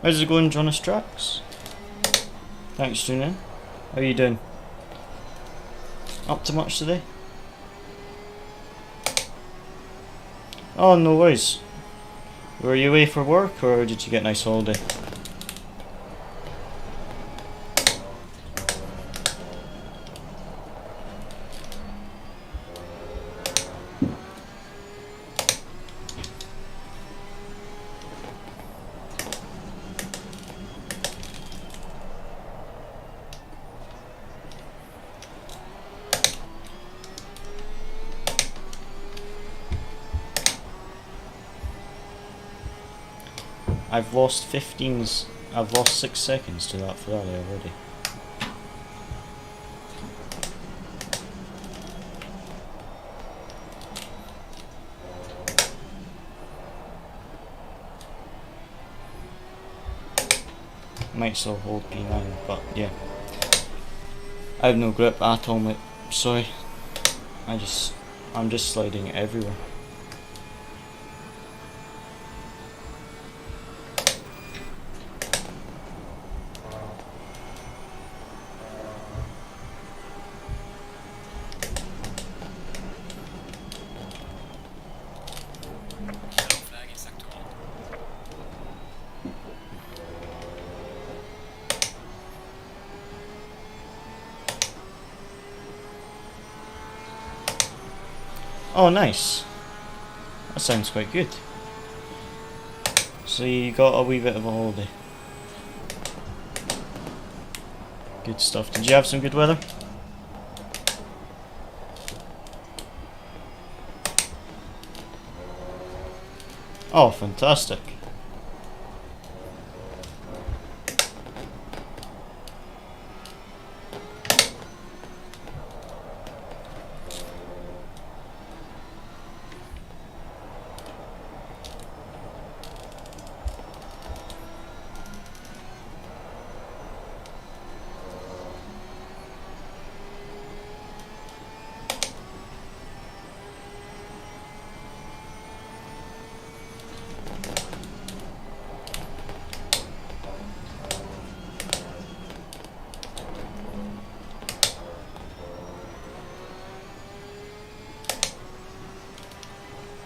How's it going, Jonas Tracks? Thanks for tuning in. How are you doing? Up to much today? Oh, no worries. Were you away for work, or did you get a nice holiday? I've lost 6 seconds to that Ferrari already. Might still hold P9, but yeah. I have no grip at all, mate. Sorry. I'm just sliding everywhere. Oh, nice. That sounds quite good. So you got a wee bit of a holiday. Good stuff. Did you have some good weather? Oh, fantastic.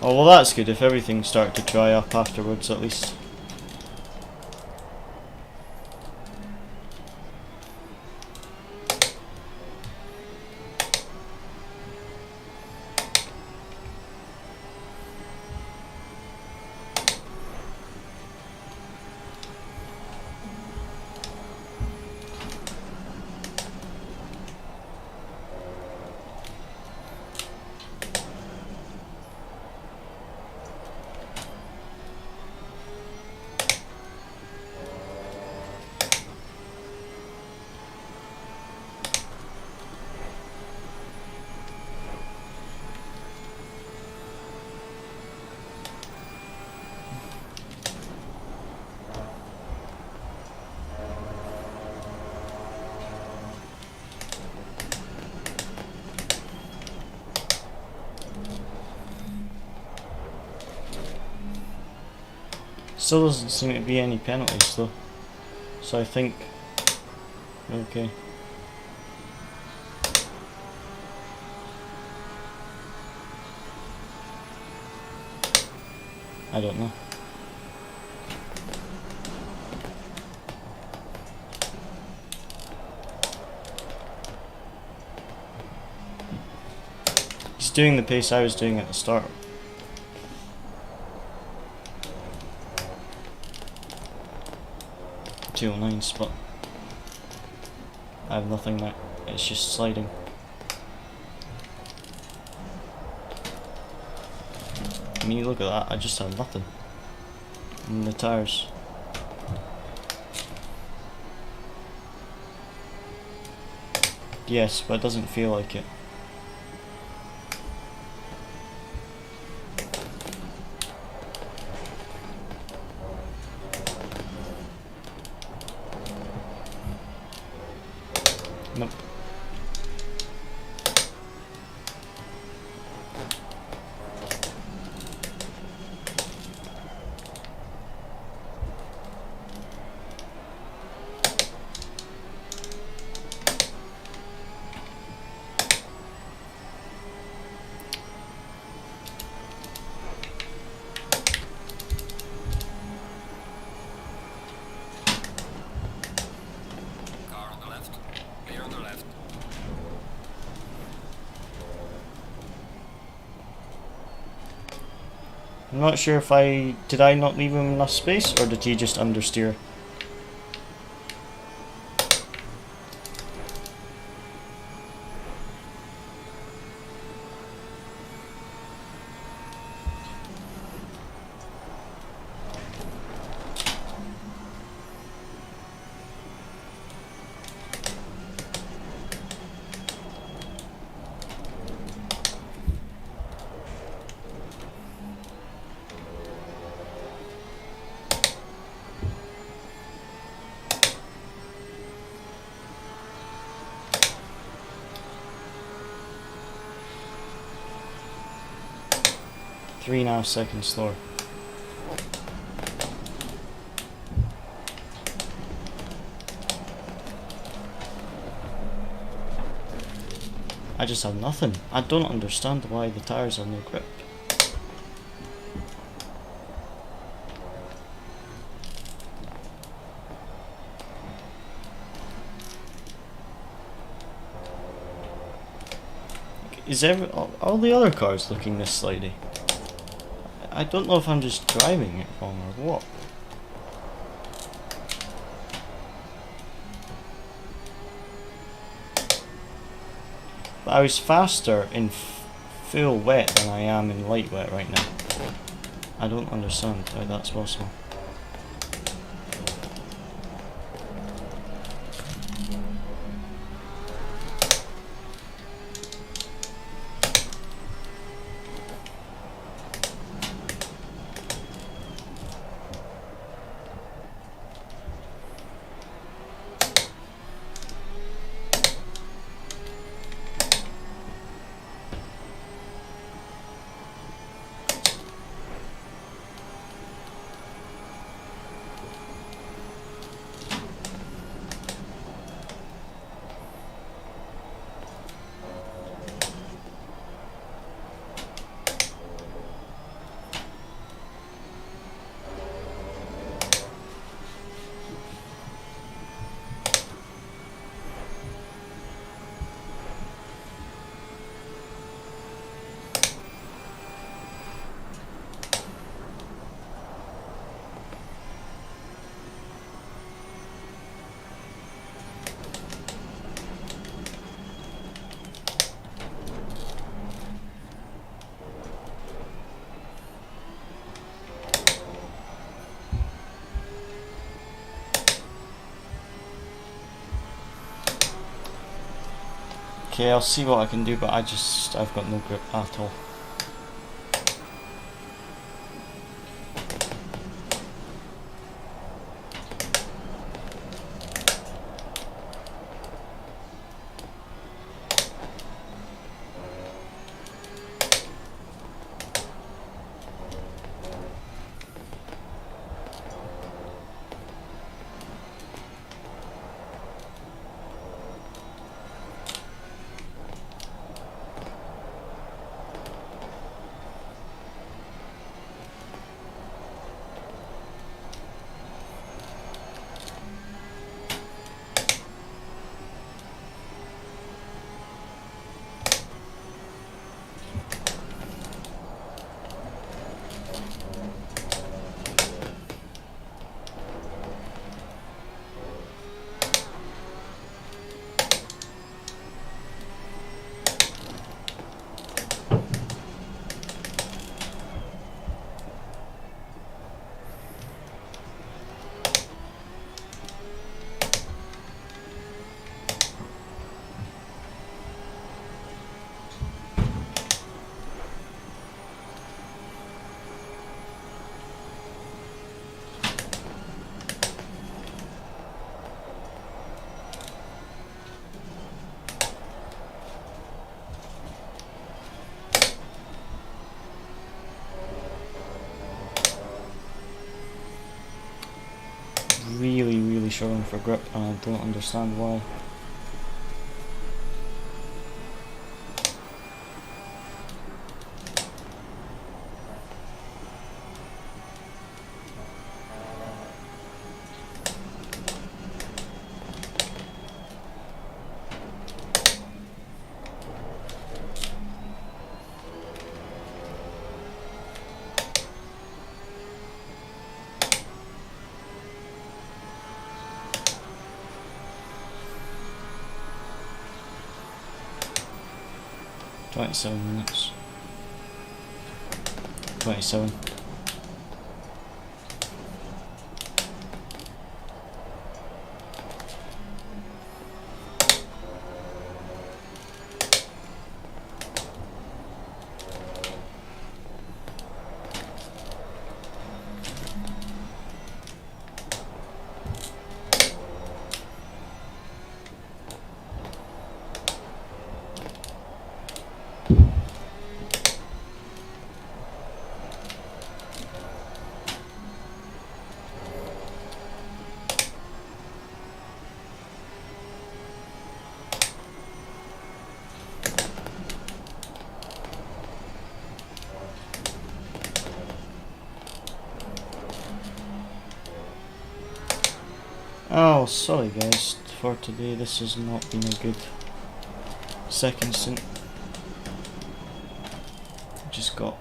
Oh, well, that's good if everything started to dry up afterwards, at least. Still doesn't seem to be any penalties though, so I think Okay. I don't know. He's doing the pace I was doing at the start. .209 but I have nothing now. It's just sliding. I mean, look at that. I just have nothing. And the tires. Yes, but it doesn't feel like it. Nope. Car on the left. Clear on the left. I'm not sure if did I not leave him enough space, or did he just understeer? Three and a half seconds slower. I just have nothing. I don't understand why the tires have no grip. Is all the other cars looking this slidey? I don't know if I'm just driving it wrong or what. But I was faster in full wet than I am in light wet right now. I don't understand how that's possible. Okay, I'll see what I can do, but I've got no grip at all. really struggling for grip, and I don't understand why. $27. 27. Oh, sorry guys, for today this has not been a good second stint. Just got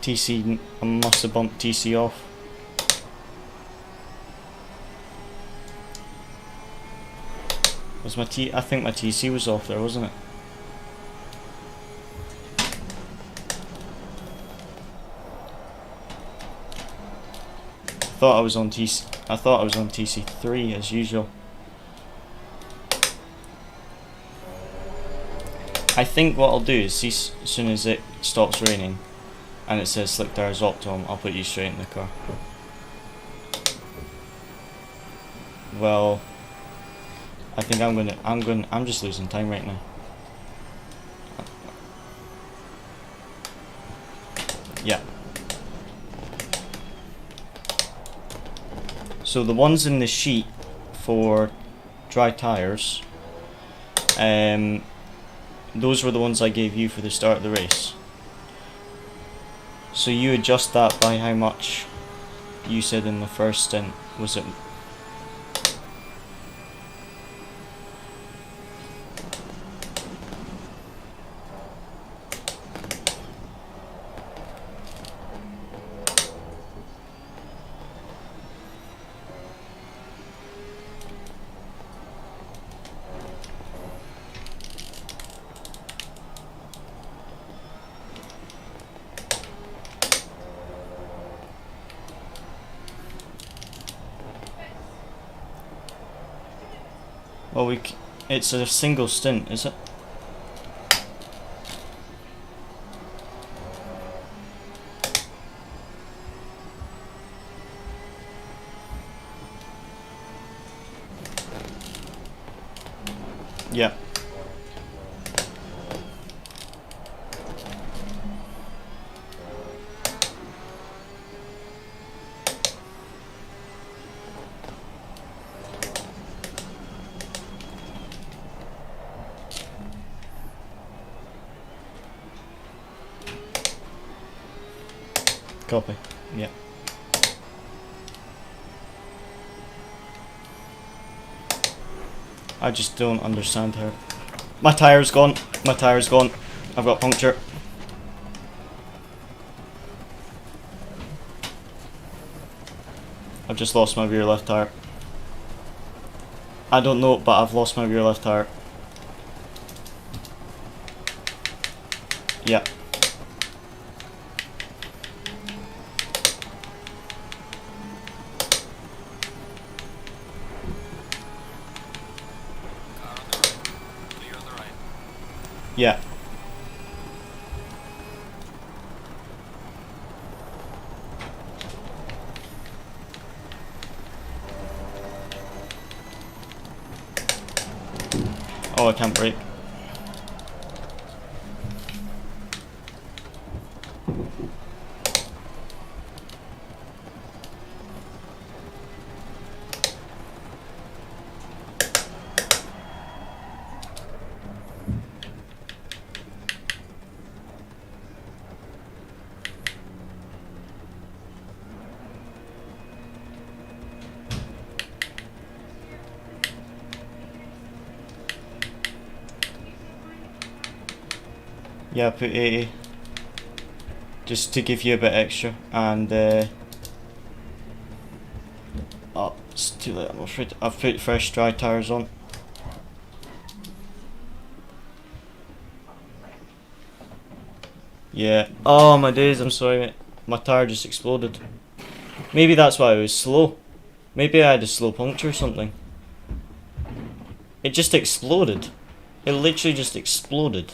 TC, I must have bumped TC off. Was my I think my TC was off there, wasn't it? I thought I was on TC3 as usual. I think what I'll do is see as soon as it stops raining and it says slick tires optimum, I'll put you straight in the car. Well, I think I'm just losing time right now. Yeah. So the ones in the sheet for dry tires, those were the ones I gave you for the start of the race. So you adjust that by how much you said in the first stint. Was it? Well, it's a single stint, is it? Yeah. Copy. Yeah. I just don't understand her. My tire's gone. My tire's gone. I've got puncture. I've just lost my rear left tire. I don't know, but I've lost my rear left tire. Yeah. Yeah. Oh, I can't brake. Yeah, I put 80 just to give you a bit extra, and oh, it's too late, I'm afraid. I've put fresh dry tyres on. Yeah, oh my days, I'm sorry mate, my tyre just exploded. Maybe that's why I was slow. Maybe I had a slow puncture or something. It just exploded. It literally just exploded.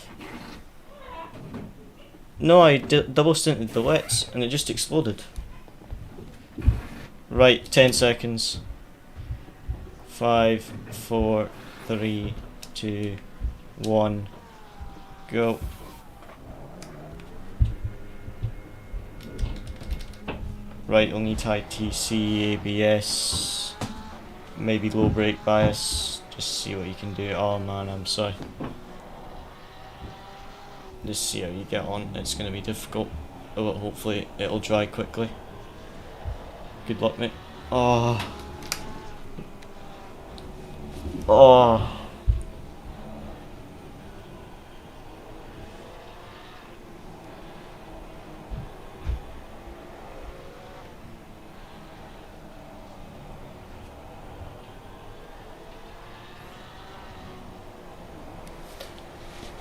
No, I double stinted the wets and it just exploded. Right, 10 seconds. 5, 4, 3, 2, 1, go. Right, you'll need high TC, ABS, maybe low brake bias. Just see what you can do. Oh man, I'm sorry. Just see how you get on. It's going to be difficult, but hopefully it'll dry quickly. Good luck, mate. Oh. Oh.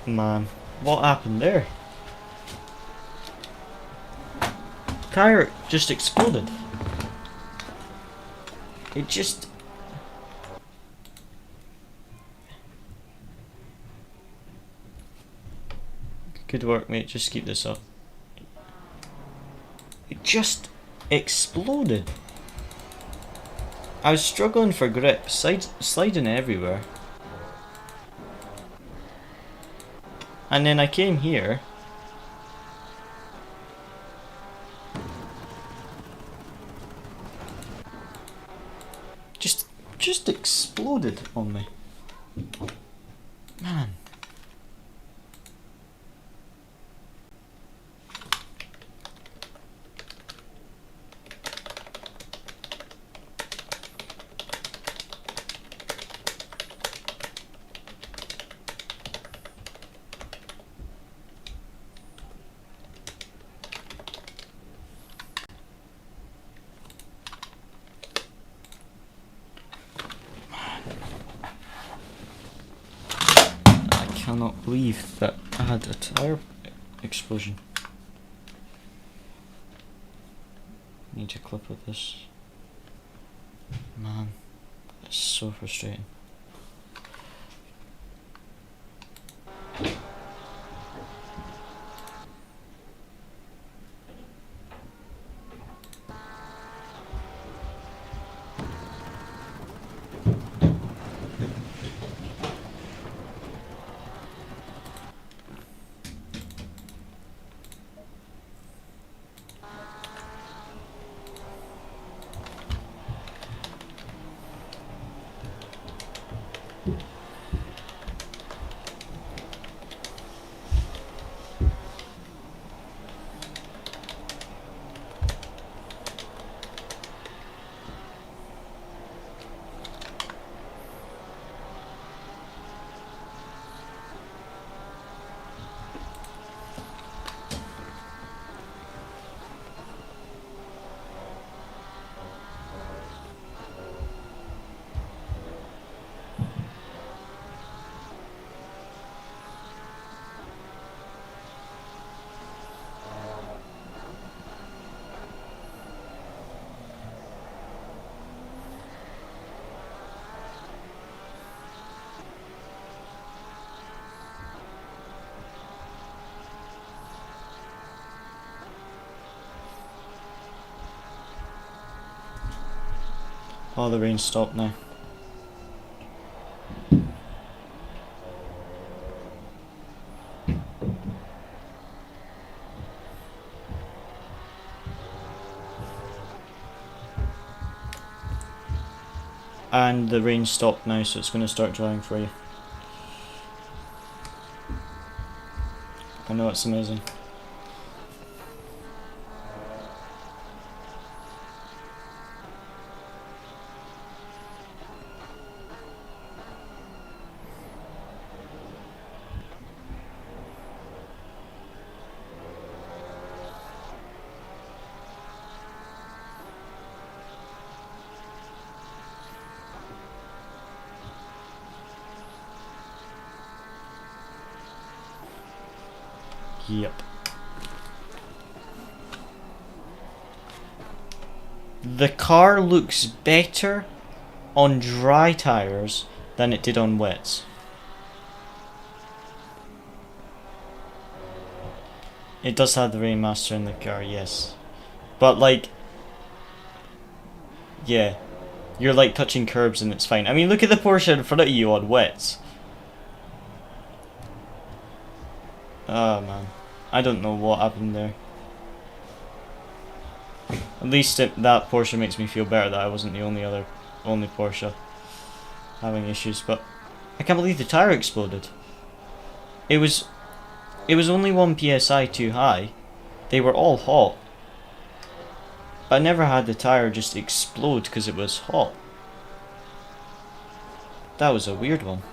Man, what happened there? Tire just exploded. It just... Good work, mate. Just keep this up. It just exploded. I was struggling for grip, sliding everywhere. And then I came here. Just exploded on me. Man. I cannot believe that I had a tire explosion. Need a clip of this. Man, it's so frustrating. Oh, the rain stopped now. And the rain stopped now, so it's going to start drying for you. I know, it's amazing. Yep. The car looks better on dry tyres than it did on wets. It does have the Rainmaster in the car, yes. But like, yeah, you're like touching curbs and it's fine. I mean, look at the Porsche in front of you on wets. Oh man, I don't know what happened there. At least that Porsche makes me feel better that I wasn't the only Porsche having issues. But I can't believe the tire exploded. It was only 1 psi too high. They were all hot. But I never had the tire just explode because it was hot. That was a weird one.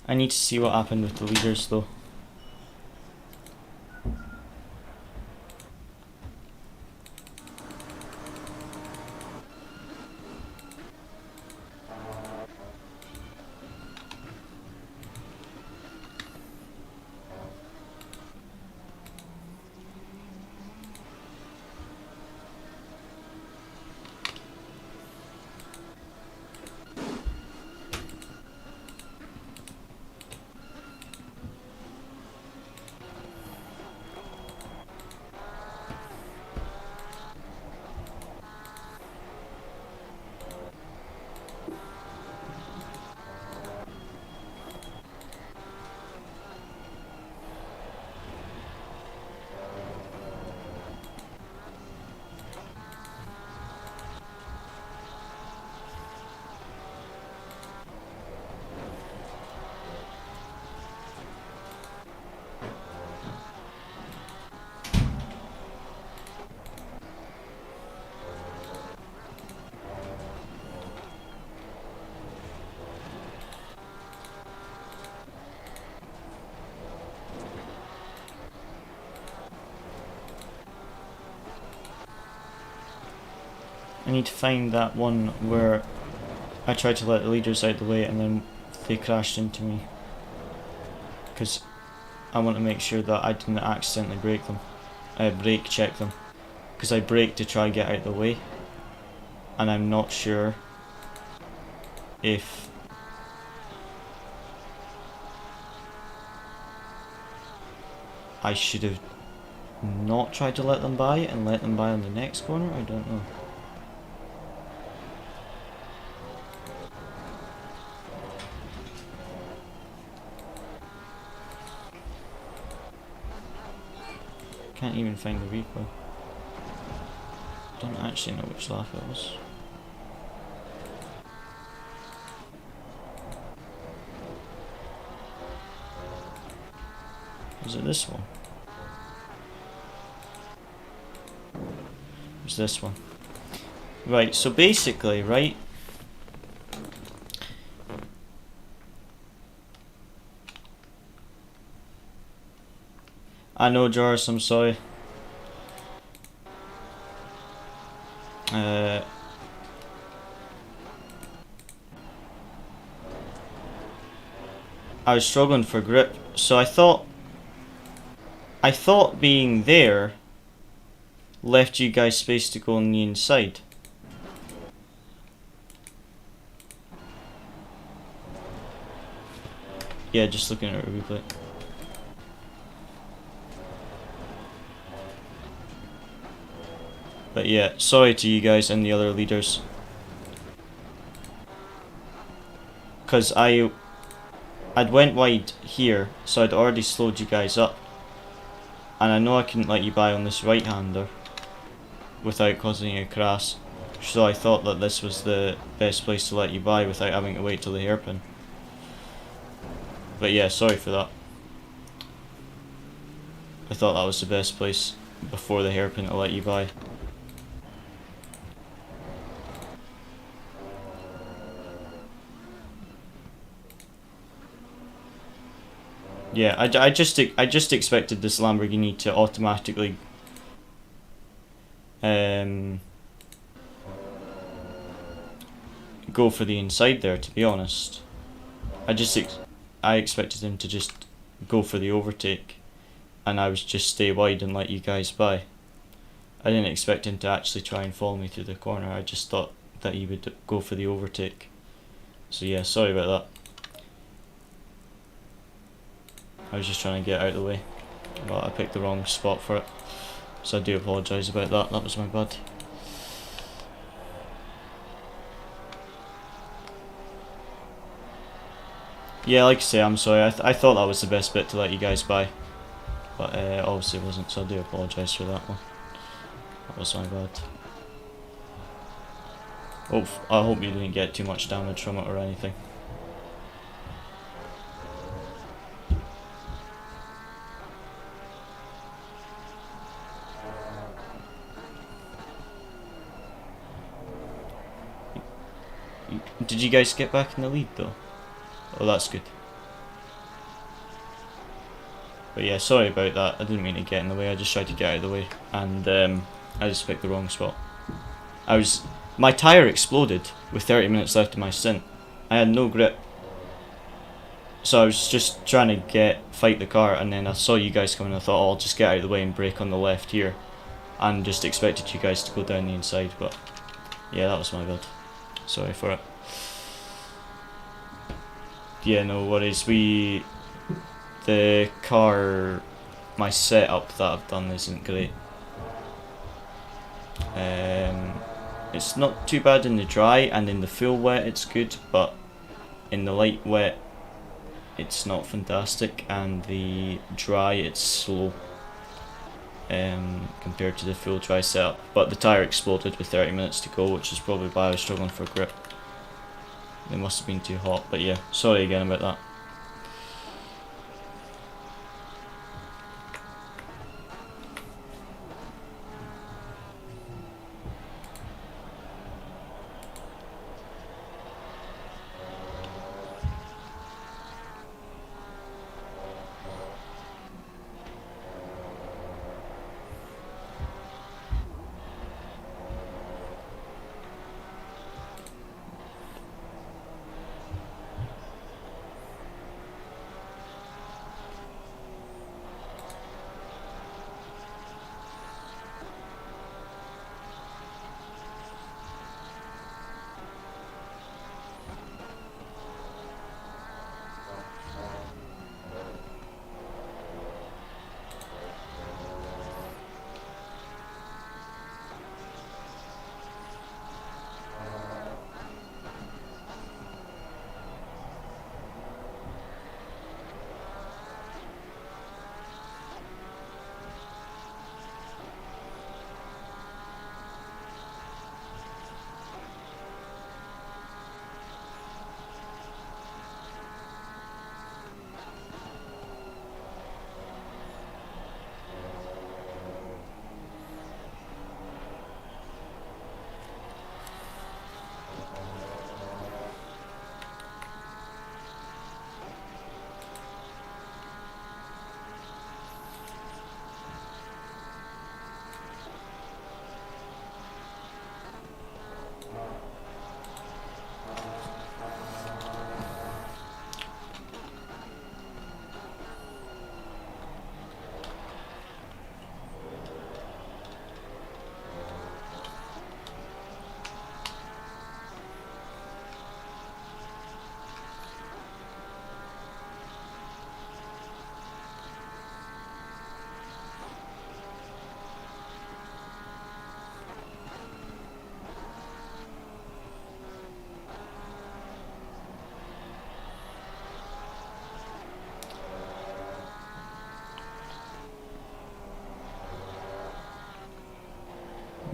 I need to see what happened with the leaders though. I need to find that one where I tried to let the leaders out of the way and then they crashed into me. Because I want to make sure that I didn't accidentally brake check them. Because I braked to try and get out of the way. And I'm not sure if I should have not tried to let them by and let them by on the next corner. I don't know. Can't even find the replay. Don't actually know which lap it was. Was it this one? It was this one. Right, so basically, right? I know, Joris, I'm sorry. I was struggling for grip, so I thought being there left you guys space to go on the inside. Yeah, just looking at a replay. But yeah, sorry to you guys and the other leaders. Cause I'd went wide here, so I'd already slowed you guys up. And I know I couldn't let you by on this right-hander without causing a crash. So I thought that this was the best place to let you by without having to wait till the hairpin. But yeah, sorry for that. I thought that was the best place before the hairpin to let you by. Yeah, I just expected this Lamborghini to automatically go for the inside there, to be honest. I expected him to just go for the overtake, and I was just stay wide and let you guys by. I didn't expect him to actually try and follow me through the corner. I just thought that he would go for the overtake. So yeah, sorry about that. I was just trying to get out of the way, but I picked the wrong spot for it, so I do apologise about that. That was my bad. Yeah, like I say, I'm sorry. I thought that was the best bit to let you guys by, but obviously it wasn't, so I do apologise for that one. That was my bad. I hope you didn't get too much damage from it or anything. Did you guys get back in the lead though? Oh, that's good. But yeah, sorry about that. I didn't mean to get in the way. I just tried to get out of the way, and I just picked the wrong spot. My tyre exploded with 30 minutes left of my stint. I had no grip, so I was just trying to fight the car, and then I saw you guys coming. I thought, oh, I'll just get out of the way and brake on the left here, and just expected you guys to go down the inside. But yeah, that was my bad. Sorry for it. Yeah, no worries. The car, my setup that I've done isn't great. It's not too bad in the dry, and in the full wet it's good, but in the light wet it's not fantastic, and the dry it's slow compared to the full dry setup. But the tyre exploded with 30 minutes to go, which is probably why I was struggling for grip. It must have been too hot, but yeah, sorry again about that.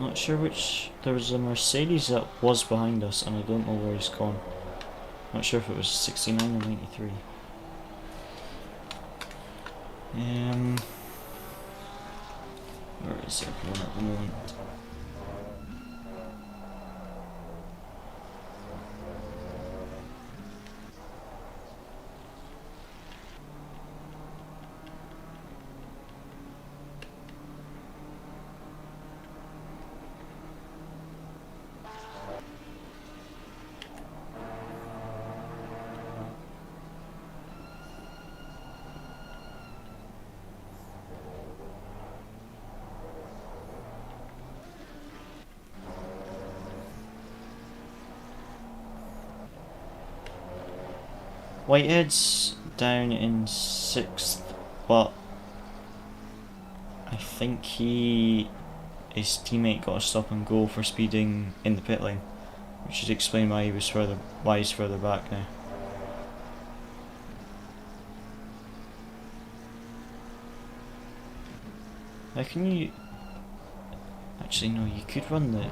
Not sure which. There was a Mercedes that was behind us, and I don't know where he's gone. Not sure if it was 69 or 93. Where is everyone at the moment? Whitehead's down in 6th, but I think his teammate got a stop and go for speeding in the pit lane, which should explain why he's further back now. How can you... Actually no, you could run the...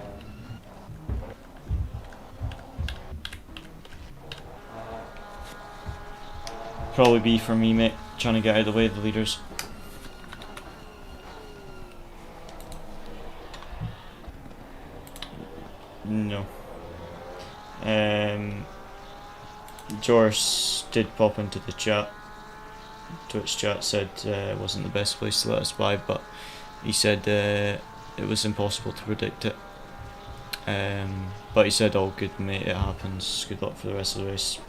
Probably be for me, mate, trying to get out of the way of the leaders. No. Joris did pop into the chat. Twitch chat said it wasn't the best place to let us by, but he said it was impossible to predict it. But he said, "Oh, good mate, it happens. Good luck for the rest of the race."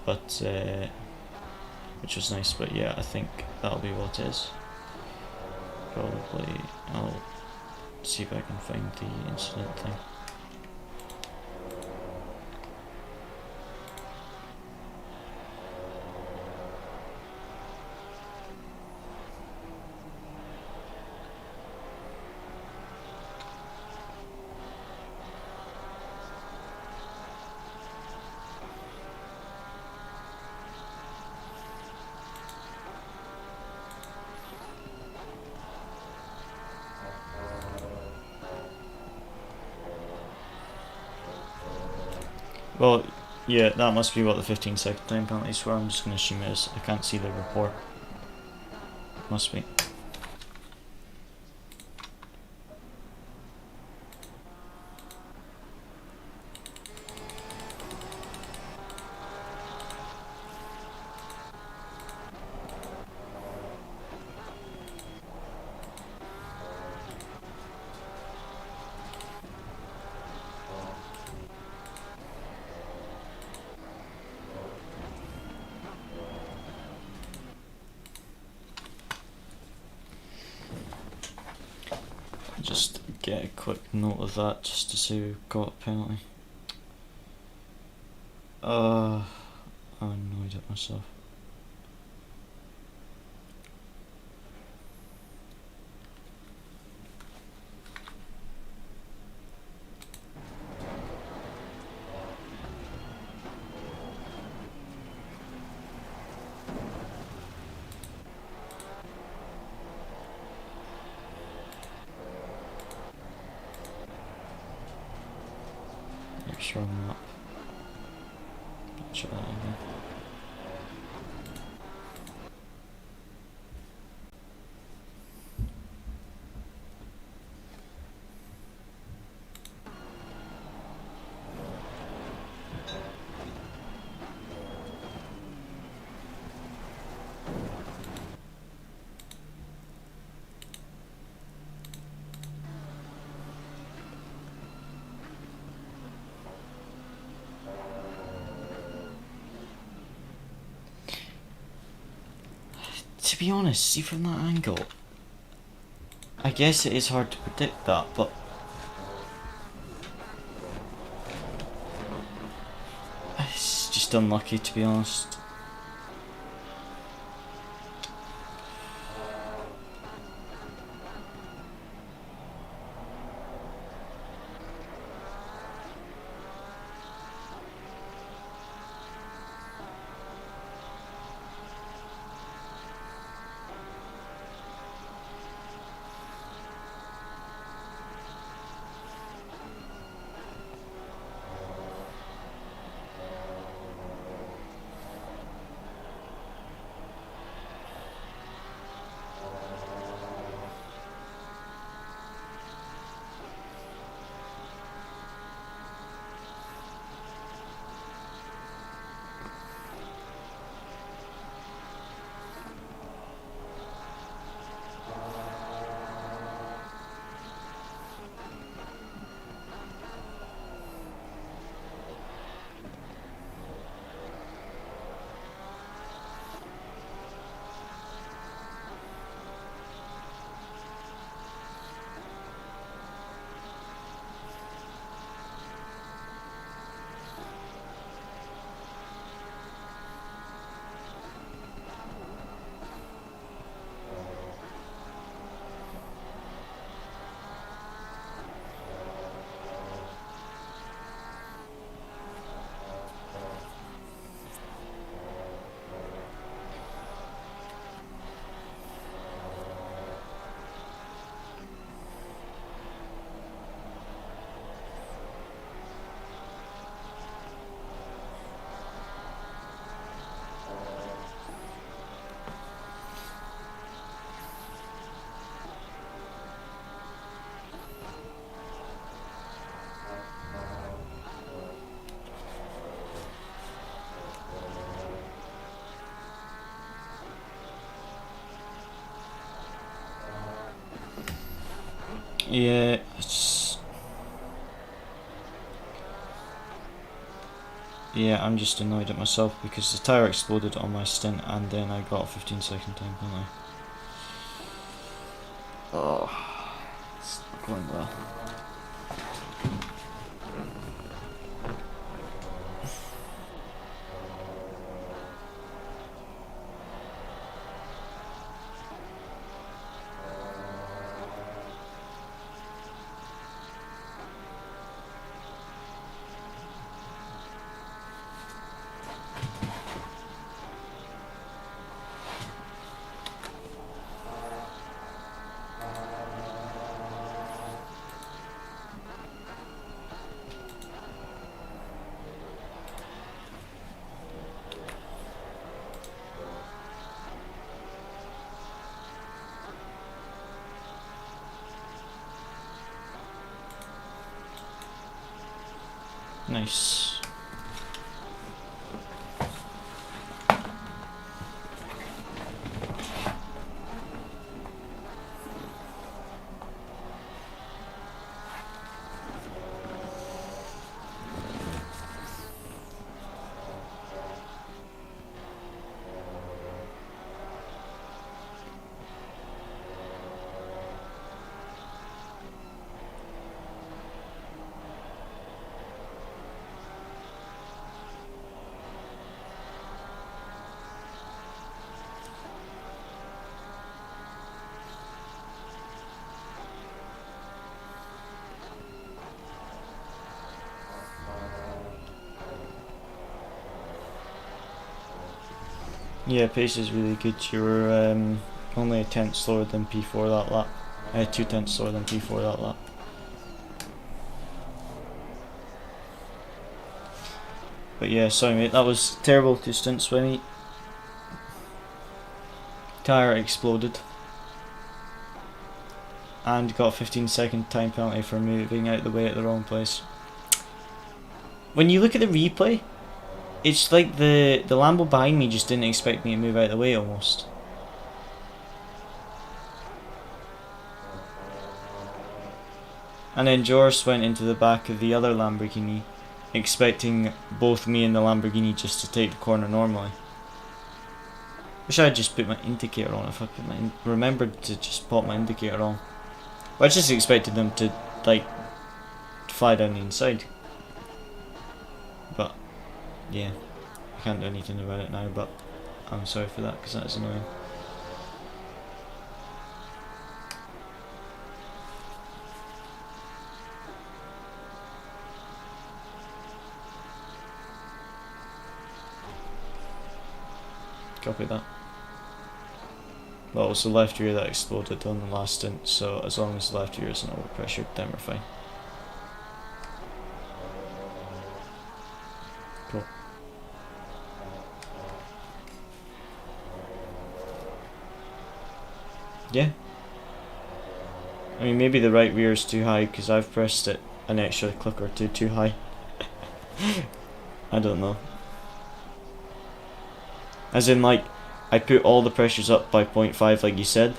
But which was nice. But yeah, I think that'll be what it is. Probably I'll see if I can find the incident thing. Well, yeah, that must be what the 15-second time penalties were. I'm just going to assume it is. I can't see the report. Must be. Just get a quick note of that just to say we've got a penalty. I'm annoyed at myself. Wrong up. Try that again. To be honest, see from that angle, I guess it is hard to predict that, but it's just unlucky, to be honest. Yeah, I'm just annoyed at myself because the tyre exploded on my stint and then I got a 15-second time penalty. Oh, it's not going well. Nice. Yeah, pace is really good. You were only a tenth slower than P4 that lap. 2 tenths slower than P4 that lap. But yeah, sorry mate, that was terrible 2 stints by me. Tyre exploded. And got a 15-second time penalty for moving out the way at the wrong place. When you look at the replay, it's like the Lambo behind me just didn't expect me to move out of the way almost. And then Joris went into the back of the other Lamborghini, expecting both me and the Lamborghini just to take the corner normally. Wish I had just put my indicator on. If I remembered to just pop my indicator on. But I just expected them to like fly down the inside. But yeah, I can't do anything about it now, but I'm sorry for that because that's annoying. Copy that. Well, it was the left rear that exploded on the last stint, so as long as the left rear isn't overpressured, then we're fine. Cool. Yeah. I mean, maybe the right rear is too high because I've pressed it an extra click or two too high. I don't know. As in, like, I put all the pressures up by 0.5 like you said,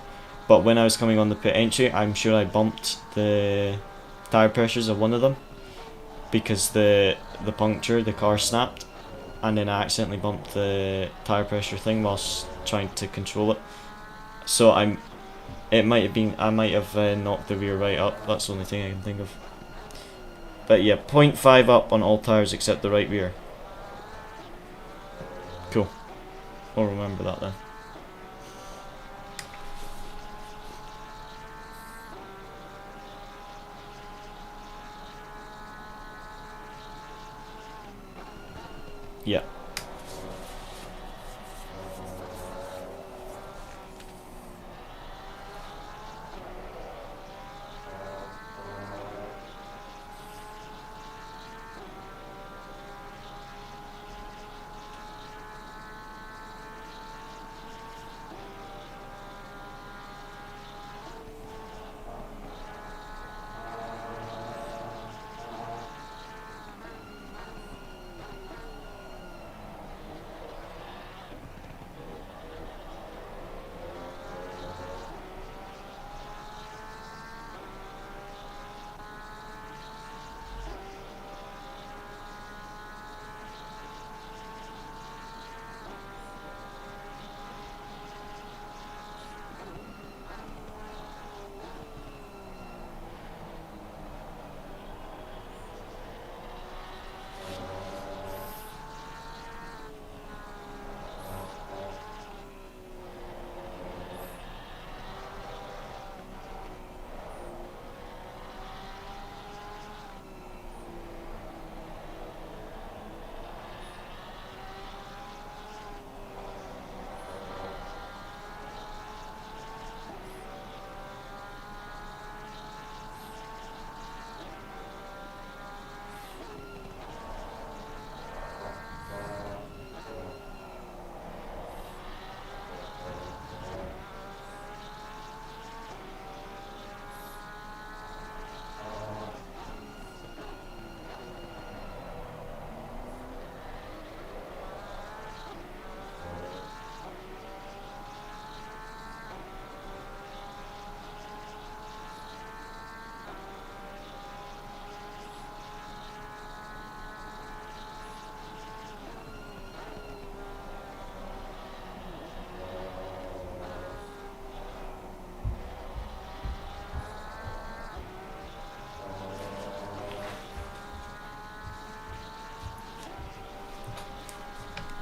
but when I was coming on the pit entry, I'm sure I bumped the tyre pressures of one of them because the puncture, the car snapped, and then I accidentally bumped the tyre pressure thing whilst trying to control it. So I might have knocked the rear right up. That's the only thing I can think of. But yeah, 0.5 up on all tyres except the right rear. Cool. I'll remember that then. Yeah.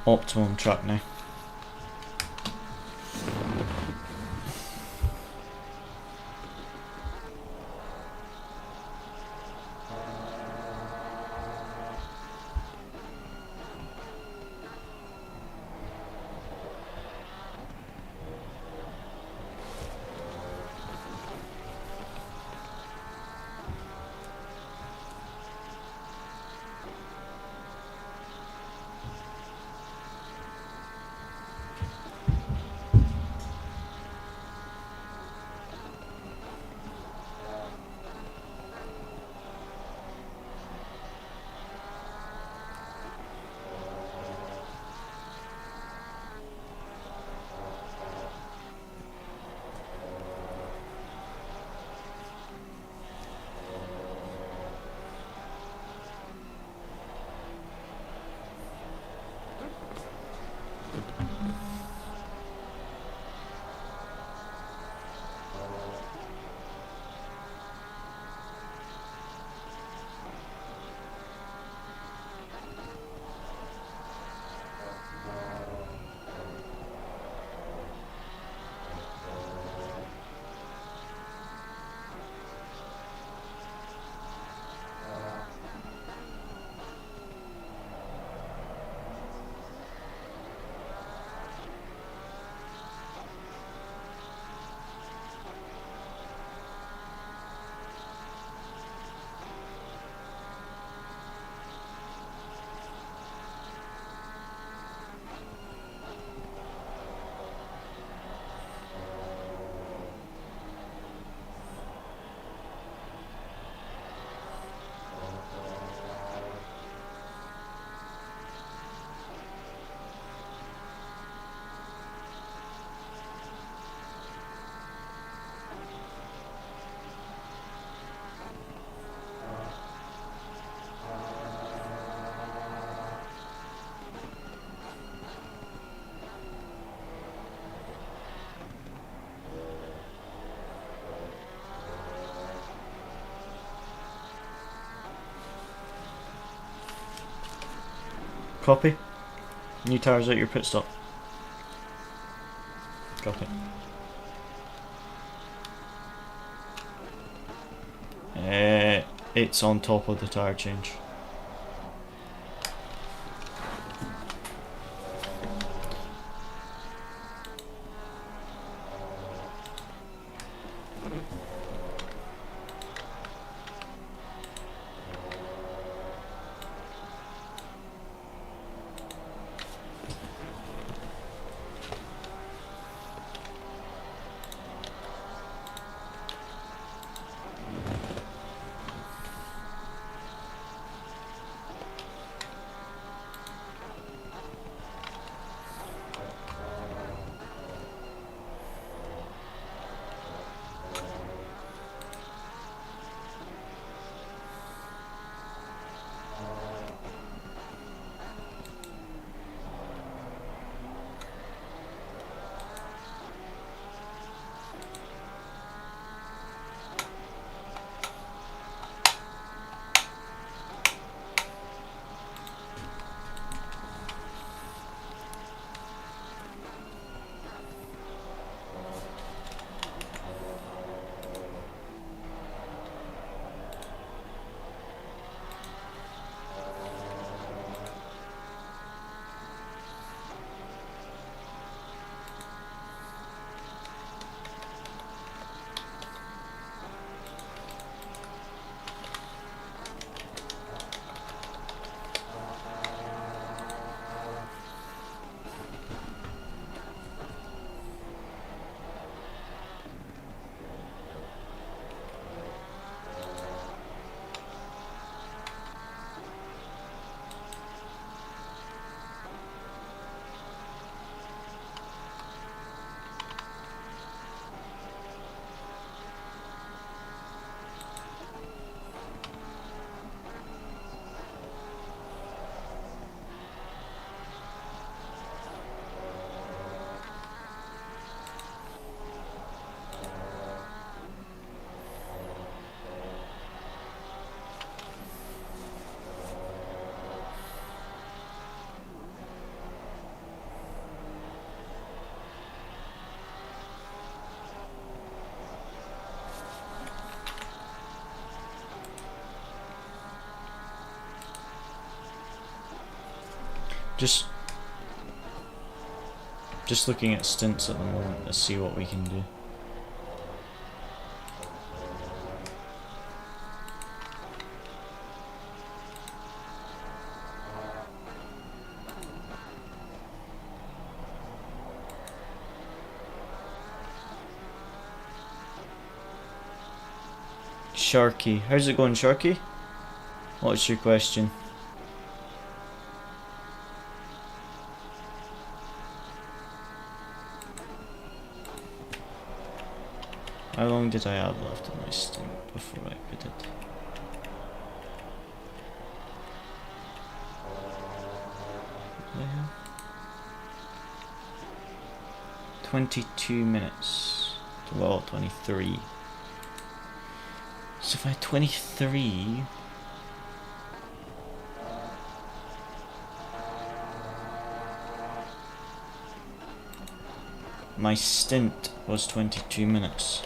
optimum truck now. Copy. New tires at your pit stop. Copy. It's on top of the tire change. Just looking at stints at the moment. Let's see what we can do. Sharky, how's it going, Sharky? What's your question? How long did I have left on my stint before I quit it? Yeah. 22 minutes. Well, 23. So if I had 23... My stint was 22 minutes.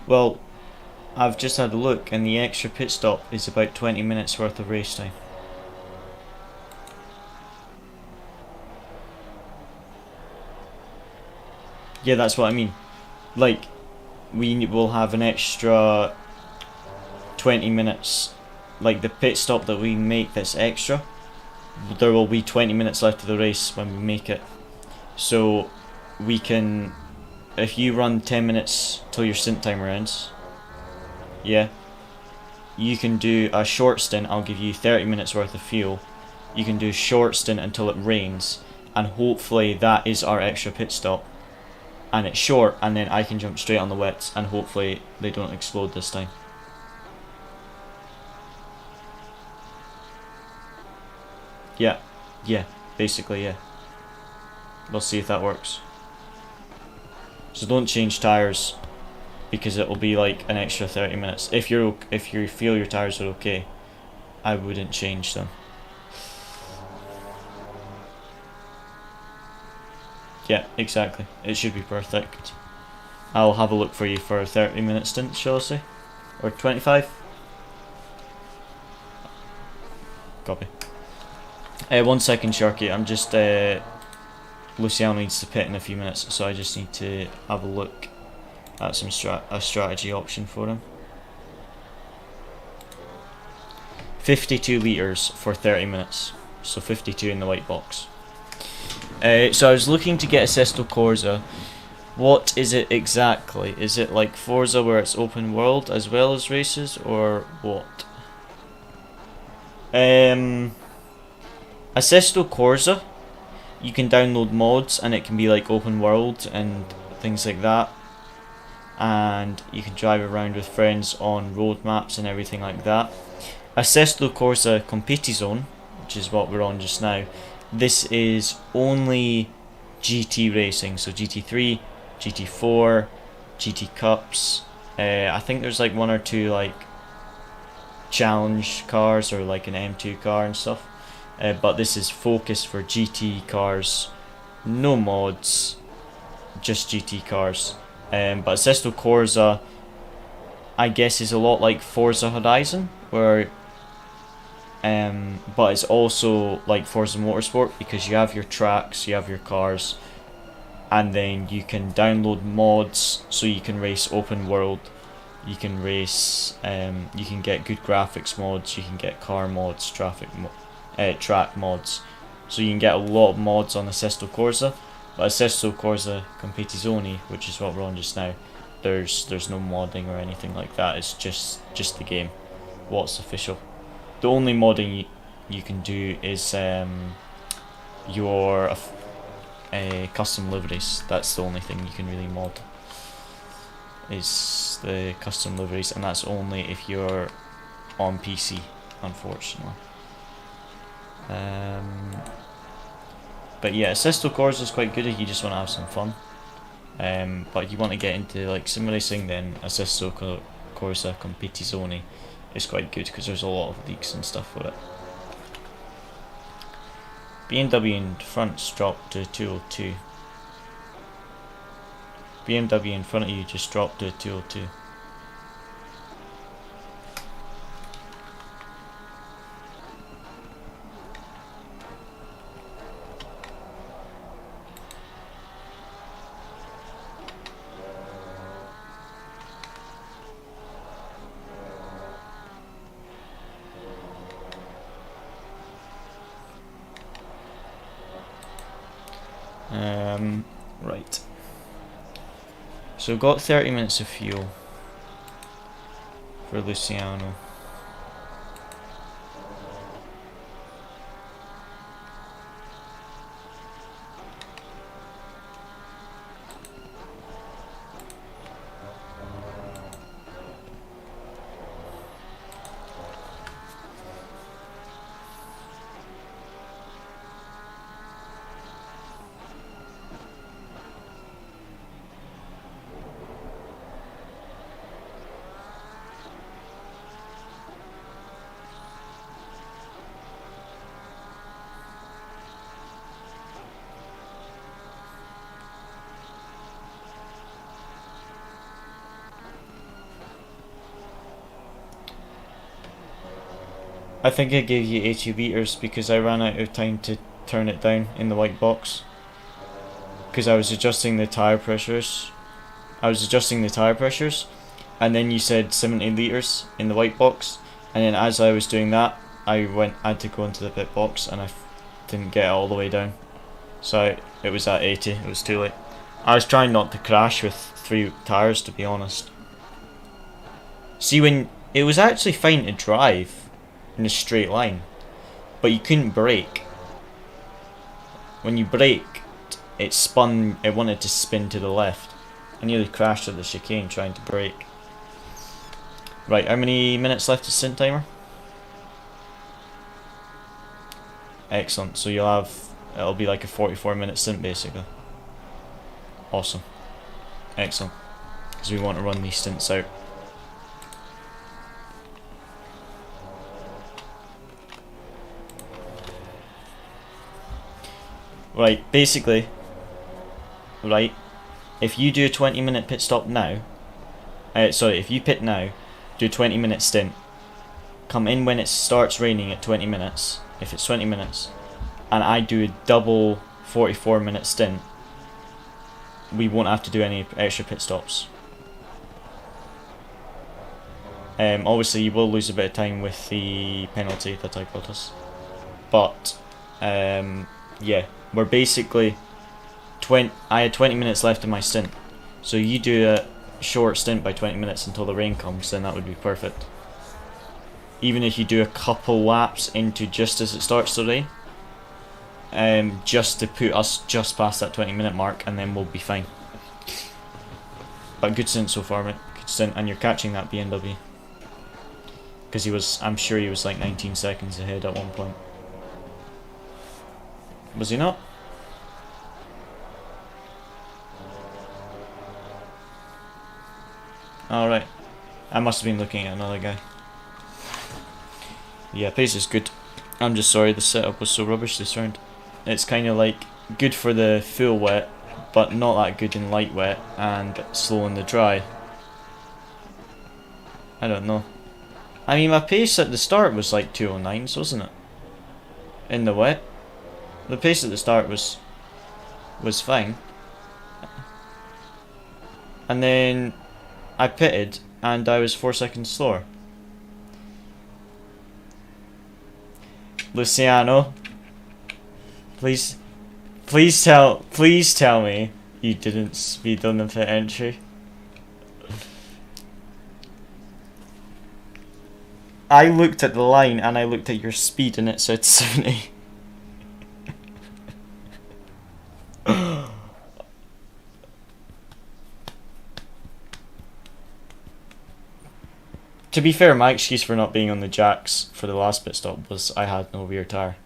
Well, I've just had a look and the extra pit stop is about 20 minutes worth of race time. Yeah, that's what I mean. Like, we will have an extra 20 minutes. Like, the pit stop that we make that's extra, there will be 20 minutes left of the race when we make it. So, we can... If you run 10 minutes till your stint timer ends, yeah, you can do a short stint. I'll give you 30 minutes worth of fuel. You can do a short stint until it rains, and hopefully that is our extra pit stop. And it's short, and then I can jump straight on the wets, and hopefully they don't explode this time. Yeah, basically, yeah. We'll see if that works. So don't change tires, because it will be like an extra 30 minutes. If you feel your tires are okay, I wouldn't change them. Yeah, exactly. It should be perfect. I'll have a look for you for a 30-minute stint, shall I say? Or 25? Copy. 1 second, Sharky. I'm just... Luciano needs to pit in a few minutes, so I just need to have a look at some strategy option for him. 52 litres for 30 minutes, so 52 in the white box. So I was looking to get Assetto Corsa. What is it exactly? Is it like Forza where it's open world as well as races, or what? Assetto Corsa, you can download mods and it can be like open world and things like that, and you can drive around with friends on road maps and everything like that. Assetto Corsa Competizione, which is what we're on just now, this is only GT racing, so GT3, GT4, GT Cups. I think there's like 1 or 2 like challenge cars or like an M2 car and stuff. But this is focused for GT cars, no mods, just GT cars. But Assetto Corsa, I guess, is a lot like Forza Horizon, where, but it's also like Forza Motorsport, because you have your tracks, you have your cars, and then you can download mods, so you can race open world, you can race, you can get good graphics mods, you can get car mods, track mods, so you can get a lot of mods on Assetto Corsa. But Assetto Corsa Competizione, which is what we're on just now, there's no modding or anything like that. It's just the game, what's official. The only modding you can do is your custom liveries. That's the only thing you can really mod, is the custom liveries, and that's only if you're on PC, unfortunately. But yeah, Assetto Corsa is quite good if you just want to have some fun. But if you want to get into like sim racing, then Assetto Corsa Competizione is quite good because there's a lot of leaks and stuff for it. BMW in front's dropped to 202. BMW in front of you just dropped to 202. Right. So got 30 minutes of fuel for Luciano. I think I gave you 80 litres because I ran out of time to turn it down in the white box. Because I was adjusting the tyre pressures. And then you said 70 litres in the white box. And then as I was doing that, I had to go into the pit box and I didn't get it all the way down. So it was at 80, it was too late. I was trying not to crash with 3 tyres, to be honest. See, when it was actually fine to drive in a straight line, but you couldn't brake. When you braked, it wanted to spin to the left. I nearly crashed at the chicane trying to brake. Right, how many minutes left to stint timer? Excellent, so it'll be like a 44-minute stint basically. Awesome. Excellent. Because we want to run these stints out. Right, basically, right, if you do a 20-minute pit stop now, if you pit now, do a 20-minute stint, come in when it starts raining at 20 minutes, if it's 20 minutes, and I do a double 44-minute stint, we won't have to do any extra pit stops. Obviously you will lose a bit of time with the penalty that I got us, but yeah, we're basically I had 20 minutes left in my stint, so you do a short stint by 20 minutes until the rain comes, then that would be perfect. Even if you do a couple laps into just as it starts to rain, just to put us just past that 20-minute mark, and then we'll be fine. But good stint so far, mate. Good stint, and you're catching that BMW. Because I'm sure he was like 19 seconds ahead at one point. Was he not? Alright. I must have been looking at another guy. Yeah, pace is good. I'm just sorry the setup was so rubbish this round. It's kind of like good for the full wet, but not that good in light wet, and slow in the dry. I don't know. I mean, my pace at the start was like 209s, wasn't it? In the wet. The pace at the start was fine. And then I pitted and I was 4 seconds slower. Luciano, please tell me you didn't speed on the pit entry. I looked at the line and I looked at your speed and it said 70. To be fair, my excuse for not being on the jacks for the last pit stop was I had no rear tyre.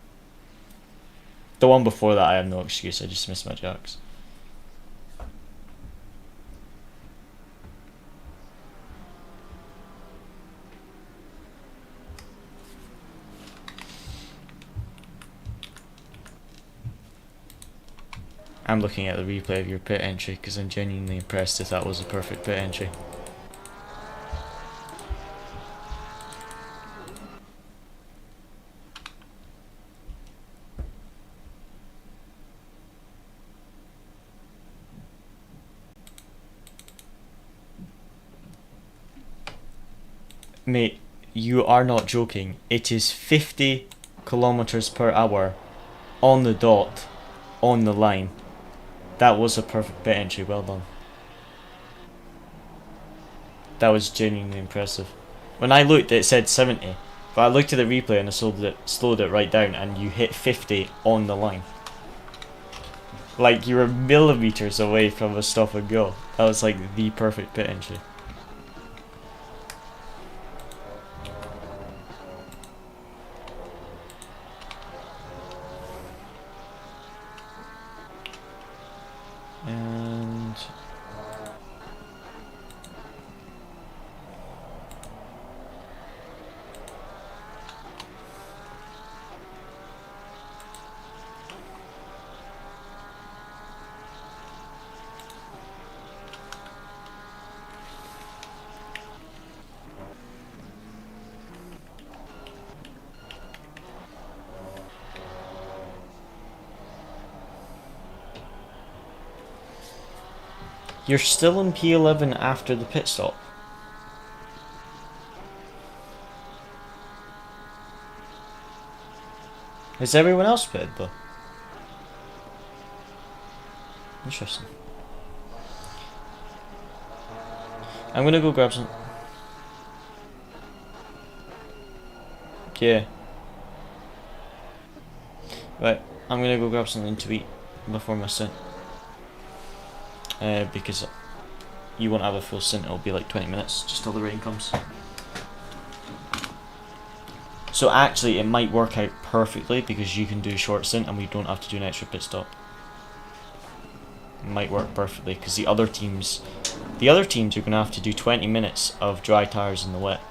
The one before that I have no excuse, I just missed my jacks. I'm looking at the replay of your pit entry because I'm genuinely impressed if that was a perfect pit entry. Mate, you are not joking. It is 50 kilometers per hour on the dot, on the line. That was a perfect pit entry, well done. That was genuinely impressive. When I looked, it said 70, but I looked at the replay and I slowed it right down, and you hit 50 on the line. Like, you were millimeters away from a stop and go. That was like the perfect pit entry. And you're still in P11 after the pit stop. Is everyone else pitted though? Interesting. I'm gonna go grab some. Yeah. Right, I'm gonna go grab something to eat before my stint. Because you won't have a full stint, it'll be like 20 minutes just till the rain comes. So actually it might work out perfectly because you can do a short stint and we don't have to do an extra pit stop. It might work perfectly because the other teams are going to have to do 20 minutes of dry tyres in the wet.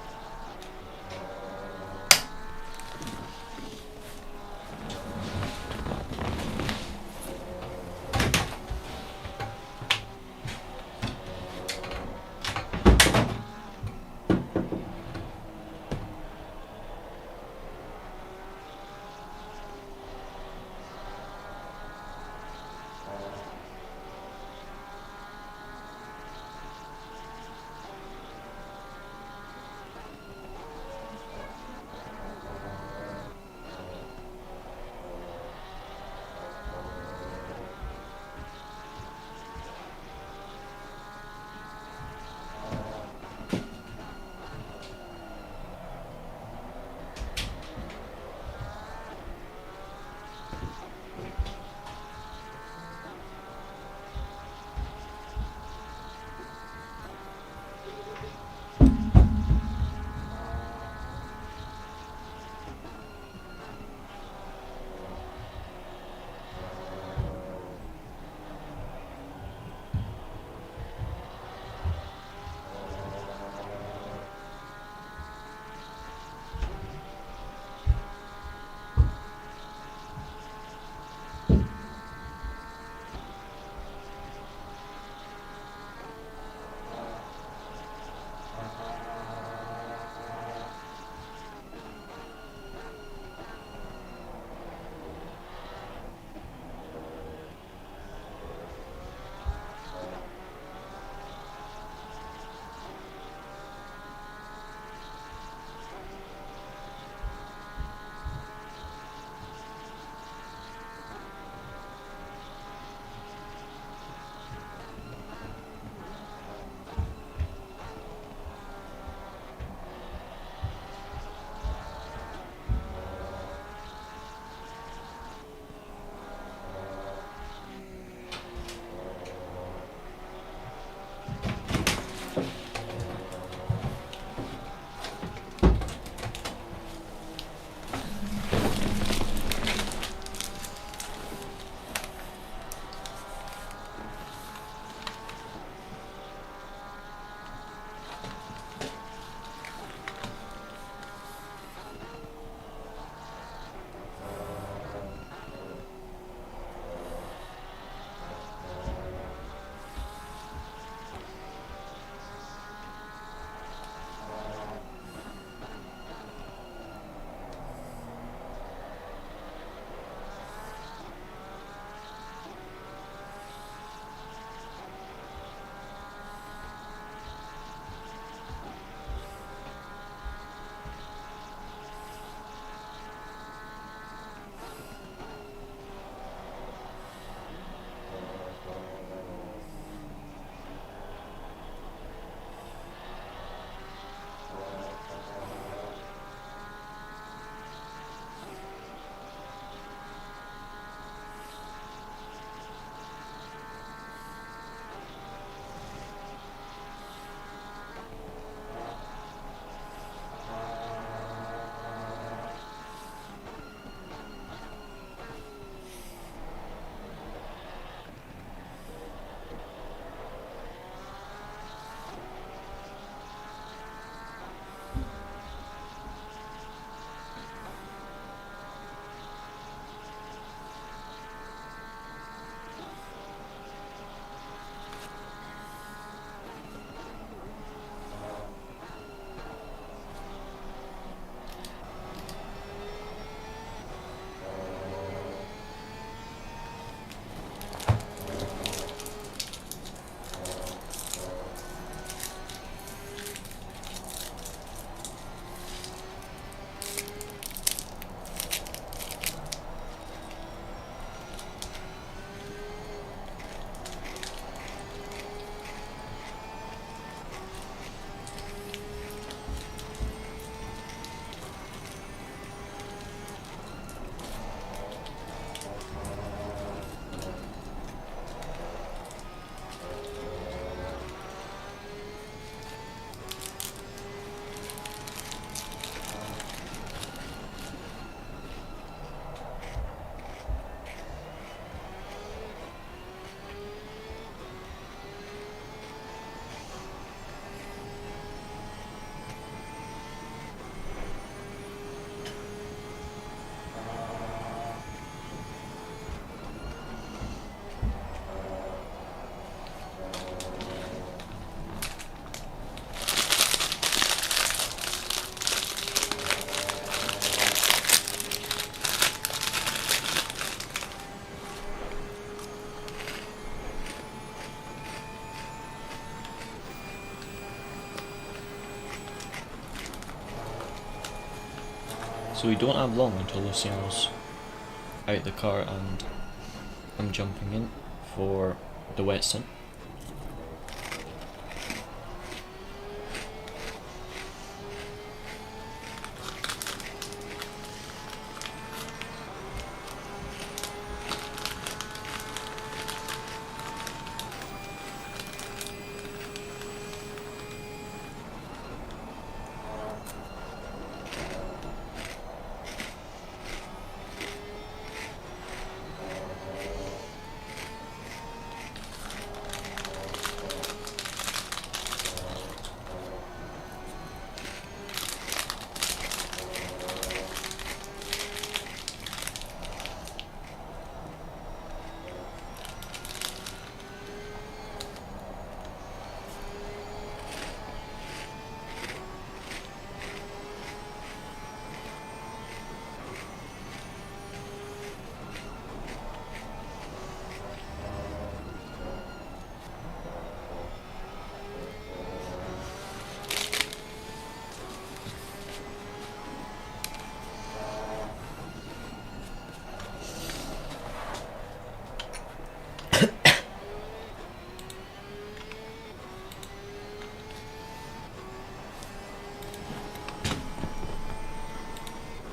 So we don't have long until Luciano's out the car and I'm jumping in for the wet sim.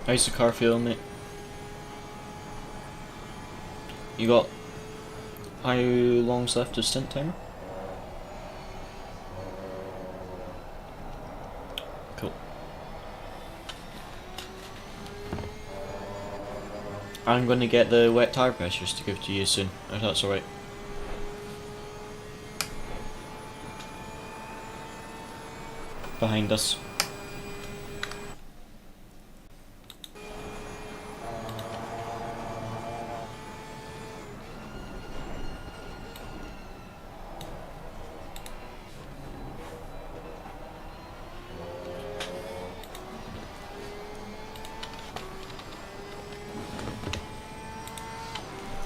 How's the car feeling, mate? You got how long's left of stint timer? Cool. I'm going to get the wet tire pressures to give to you soon, if that's alright. Behind us.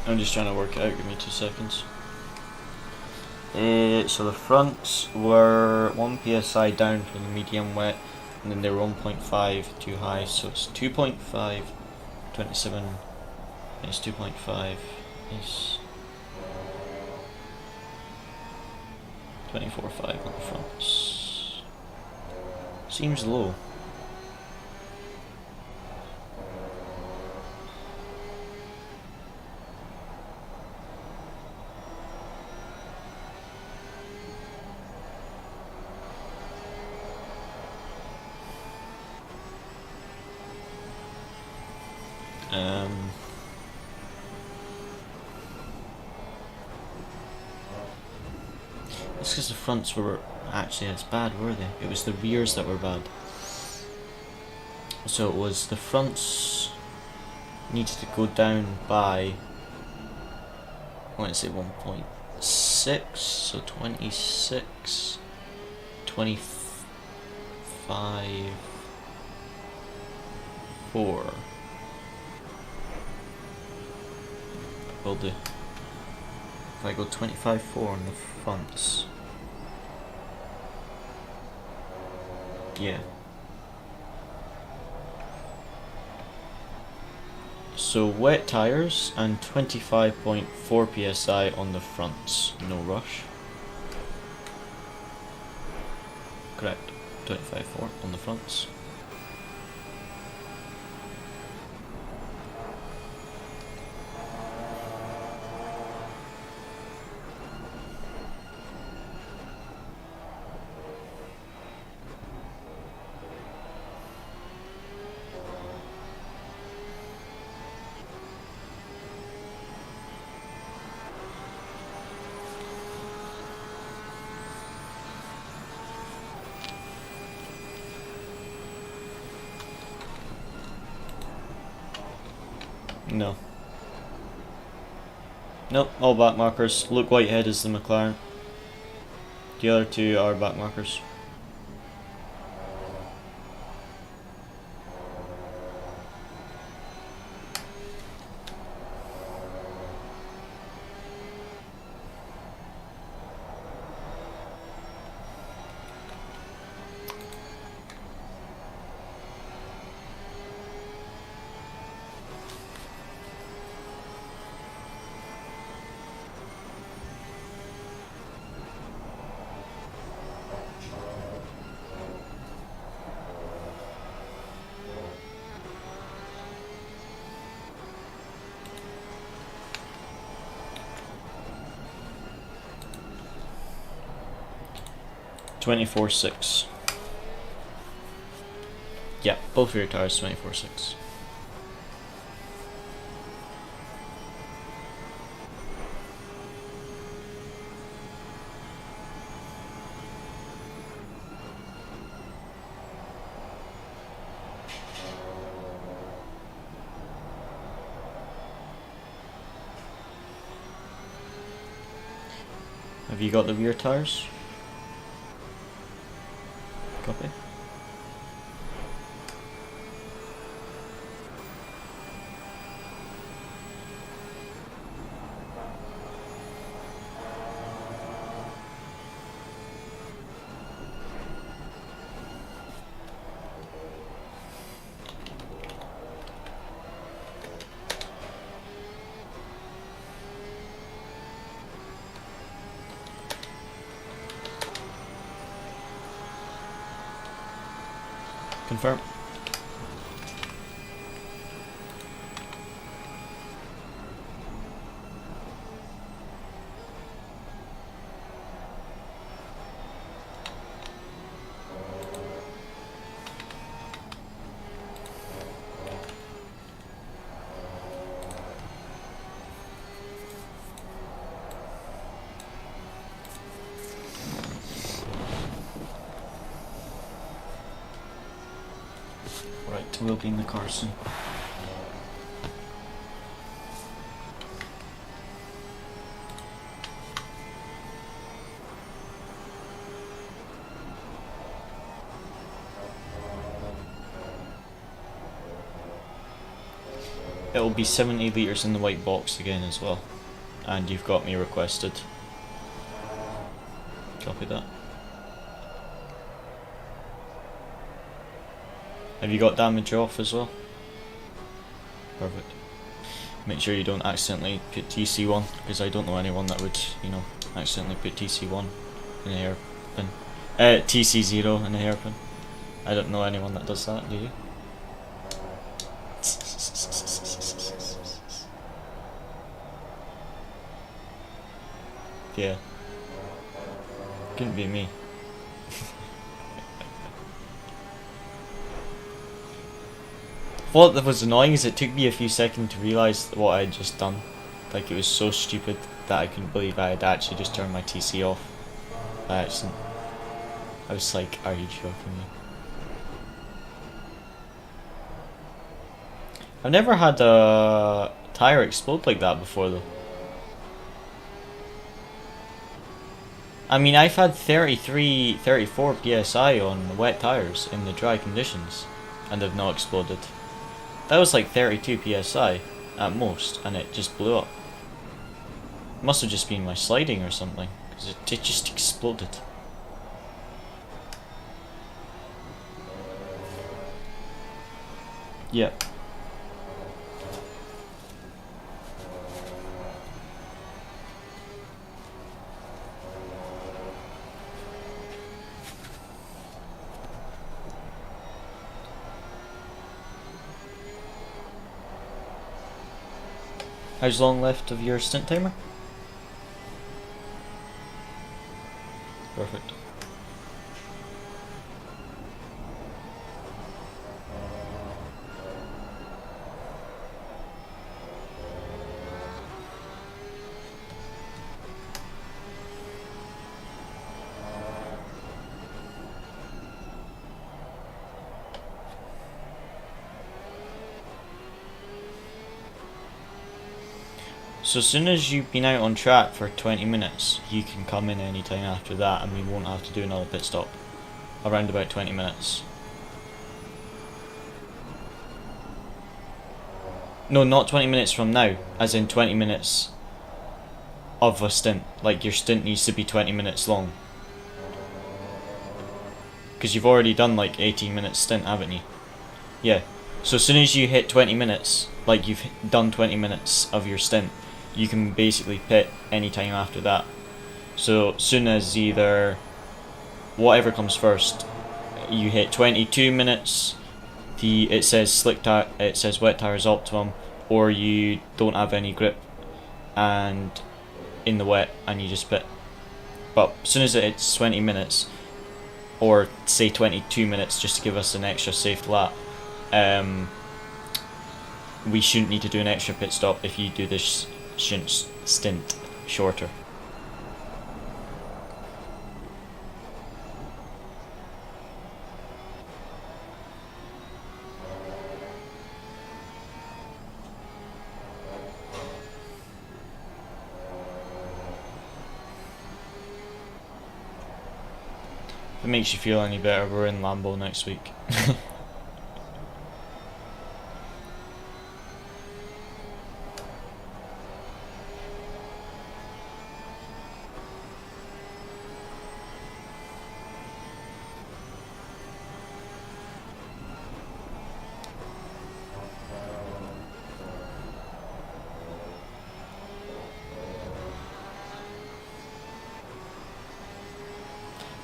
I'm just trying to work it out, give me 2 seconds. So the fronts were 1 psi down from the medium wet, and then they were 1.5 too high, so it's 2.5, 27, it's 2.5, is 24.5 on the fronts. Seems low. It's because the fronts were actually as bad, were they? It was the rears that were bad. So it was the fronts needed to go down by, I want to say 1.6, so 26, 25, 4. Will do. If I go 25.4 on the fronts. Yeah. So wet tires and 25.4 psi on the fronts, no rush. Correct, 25.4 on the fronts. No. Nope, all back markers. Luke Whitehead is the McLaren. The other two are back markers. 24.6. Yeah, both rear tires 24.6. Have you got the rear tires? Copy. Confirm. Right, we'll be in the car soon. It'll be 70 litres in the white box again as well. And you've got me requested. Copy that. Have you got damage off as well? Perfect. Make sure you don't accidentally put TC1, because I don't know anyone that would, you know, accidentally put TC1 in a hairpin. TC0 in a hairpin. I don't know anyone that does that, do you? Yeah. Couldn't be me. What was annoying is it took me a few seconds to realise what I had just done. Like, it was so stupid that I couldn't believe I had actually just turned my TC off by accident. I was like, are you joking me? I've never had a tyre explode like that before though. I mean, I've had 33, 34 PSI on wet tyres in the dry conditions and they've not exploded. That was like 32 PSI at most, and it just blew up. It must have just been my sliding or something, because it just exploded. Yeah. How's long left of your stint timer? Perfect. So as soon as you've been out on track for 20 minutes, you can come in anytime after that and we won't have to do another pit stop. Around about 20 minutes. No, not 20 minutes from now, as in 20 minutes of a stint. Like, your stint needs to be 20 minutes long. Because you've already done like 18 minutes stint, haven't you? Yeah. So as soon as you hit 20 minutes, like you've done 20 minutes of your stint, you can basically pit anytime after that. So soon as either whatever comes first, you hit 22 minutes, it says it says wet tires optimum, or you don't have any grip and in the wet and you just pit. But as soon as it's 20 minutes, or say 22 minutes just to give us an extra safe lap, we shouldn't need to do an extra pit stop if you do this stint shorter. If it makes you feel any better, we're in Lambo next week.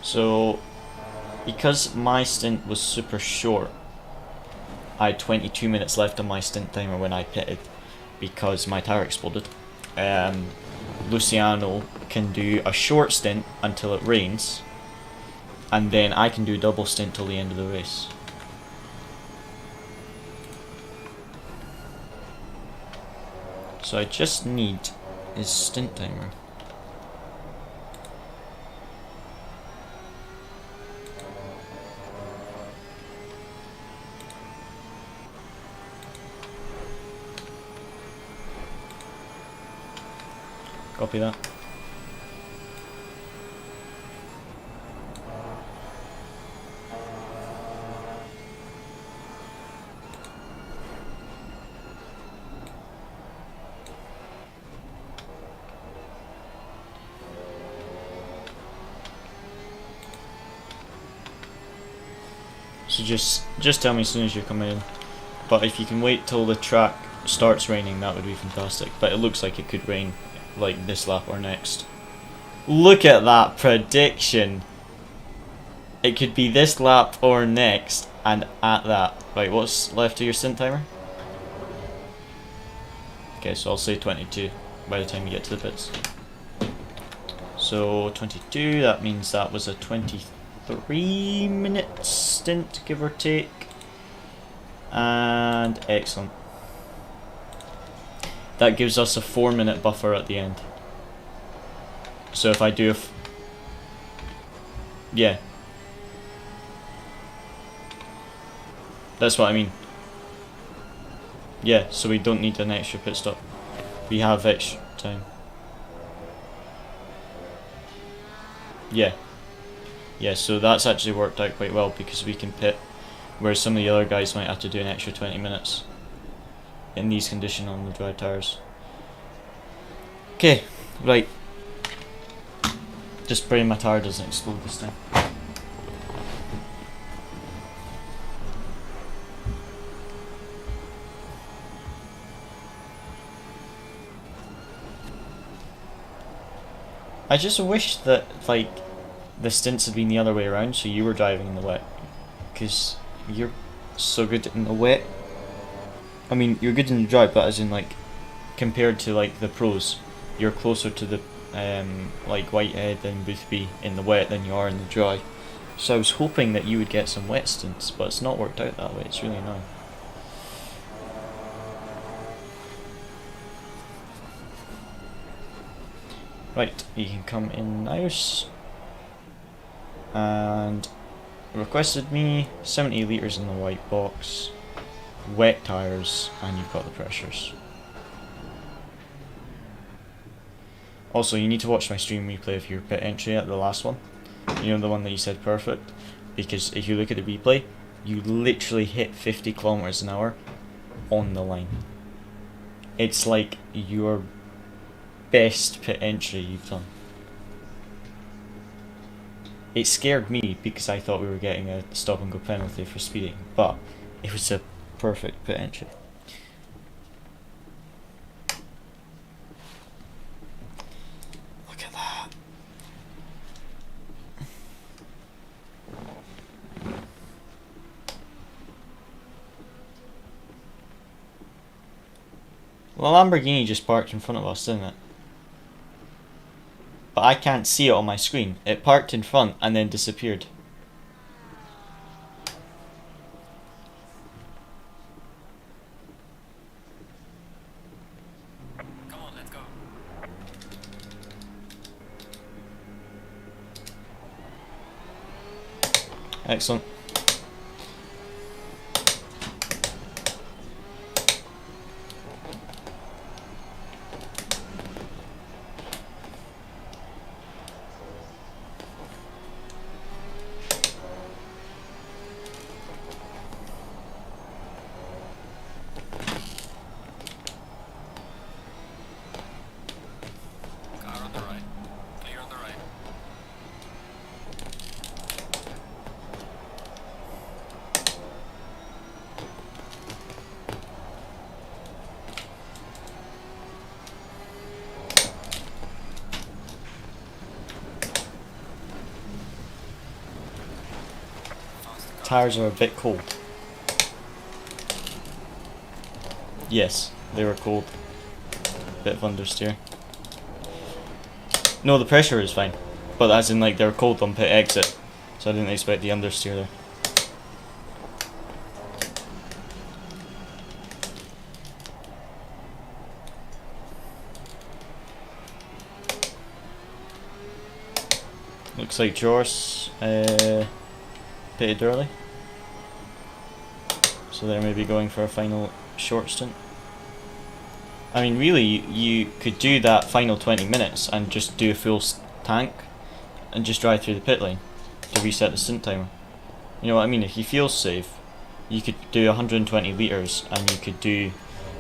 So, because my stint was super short, I had 22 minutes left on my stint timer when I pitted because my tire exploded. Luciano can do a short stint until it rains, and then I can do a double stint till the end of the race. So I just need his stint timer. Copy that. So just tell me as soon as you're coming in. But if you can wait till the track starts raining, that would be fantastic. But it looks like it could rain like this lap or next. Look at that prediction. It could be this lap or next, and at that. Right, what's left of your stint timer? Okay, so I'll say 22 by the time you get to the pits. So 22, that means that was a 23-minute stint, give or take. And excellent. That gives us a 4-minute buffer at the end. So if I do yeah. That's what I mean. Yeah, so we don't need an extra pit stop. We have extra time. Yeah. Yeah, so that's actually worked out quite well because we can pit, whereas some of the other guys might have to do an extra 20 minutes. In these conditions on the dry tires. Okay, right. Just praying my tire doesn't explode this time. I just wish that like the stints had been the other way around, so you were driving in the wet, because you're so good in the wet. I mean, you're good in the dry, but as in like compared to like the pros, you're closer to the like Whitehead and Boothby in the wet than you are in the dry. So I was hoping that you would get some wet stints, but it's not worked out that way. It's really annoying. Right, you can come in now. And requested me 70 litres in the white box, wet tyres, and you've got the pressures. Also, you need to watch my stream replay of your pit entry at the last one. You know, the one that you said perfect? Because if you look at the replay, you literally hit 50 kilometers an hour on the line. It's like your best pit entry you've done. It scared me because I thought we were getting a stop and go penalty for speeding, but it was a perfect pit entry. Look at that. Well, Lamborghini just parked in front of us, didn't it? But I can't see it on my screen. It parked in front and then disappeared. Excellent. Car on the right. Clear on the right. Tires are a bit cold. Yes, they were cold. Bit of understeer. No, the pressure is fine, but as in like they're cold on pit exit, so I didn't expect the understeer there. Looks like Jor's pitted early, so they're maybe going for a final short stint. I mean, really, you could do that final 20 minutes and just do a full tank and just drive through the pit lane to reset the stint timer. You know what I mean? If you feel safe, you could do 120 litres and you could do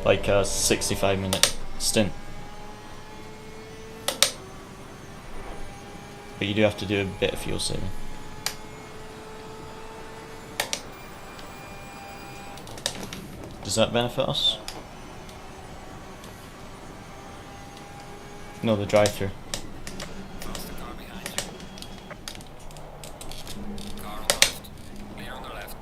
like a 65-minute stint. But you do have to do a bit of fuel saving. Does that benefit us? No, the drive-through. Pass the car behind you. Car on the left. Clear on the left.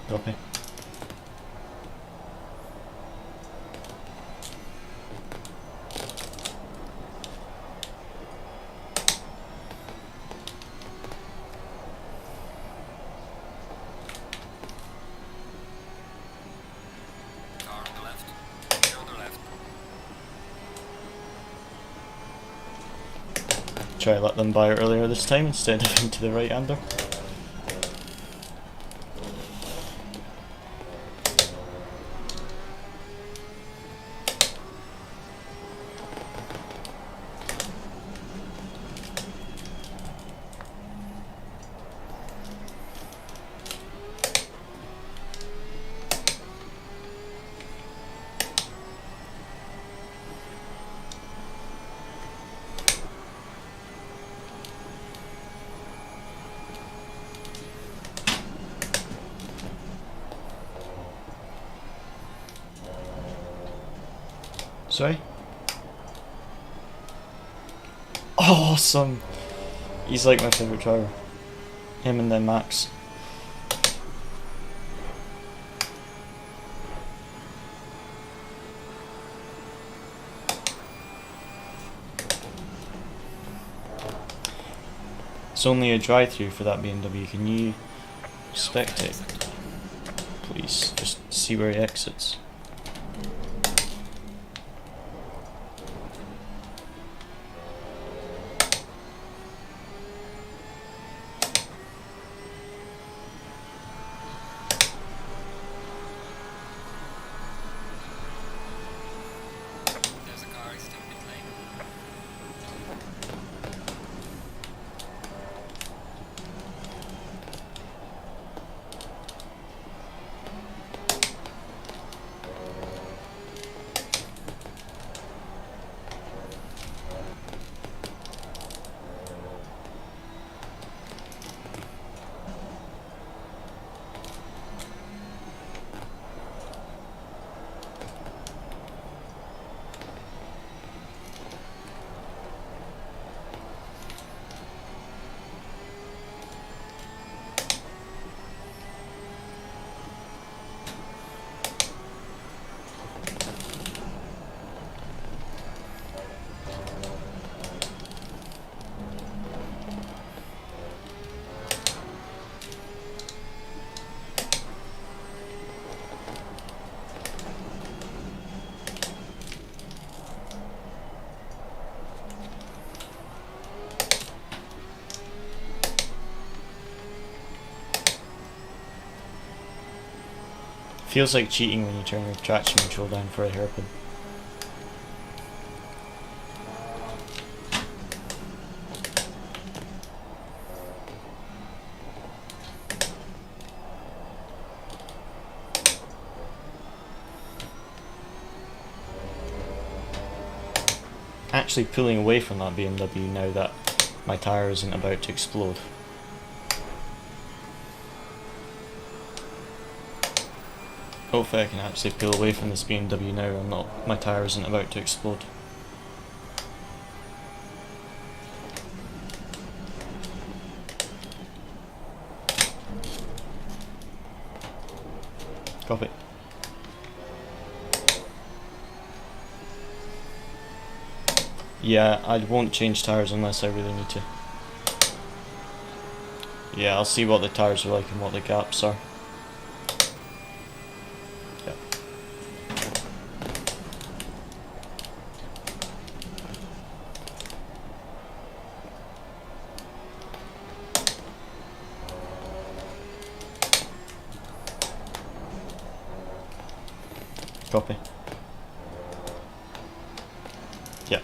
Copy. Car on the left. Clear on the left. Try to let them by earlier this time instead of into the right-hander. Sorry? Awesome! He's like my favourite driver. Him and then Max. It's only a drive-through for that BMW. Can you spectate? Please, just see where he exits. There's a car exiting pit lane. Feels like cheating when you turn your traction control down for a hairpin. Actually pulling away from that BMW now that my tyre isn't about to explode. Hopefully I can actually pull away from this BMW now and my tyre isn't about to explode. Copy. Yeah, I won't change tyres unless I really need to. Yeah, I'll see what the tyres are like and what the gaps are. Yeah. Copy. Yeah.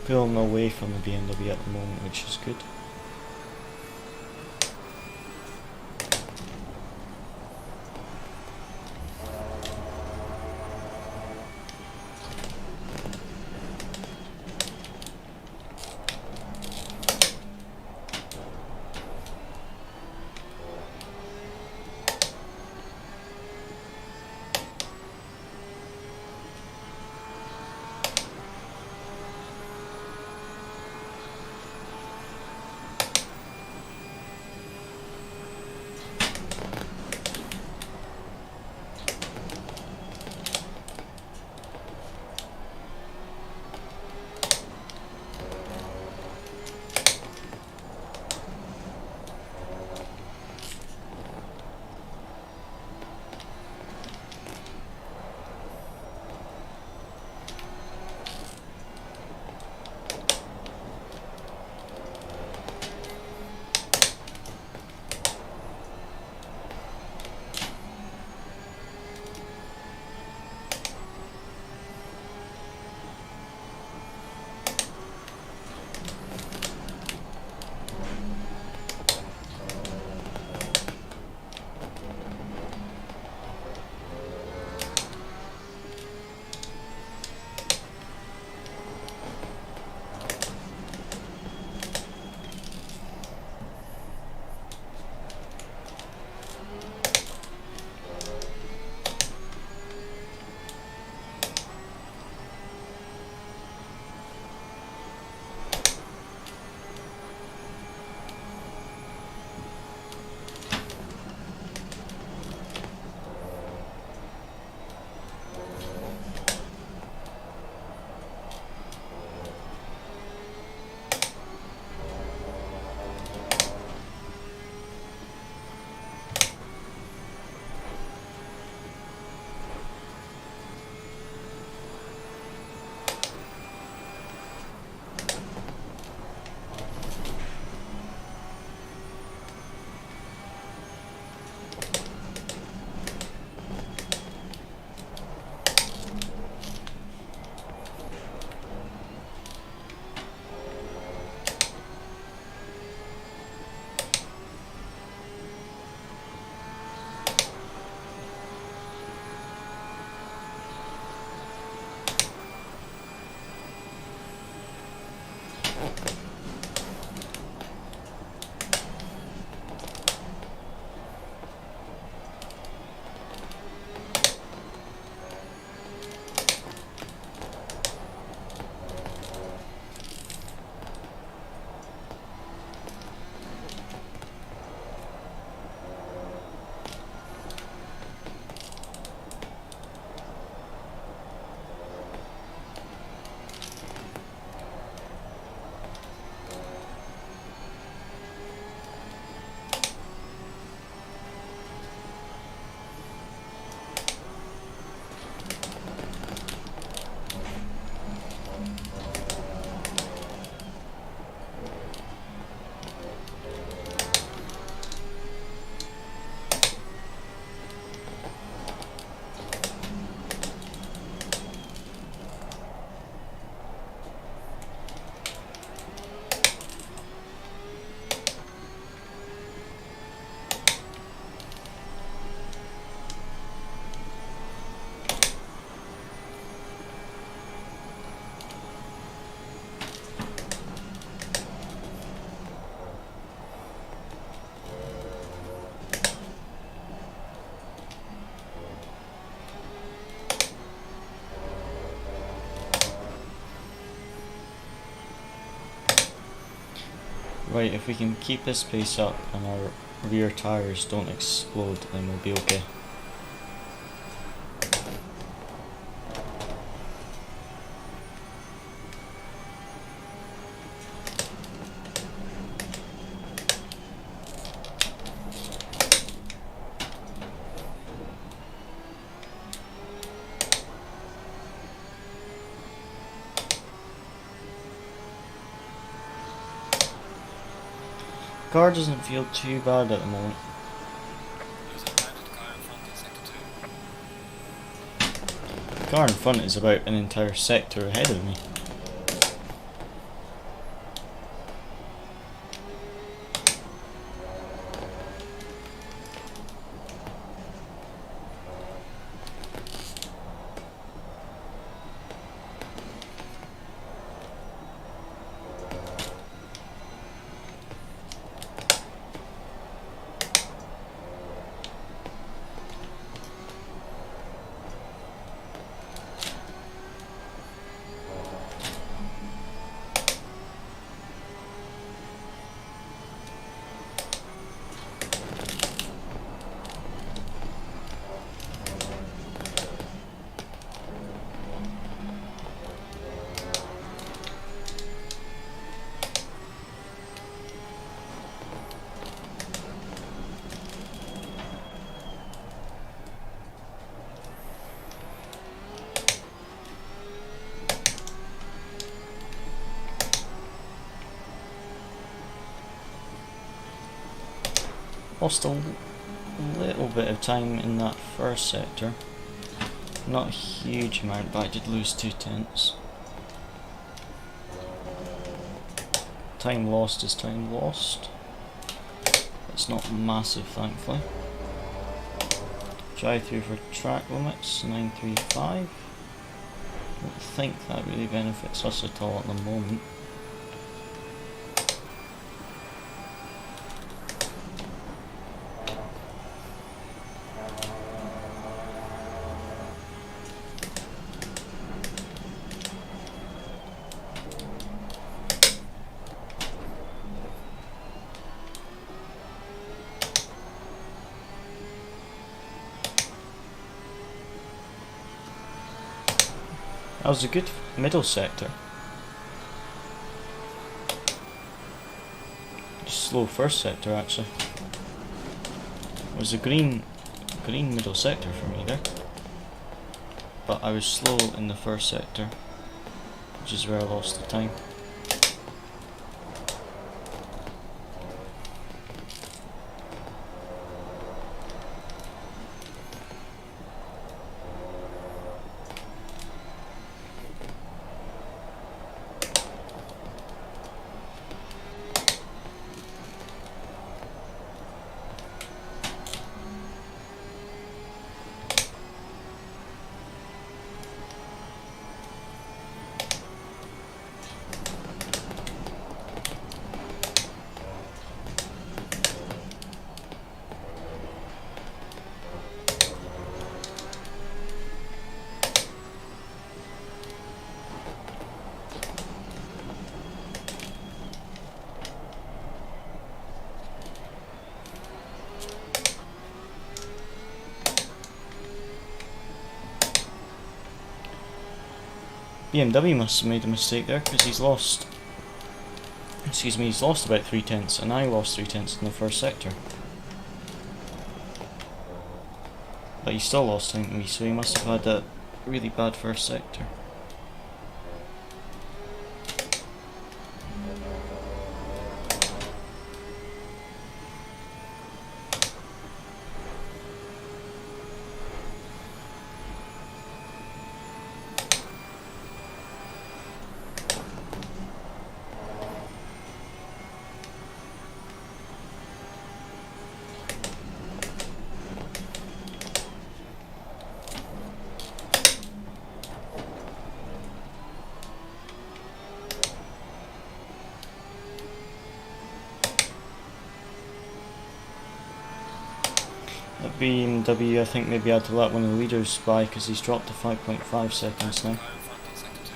Pulling away from the BMW at the moment, which is good. Right, if we can keep this pace up and our rear tyres don't explode, then we'll be okay. Car doesn't feel too bad at the moment. There's a crowded car in front in sector 2. The car in front is about an entire sector ahead of me. Lost a little bit of time in that first sector. Not a huge amount, but I did lose 2 tenths. Time lost is time lost. It's not massive, thankfully. Drive through for track limits, 935. I don't think that really benefits us at all at the moment. That was a good middle sector. Just slow first sector actually. It was a green middle sector for me there. But I was slow in the first sector, which is where I lost the time. BMW must have made a mistake there because he's lost about 3 tenths and I lost 3 tenths in the first sector. But he still lost time to me, so he must have had a really bad first sector. That BMW, I think maybe had to let one of the leaders by because he's dropped to 5.5 seconds now. Car in front in sector 2.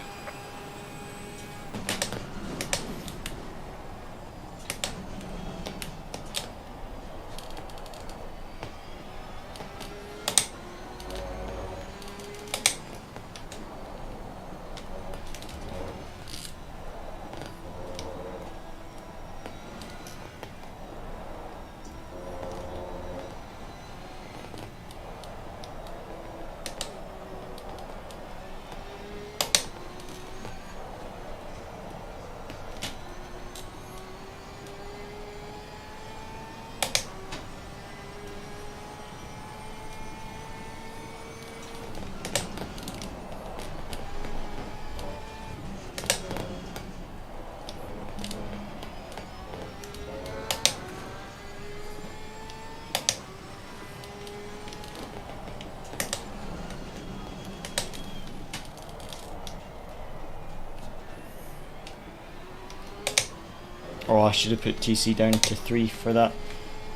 Oh, I should have put TC down to 3 for that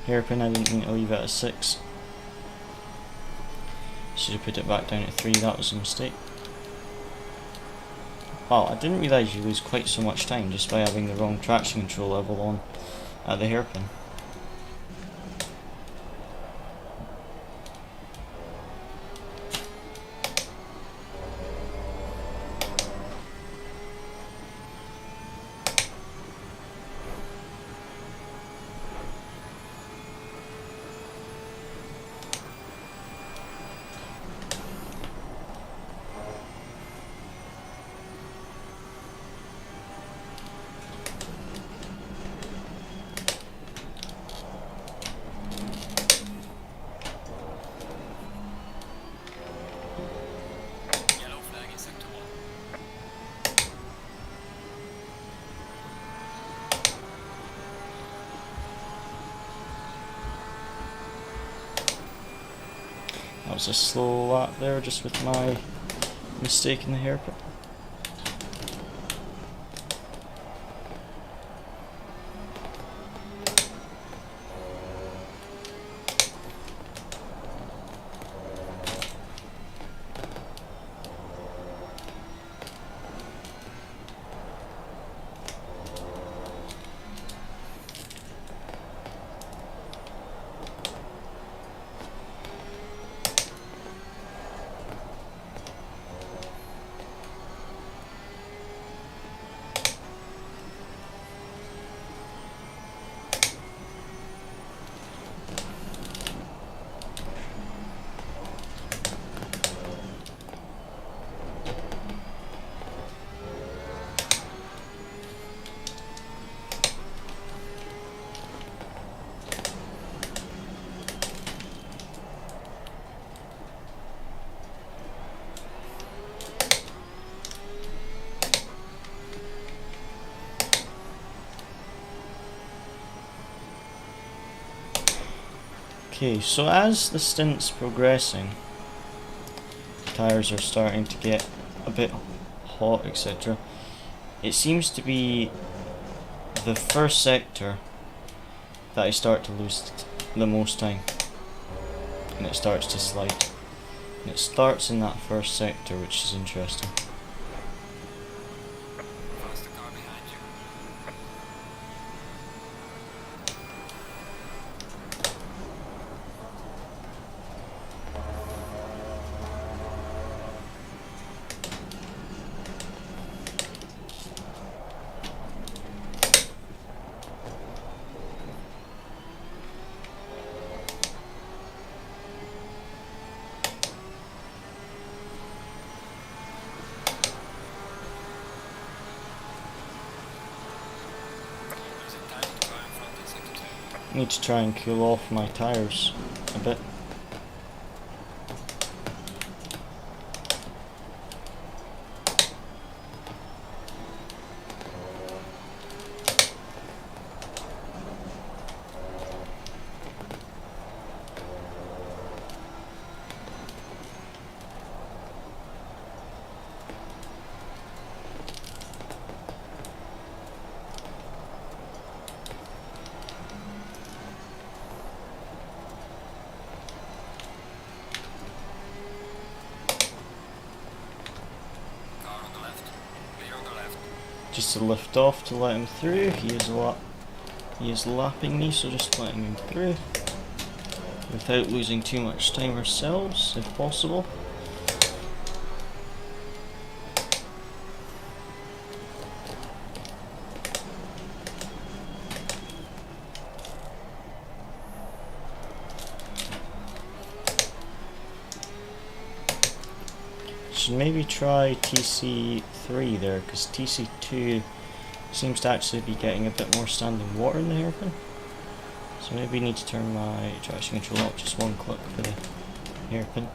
hairpin. I didn't mean to leave it at 6. Should have put it back down to 3, that was a mistake. Wow, I didn't realise you lose quite so much time just by having the wrong traction control level on at the hairpin. Yellow flag in sector 1. That was a slow lap there just with my mistake in the hairpin. Okay, so as the stint's progressing, tyres are starting to get a bit hot, etc. It seems to be the first sector that I start to lose the most time, and it starts to slide. And it starts in that first sector, which is interesting. Faster car behind you. There's a tiny car in front in sector 2. I need to try and cool off my tyres a bit. Car on the left. Clear on the left. Just to lift off to let him through. He is lapping me, so just letting him through without losing too much time ourselves, if possible. Should maybe try TC3 there, because TC2 seems to actually be getting a bit more standing water in the hairpin. So maybe need to turn my traction control up just one click for the hairpin.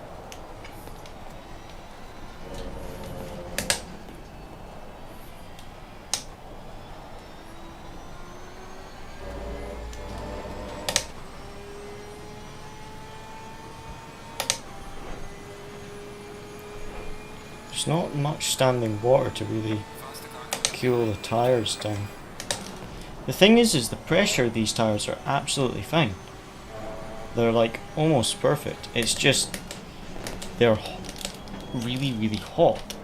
There's not much standing water to really Faster car coming. cool the tyres down. The thing is the pressure of these tyres are absolutely fine. They're like almost perfect. It's just they're really, really hot.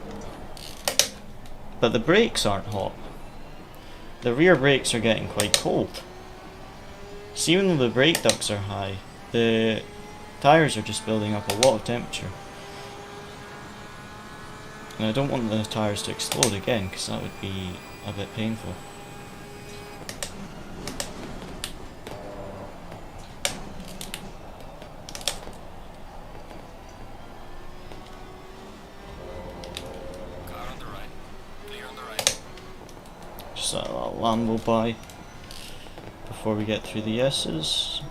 But the brakes aren't hot. The rear brakes are getting quite cold. See, even though the brake ducts are high, the tyres are just building up a lot of temperature. And I don't want the tyres to explode again, because that would be a bit painful. Car on the right. Clear on the right. Just let that Lambo by before we get through the S's.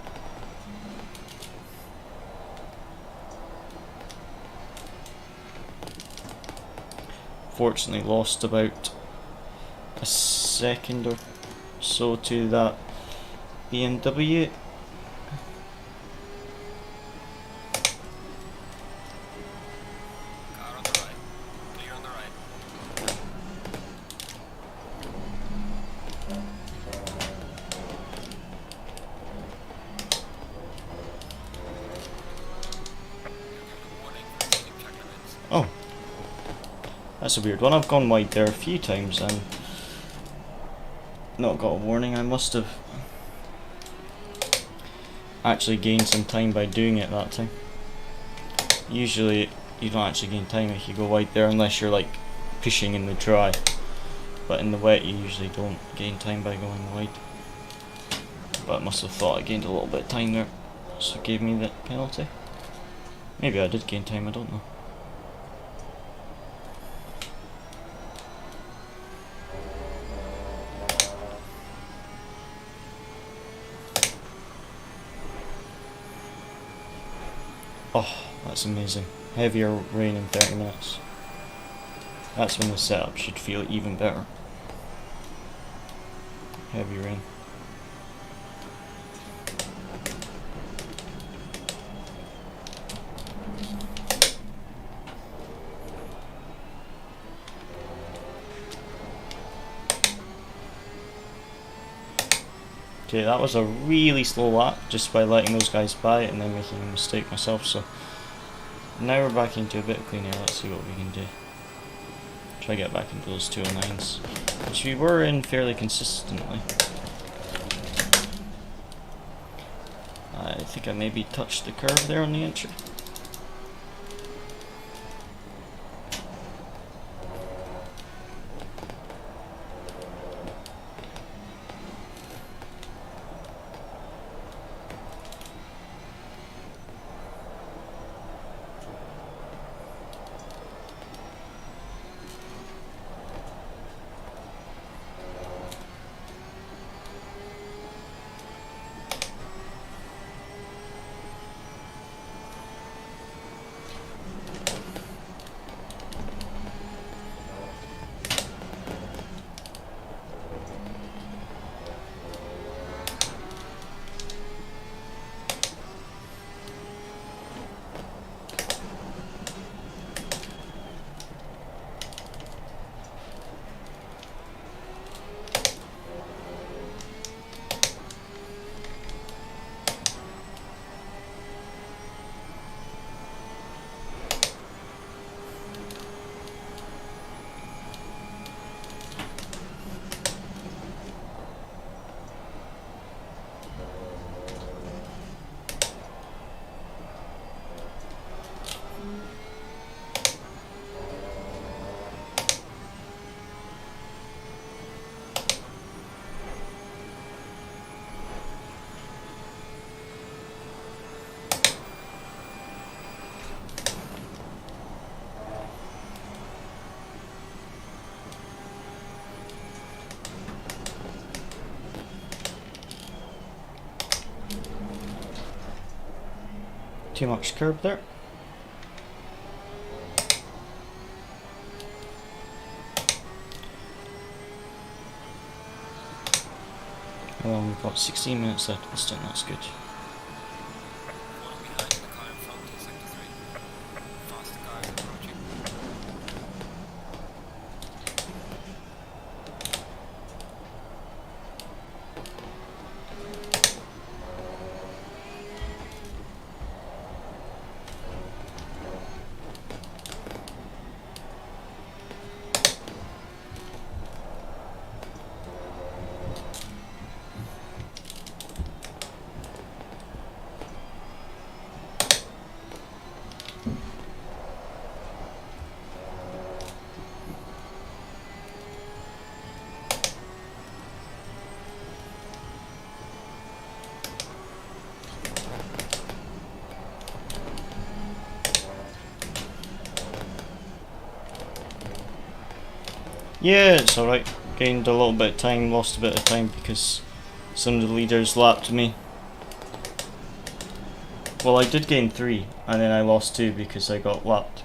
Fortunately lost about a second or so to that BMW. Car on the right. Clear on the right. Warning for exceeding track limits. Oh, that's a weird one. I've gone wide there a few times and not got a warning. I must have actually gained some time by doing it that time. Usually you don't actually gain time if you go wide there unless you're like pushing in the dry, but in the wet you usually don't gain time by going wide. But I must have thought I gained a little bit of time there, so it gave me the penalty. Maybe I did gain time, I don't know. Oh, that's amazing. Heavier rain in 30 minutes. That's when the setup should feel even better. Heavy rain. Okay, that was a really slow lap just by letting those guys by and then making a mistake myself, so now we're back into a bit of clean air. Let's see what we can do. Try to get back into those 209s, which we were in fairly consistently. I think I maybe touched the curve there on the entry. Too much curb there. Well, we've got 16 minutes left this time, that's good. Warning behind in the car in front in sector 3. Faster cars approaching. Yeah, it's alright. Gained a little bit of time, lost a bit of time because some of the leaders lapped me. Well, I did gain 3, and then I lost 2 because I got lapped.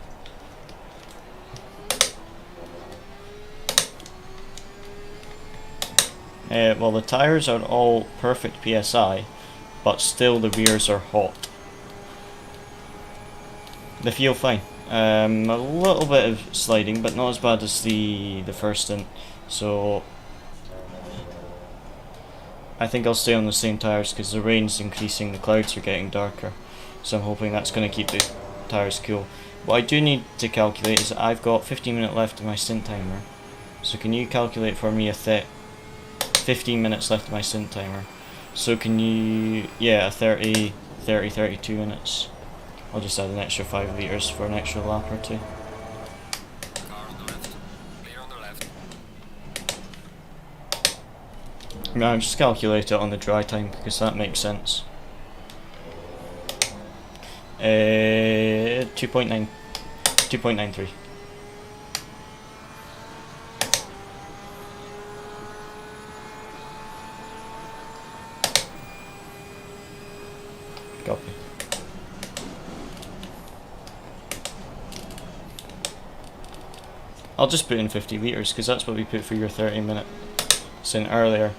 Well, the tyres are all perfect PSI, but still the rears are hot. They feel fine. A little bit of sliding, but not as bad as the first stint. So I think I'll stay on the same tyres because the rain's increasing, the clouds are getting darker. So I'm hoping that's going to keep the tyres cool. What I do need to calculate is that I've got 15 minutes left of my stint timer. So can you calculate for me 15 minutes left of my stint timer? So can you, yeah, 32 minutes. I'll just add an extra 5 litres for an extra lap or 2. Car on the left. Clear on the left. No, I'll just calculate it on the dry time because that makes sense. 2.93. Copy. I'll just put in 50 litres because that's what we put for your 30-minute stint earlier.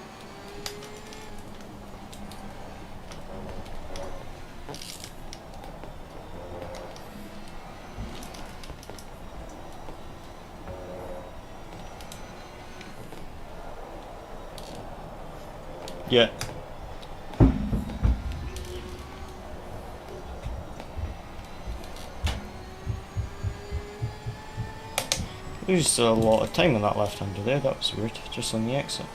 Yeah. Used a lot of time on that left-hander there, that was weird, just on the exit.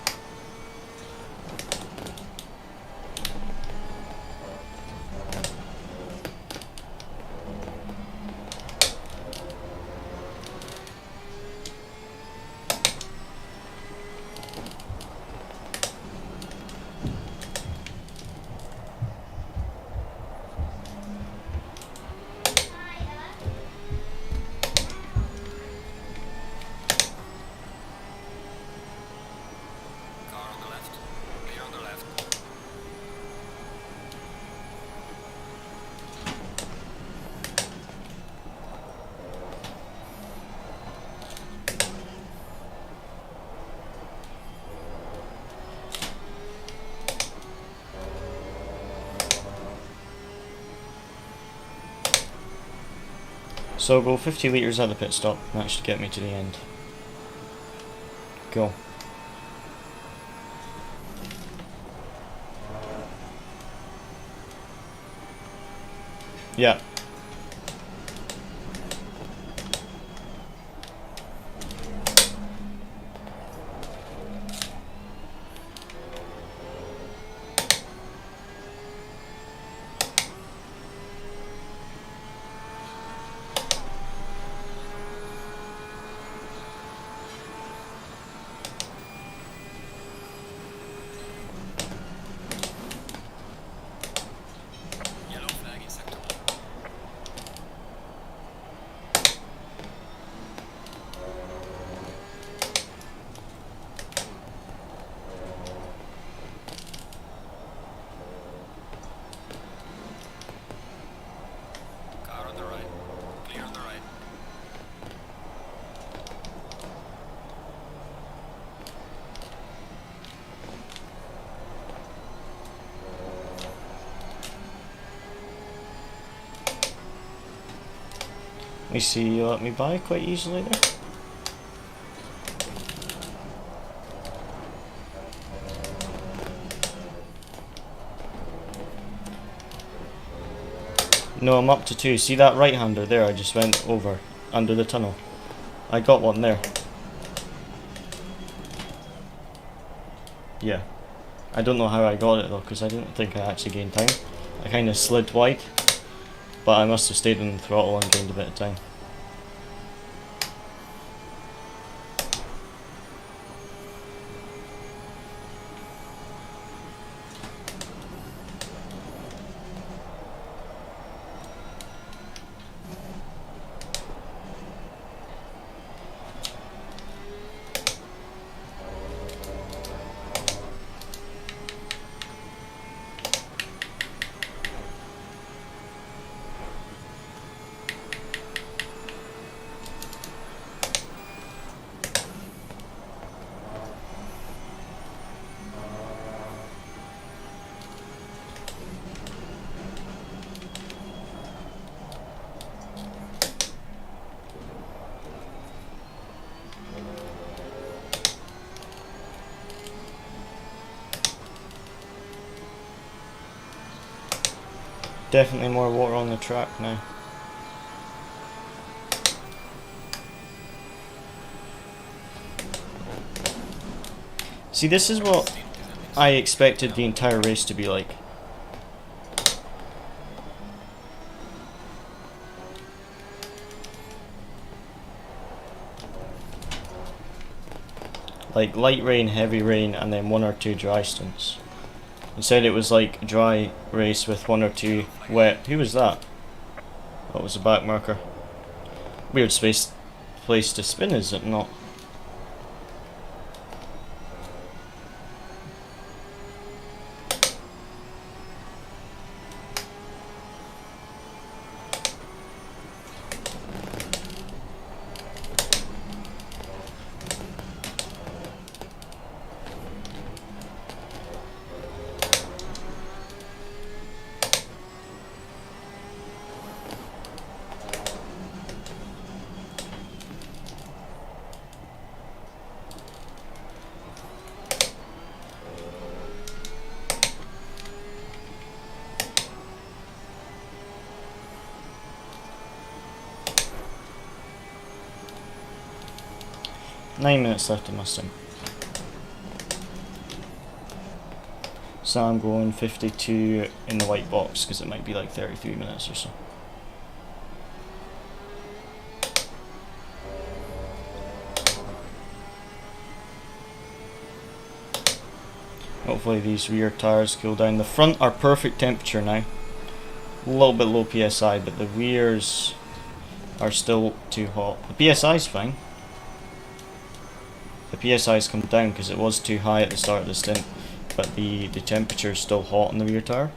So I'll go 50 litres at the pit stop, that should get me to the end. Go. Yeah. Let me see, you let me by quite easily there. No, I'm up to 2. See that right-hander there? I just went over, under the tunnel. I got one there. Yeah. I don't know how I got it though, because I didn't think I actually gained time. I kind of slid wide. But I must have stayed on the throttle and gained a bit of time. Definitely more water on the track now. See, this is what I expected the entire race to be like. Like light rain, heavy rain, and then 1 or 2 dry stints. Instead it was like a dry race with 1 or 2 wet. Who was that? That was a back marker. Weird place to spin, is it not? Nine minutes left in my sim. So I'm going 52 in the white box because it might be like 33 minutes or so. Hopefully these rear tires cool down. The front are perfect temperature now. A little bit low PSI, but the rears are still too hot. The PSI is fine. The PSI has come down because it was too high at the start of the stint, but the temperature is still hot on the rear tire.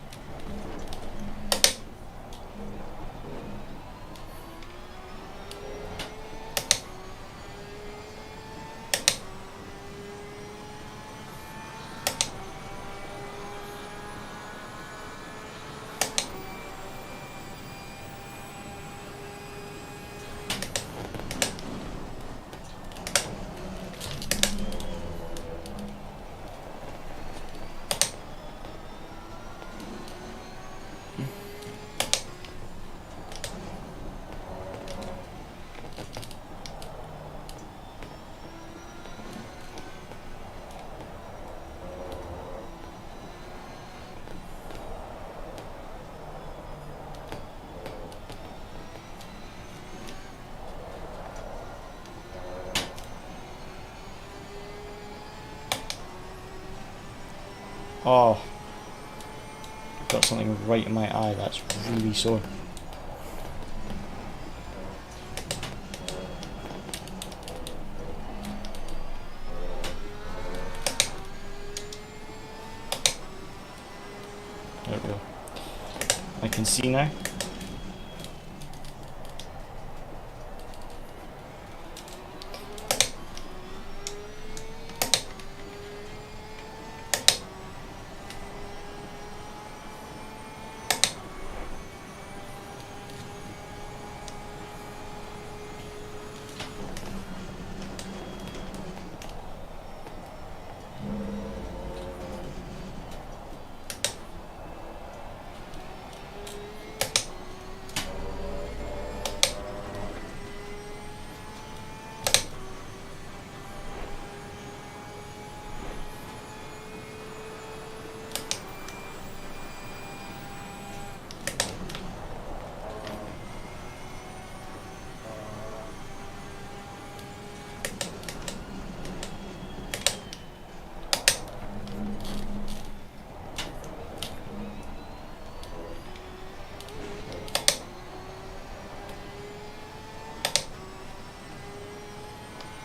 Oh, got something right in my eye, that's really sore. There we go. I can see now.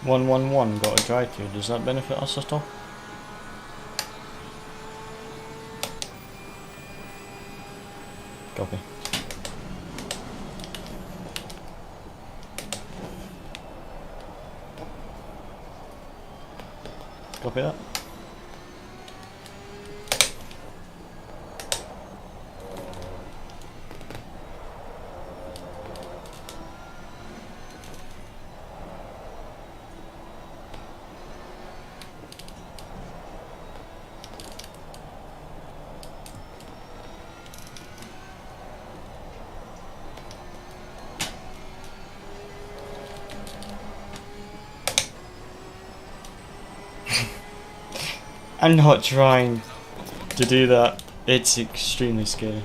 One got a dry to. Does that benefit us at all? Copy. Copy that. I'm not trying to do that. It's extremely scary.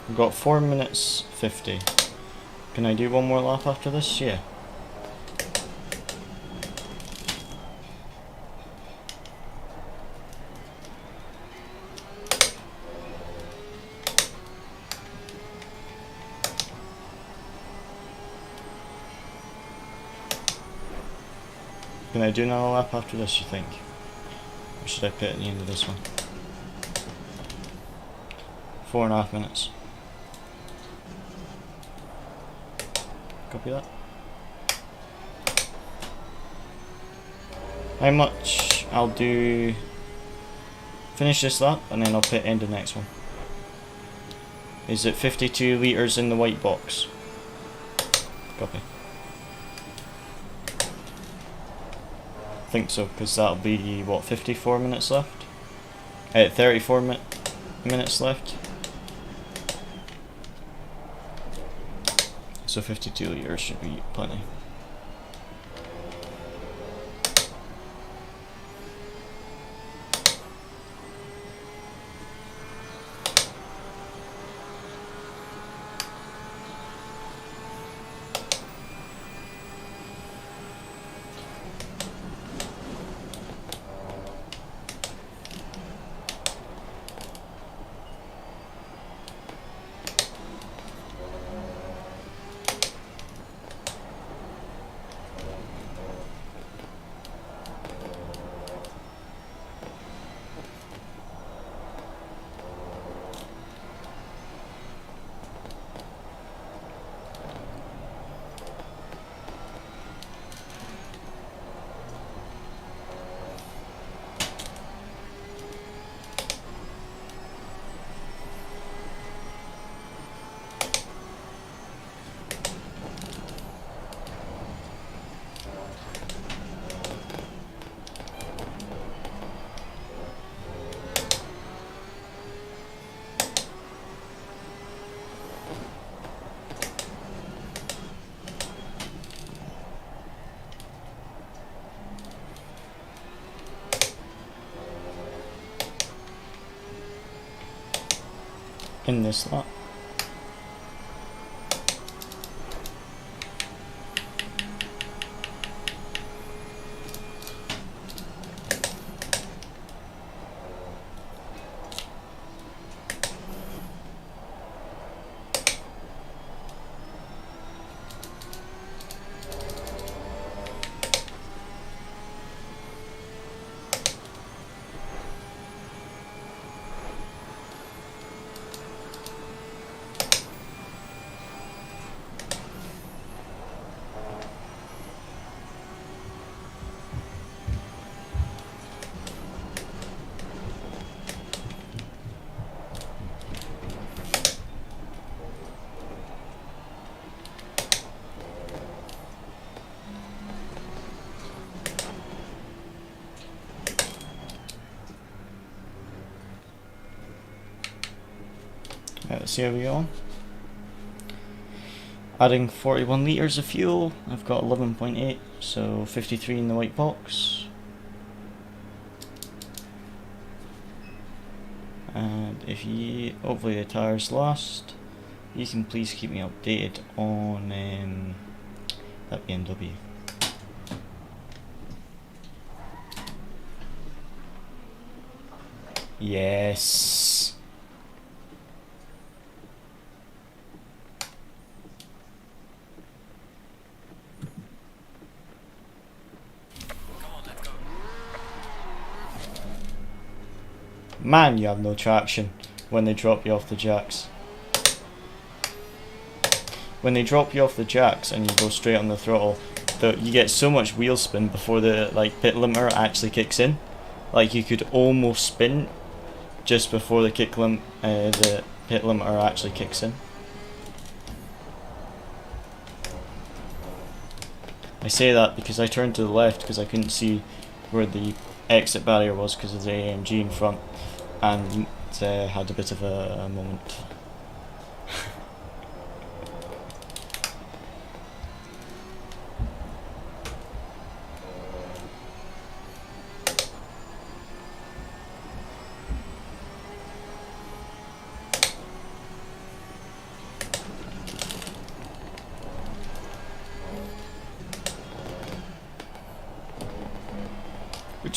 I've got 4 minutes 50. Can I do one more lap after this? Yeah. Can I do another lap after this, you think? Or should I put it at the end of this one? 4.5 minutes. Copy that. How much? I'll do... Finish this lap and then I'll put end the next one. Is it 52 litres in the white box? Copy. I think so, because that'll be, what, 54 minutes left? 34 minutes left. So 52 litres should be plenty. In this lap. Let's see how we go on. Adding 41 litres of fuel, I've got 11.8, so 53 in the white box. And if you, hopefully the tyres last, you can please keep me updated on that BMW. Yes. Man, you have no traction when they drop you off the jacks. When they drop you off the jacks and you go straight on the throttle, you get so much wheel spin before the pit limiter actually kicks in. Like you could almost spin just before the pit limiter actually kicks in. I say that because I turned to the left because I couldn't see where the exit barrier was because of the AMG in front, and had a bit of a moment.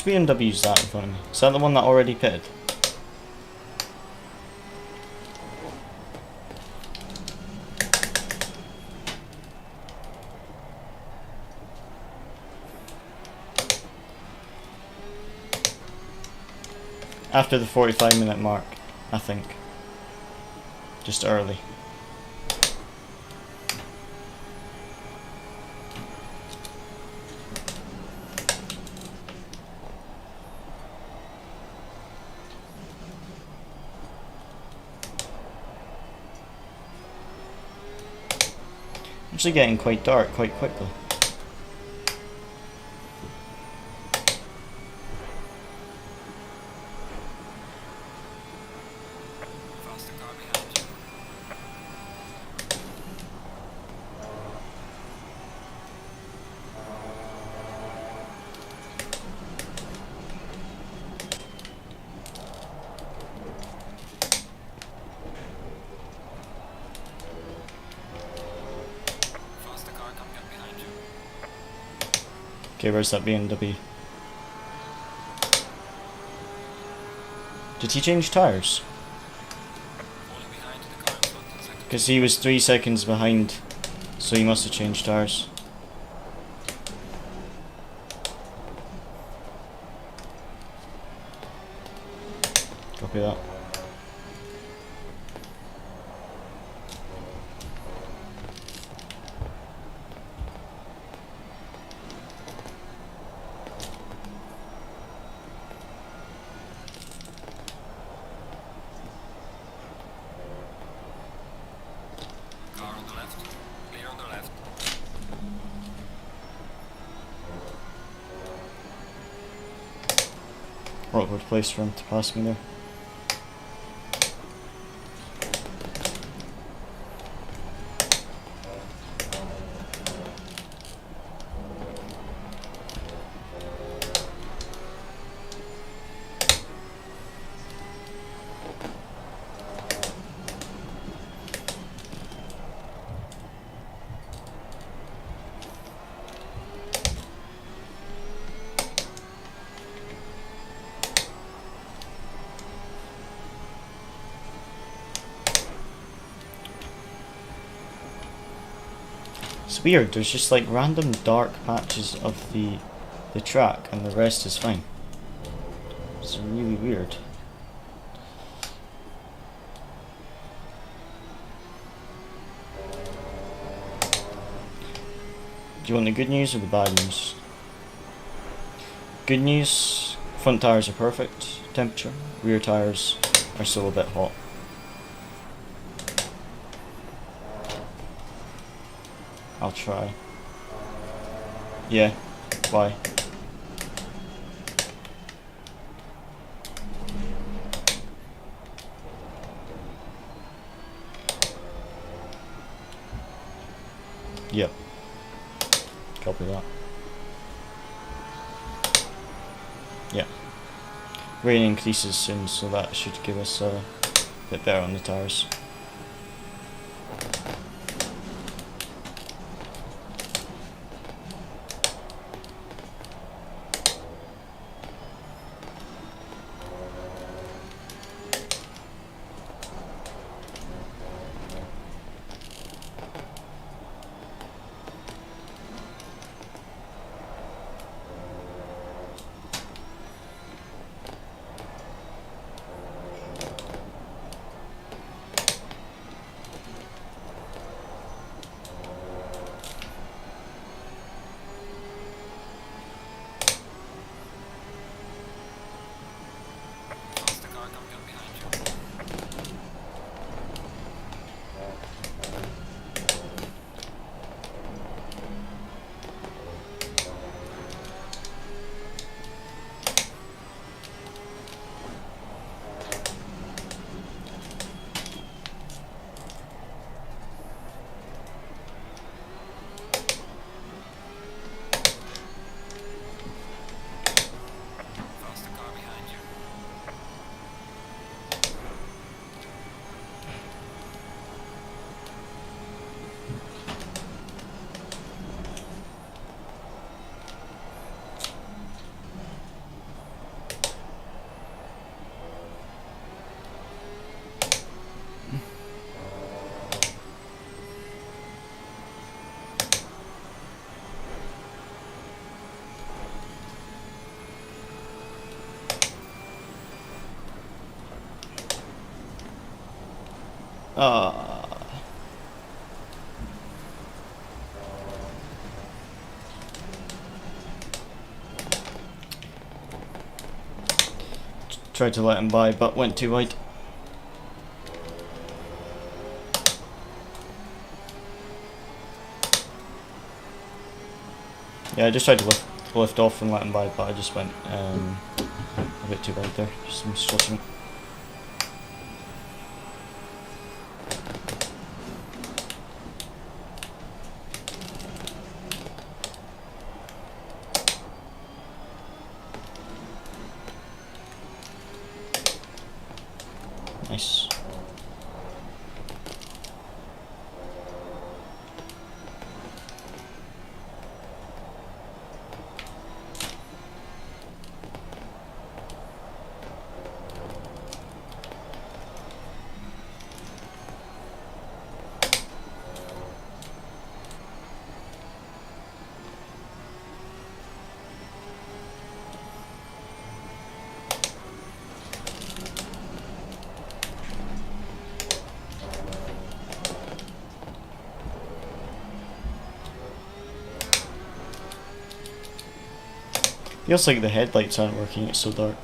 Which BMW is that in front of me? Is that the one that already pitted? After the 45-minute mark, I think. Just early. Actually getting quite dark quite quickly. Faster car behind you. Faster car coming up behind you. Okay, where's that BMW? Did he change tyres? Falling behind the car in front in second. Because he was 3 seconds behind, so he must have changed tyres. Copy that. Car on the left. Clear on the left. Awkward place for him to pass me there. It's weird, there's just like random dark patches of the track and the rest is fine. It's really weird. Do you want the good news or the bad news? Good news, front tyres are perfect temperature, rear tyres are still a bit hot. I'll try. Yeah, why? Yep. Copy that. Yeah. Rain increases soon, so that should give us a bit better on the tyres. Tried to let him by, but went too wide. Yeah, I just tried to lift off and let him by, but I just went a bit too wide there. Just misfortunate. Nice. Feels like the headlights aren't working, it's so dark.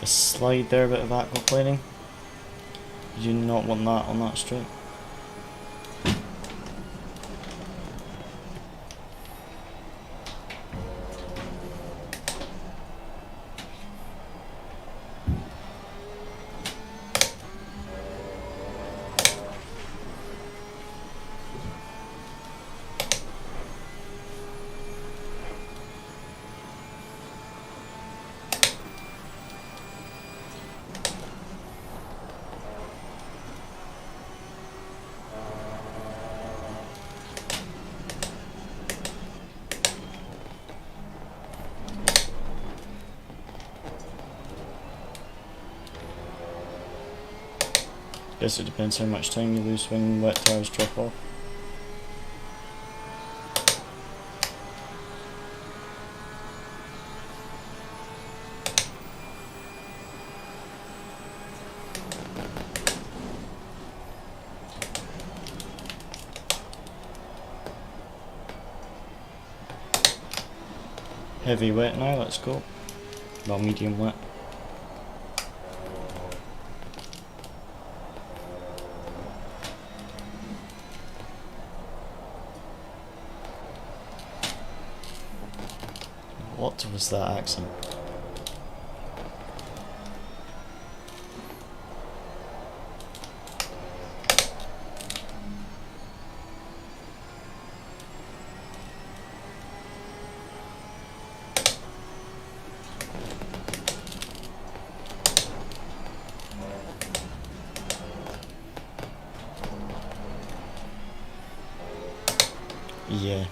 A slide there, a bit of aquaplaning. You do not want that on that straight. Guess it depends how much time you lose when wet tires drop off. Heavy wet now, let's go. Well, medium wet. What was that accent? Yeah.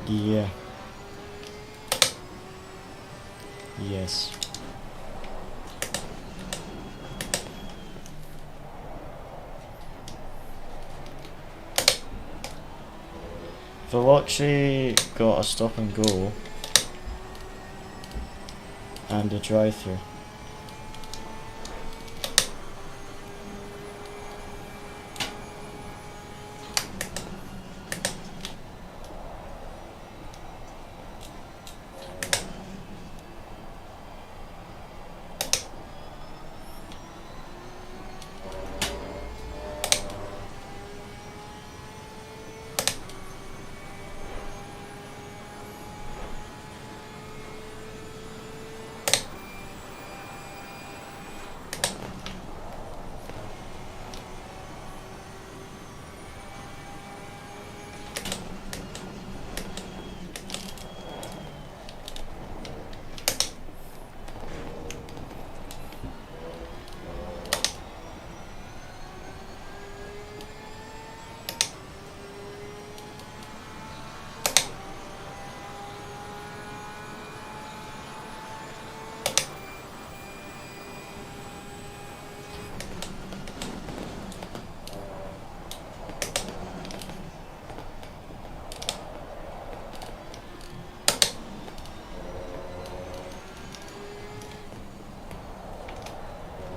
Yeah. Yes. I've actually got a stop and go and a drive-through.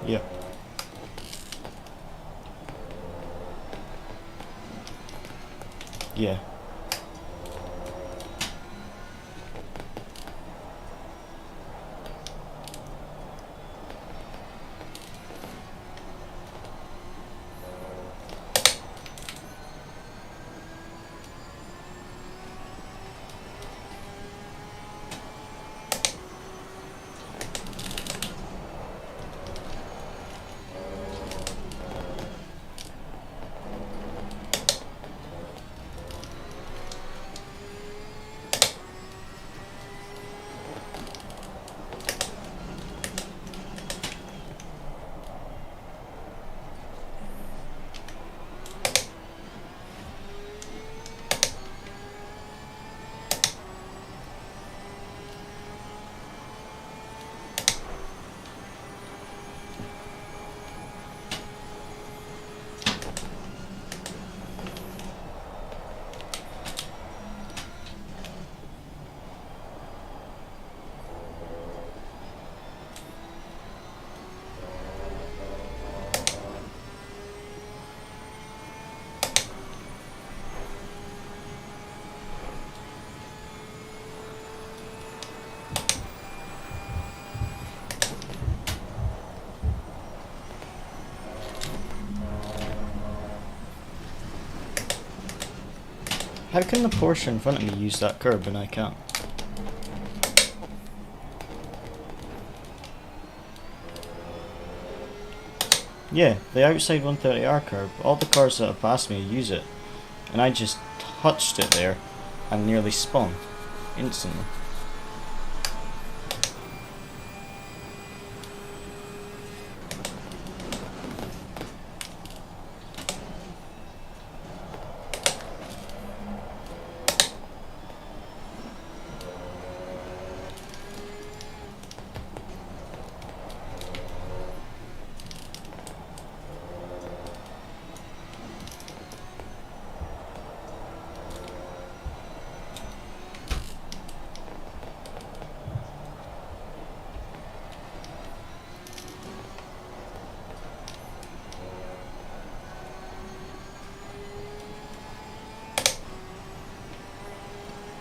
Yep. Yeah. How can the Porsche in front of me use that curb and I can't? Yeah, the outside 130R curb, all the cars that have passed me use it. And I just touched it there and nearly spun instantly.